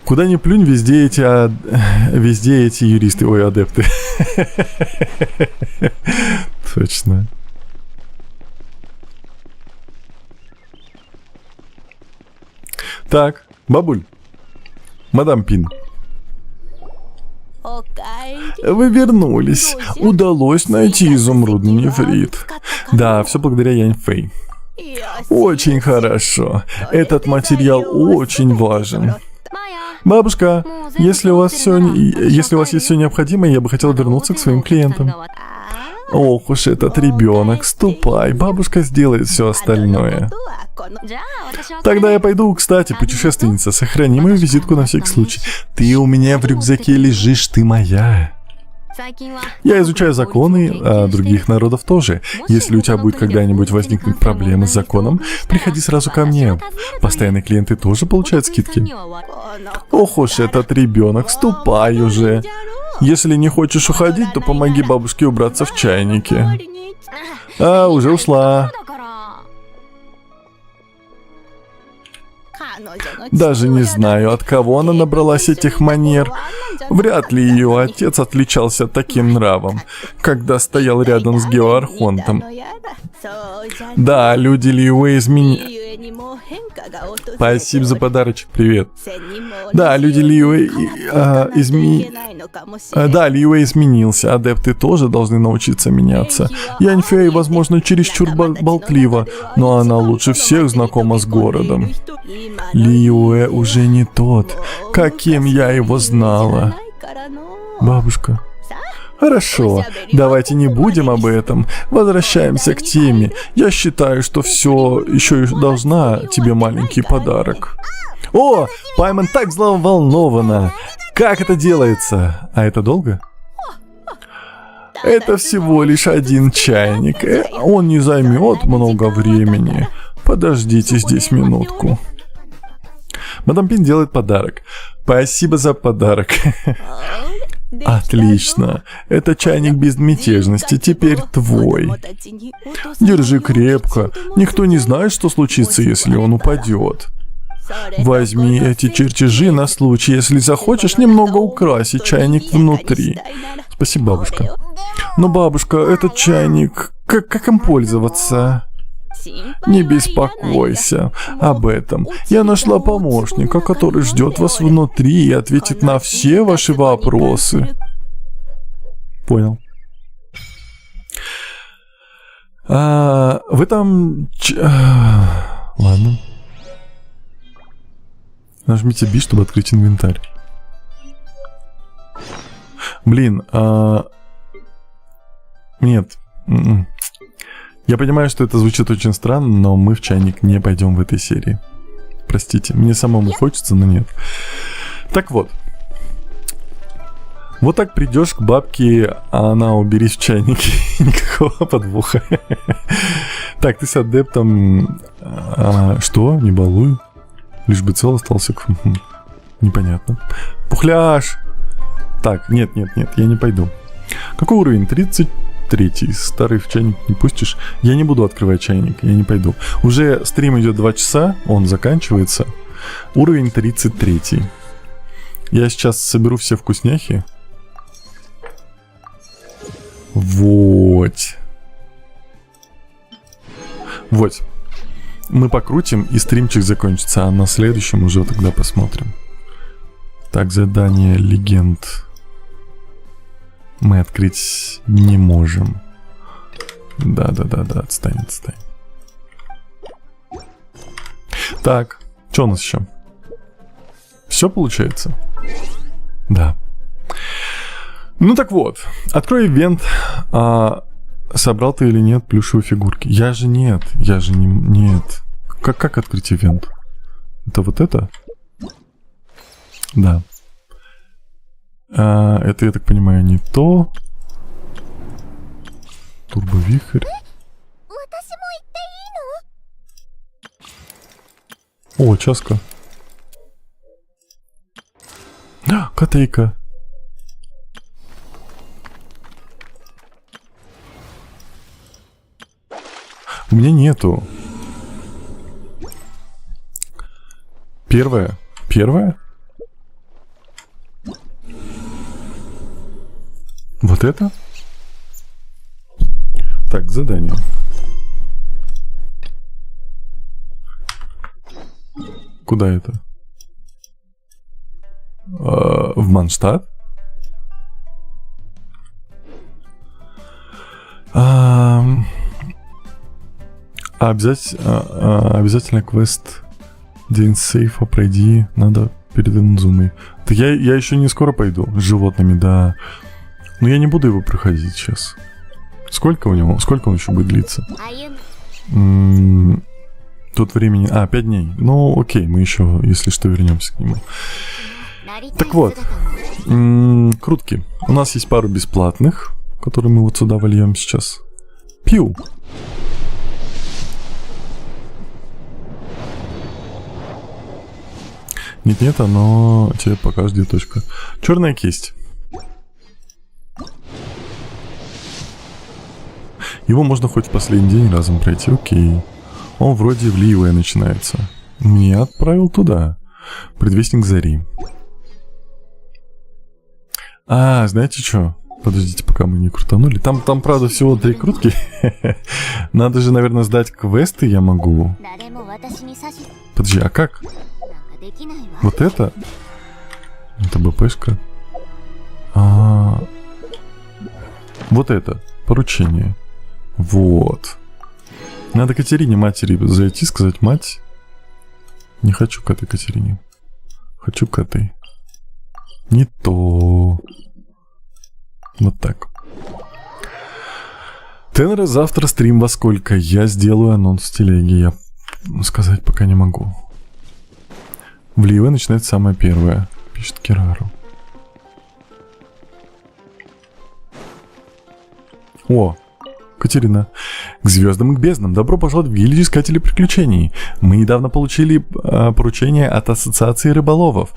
Куда ни плюнь, везде эти юристы, ой, адепты. Точно. Так, бабуль. Мадам Пин. Вы вернулись. Удалось найти изумрудный нефрит. Да, все благодаря Янь Фэй. Очень хорошо. Этот материал очень важен. Бабушка, если у вас есть все необходимое, я бы хотела вернуться к своим клиентам. Ох уж этот ребенок, ступай, бабушка сделает все остальное. Тогда я пойду. Кстати, путешественница, сохрани мою визитку на всякий случай. Ты у меня в рюкзаке лежишь, ты моя. Я изучаю законы, а других народов тоже. Если у тебя будет когда-нибудь возникнуть проблемы с законом, приходи сразу ко мне. Постоянные клиенты тоже получают скидки. Ох уж этот ребенок, ступай уже. Если не хочешь уходить, то помоги бабушке убраться в чайнике. А, уже ушла. Даже не знаю, от кого она набралась этих манер. Вряд ли ее отец отличался таким нравом, когда стоял рядом с Геоархонтом. Да, люди Лиюэ Спасибо за подарочек, привет. Да, люди Лиюэ Да, Лиюэ изменился, адепты тоже должны научиться меняться. Яньфэй, возможно, чересчур болтлива, но она лучше всех знакома с городом. Лиюэ уже не тот, каким я его знала. Бабушка. Хорошо, давайте не будем об этом. Возвращаемся к теме. Я считаю, что все еще должна тебе маленький подарок. О, Пайман так взволнована. Как это делается? А это долго? Это всего лишь один чайник. Он не займет много времени. Подождите здесь минутку. Мадам Пин делает подарок. Спасибо за подарок. Отлично. Это чайник безмятежности. Теперь твой. Держи крепко. Никто не знает, что случится, если он упадет. Возьми эти чертежи на случай, если захочешь немного украсить чайник внутри. Спасибо, бабушка. Но, бабушка, этот чайник... Как им пользоваться? Не беспокойся об этом. Я нашла помощника, который ждет вас внутри и ответит на все ваши вопросы. Понял. Вы там... Ладно. Нажмите B, чтобы открыть инвентарь. Блин, нет. Я понимаю, что это звучит очень странно, но мы в чайник не пойдем в этой серии. Простите, мне самому хочется, но нет. Так вот. Вот так придешь к бабке, а она уберись в чайнике. Никакого подвоха. Так, ты с адептом... Что? Не балуй. Лишь бы цел остался. Непонятно. Пухляш! Так, нет, я не пойду. Какой уровень? 33. Старый в чайник не пустишь. Я не буду открывать чайник, я не пойду. Уже стрим идет 2 часа, он заканчивается. Уровень 33. Я сейчас соберу все вкусняхи. Вот. Вот. Мы покрутим, и стримчик закончится, а на следующем уже тогда посмотрим. Так, задание легенд мы открыть не можем. Да, отстань. Так, что у нас еще? Все получается? Да. Ну так вот, открой ивент. Собрал ты или нет плюшевые фигурки? Я же нет. Нет. Как открыть ивент? Это вот это? Да. Это, я так понимаю, не то. Турбовихрь. О, часка. Котейка. У меня нету. Первая? Вот это? Так, задание. Куда это? В Манштадт? Обязательно квест День сейфа пройди, надо перед Инзумой. Так я еще не скоро пойду с животными, да. Но я не буду его проходить сейчас. Сколько у него? Сколько он еще будет длиться? 歩む Тут времени... 5 дней. Ну, окей, мы еще, если что, вернемся к нему. なりたい Так вот. 姿も Крутки. У нас есть пару бесплатных, которые мы вот сюда вольем сейчас. Пью. Нет, оно тебе покажет, где точка. Черная кисть. Его можно хоть в последний день разом пройти, окей. Он вроде в Ливе начинается. Меня отправил туда. Предвестник зари. Знаете что? Подождите, пока мы не крутанули. Там правда, всего 3 крутки. Надо же, наверное, сдать квесты я могу. 誰も私に指し Подожди, а как? なんかできないわ Вот это? Это БПшка. Вот это. Поручение. Вот. Надо Катерине матери зайти, сказать: мать, не хочу к этой Катерине. Хочу к этой. Не то. Вот так. Тенера, завтра стрим во сколько? Я сделаю анонс в телеге. Я сказать пока не могу. В Ливе начинается самое первое. Пишет Кирару. О, Катерина. К звездам и к безднам. Добро пожаловать в гильдию искателей приключений. Мы недавно получили поручение от Ассоциации рыболовов.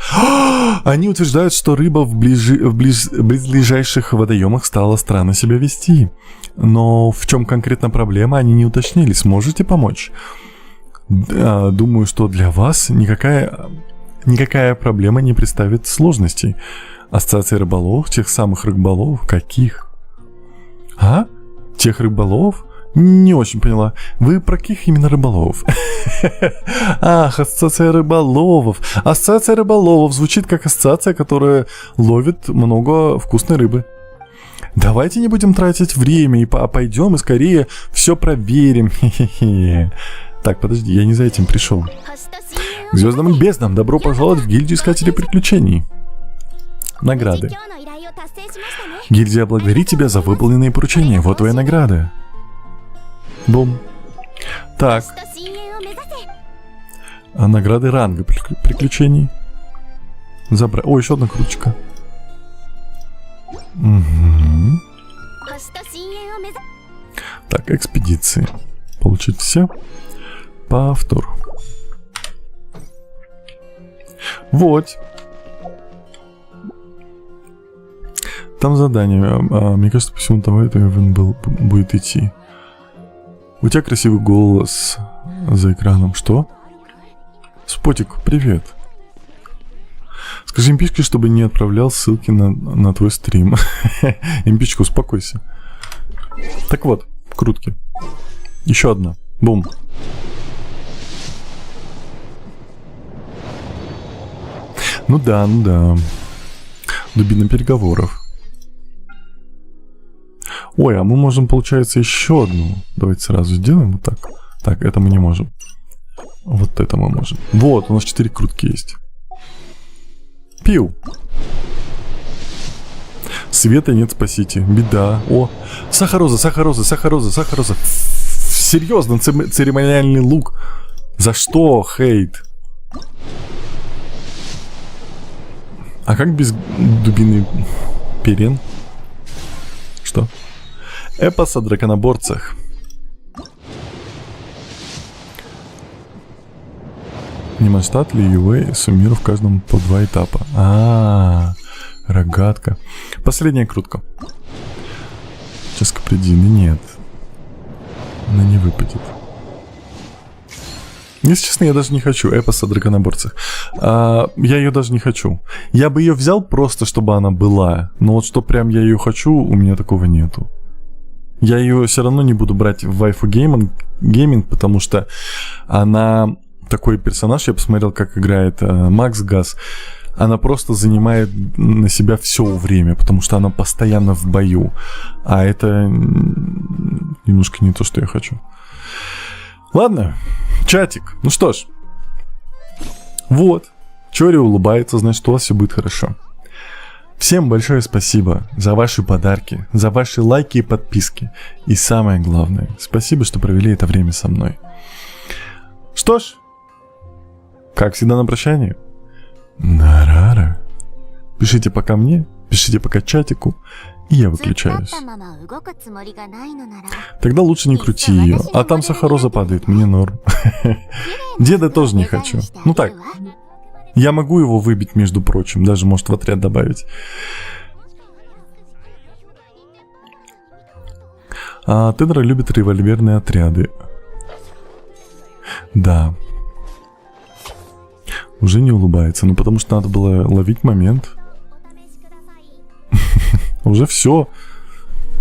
Они утверждают, что рыба в близлежащих водоемах стала странно себя вести. Но в чем конкретно проблема, они не уточнили. Сможете помочь? Думаю, что для вас никакая проблема не представит сложностей. Ассоциация рыболовов, тех самых рыболовов, каких? Тех рыболовов? Не очень поняла. Вы про каких именно рыболовов? Ах, ассоциация рыболовов. Ассоциация рыболовов звучит как ассоциация, которая ловит много вкусной рыбы. Давайте не будем тратить время и пойдем и скорее все проверим. Хе-хе-хе. Так, подожди, я не за этим пришел. 星と親友を К звездам и безднам. Добро пожаловать в гильдию искателей приключений. Награды. 今日の依頼を達成しましたね Гильдия благодарит тебя за выполненные поручения. Вот твоя награда. Бум. Так, 星と親友を目指せ награды ранга приключений. Забрать. О, еще одна круточка. Угу. 星と親友を目指せ Так, экспедиции. Получить все. Повтор. Вот. Там задание. Мне кажется, по всему того, это будет идти. У тебя красивый голос за экраном. Что? Спотик, привет. Скажи импичке, чтобы не отправлял ссылки на твой стрим. Импичка, успокойся. Так вот, крутки. Еще одна. Бум. Ну да. Дубина переговоров. Ой, а мы можем, получается, еще одну. Давайте сразу сделаем вот так. Так, это мы не можем. Вот это мы можем. Вот, у нас 4 крутки есть. Пиу. Света нет, спасите. Беда. О, сахароза. Серьезно, церемониальный лук. За что хейт? А как без дубины перен? Что? Эпос о драконоборцах. Немонштадт, Лиюэй, суммирую в каждом по 2 этапа. Рогатка. Последняя крутка. Сейчас капридины нет. Она не выпадет. Если честно, я даже не хочу эпос о драконоборцах. Я ее даже не хочу. Я бы ее взял просто, чтобы она была. Но вот что прям я ее хочу, у меня такого нету. Я ее все равно не буду брать в Waifu Gaming, потому что она такой персонаж. Я посмотрел, как играет Макс Газ. Она просто занимает на себя все время, потому что она постоянно в бою. А это немножко не то, что я хочу. Ладно, чатик. Ну что ж. Вот. Чори улыбается, значит, у вас все будет хорошо. Всем большое спасибо за ваши подарки, за ваши лайки и подписки. И самое главное, спасибо, что провели это время со мной. Что ж, как всегда на прощание. Нарара. Пишите пока мне, пишите пока чатику, и я выключаюсь. Тогда лучше не крути ее, а там сахароза падает, мне норм. Деда тоже не хочу. Ну так, я могу его выбить, между прочим, даже может в отряд добавить. А Тедра любит револьверные отряды. Да. Уже не улыбается, ну потому что надо было ловить момент. Уже все.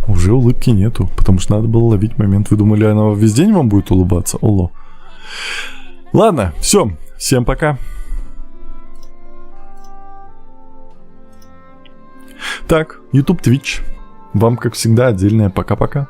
Уже улыбки нету, потому что надо было ловить момент. Вы думали, она весь день вам будет улыбаться? Оло. Ладно, все. Всем пока. Так, YouTube, Twitch. Вам, как всегда, отдельное пока-пока.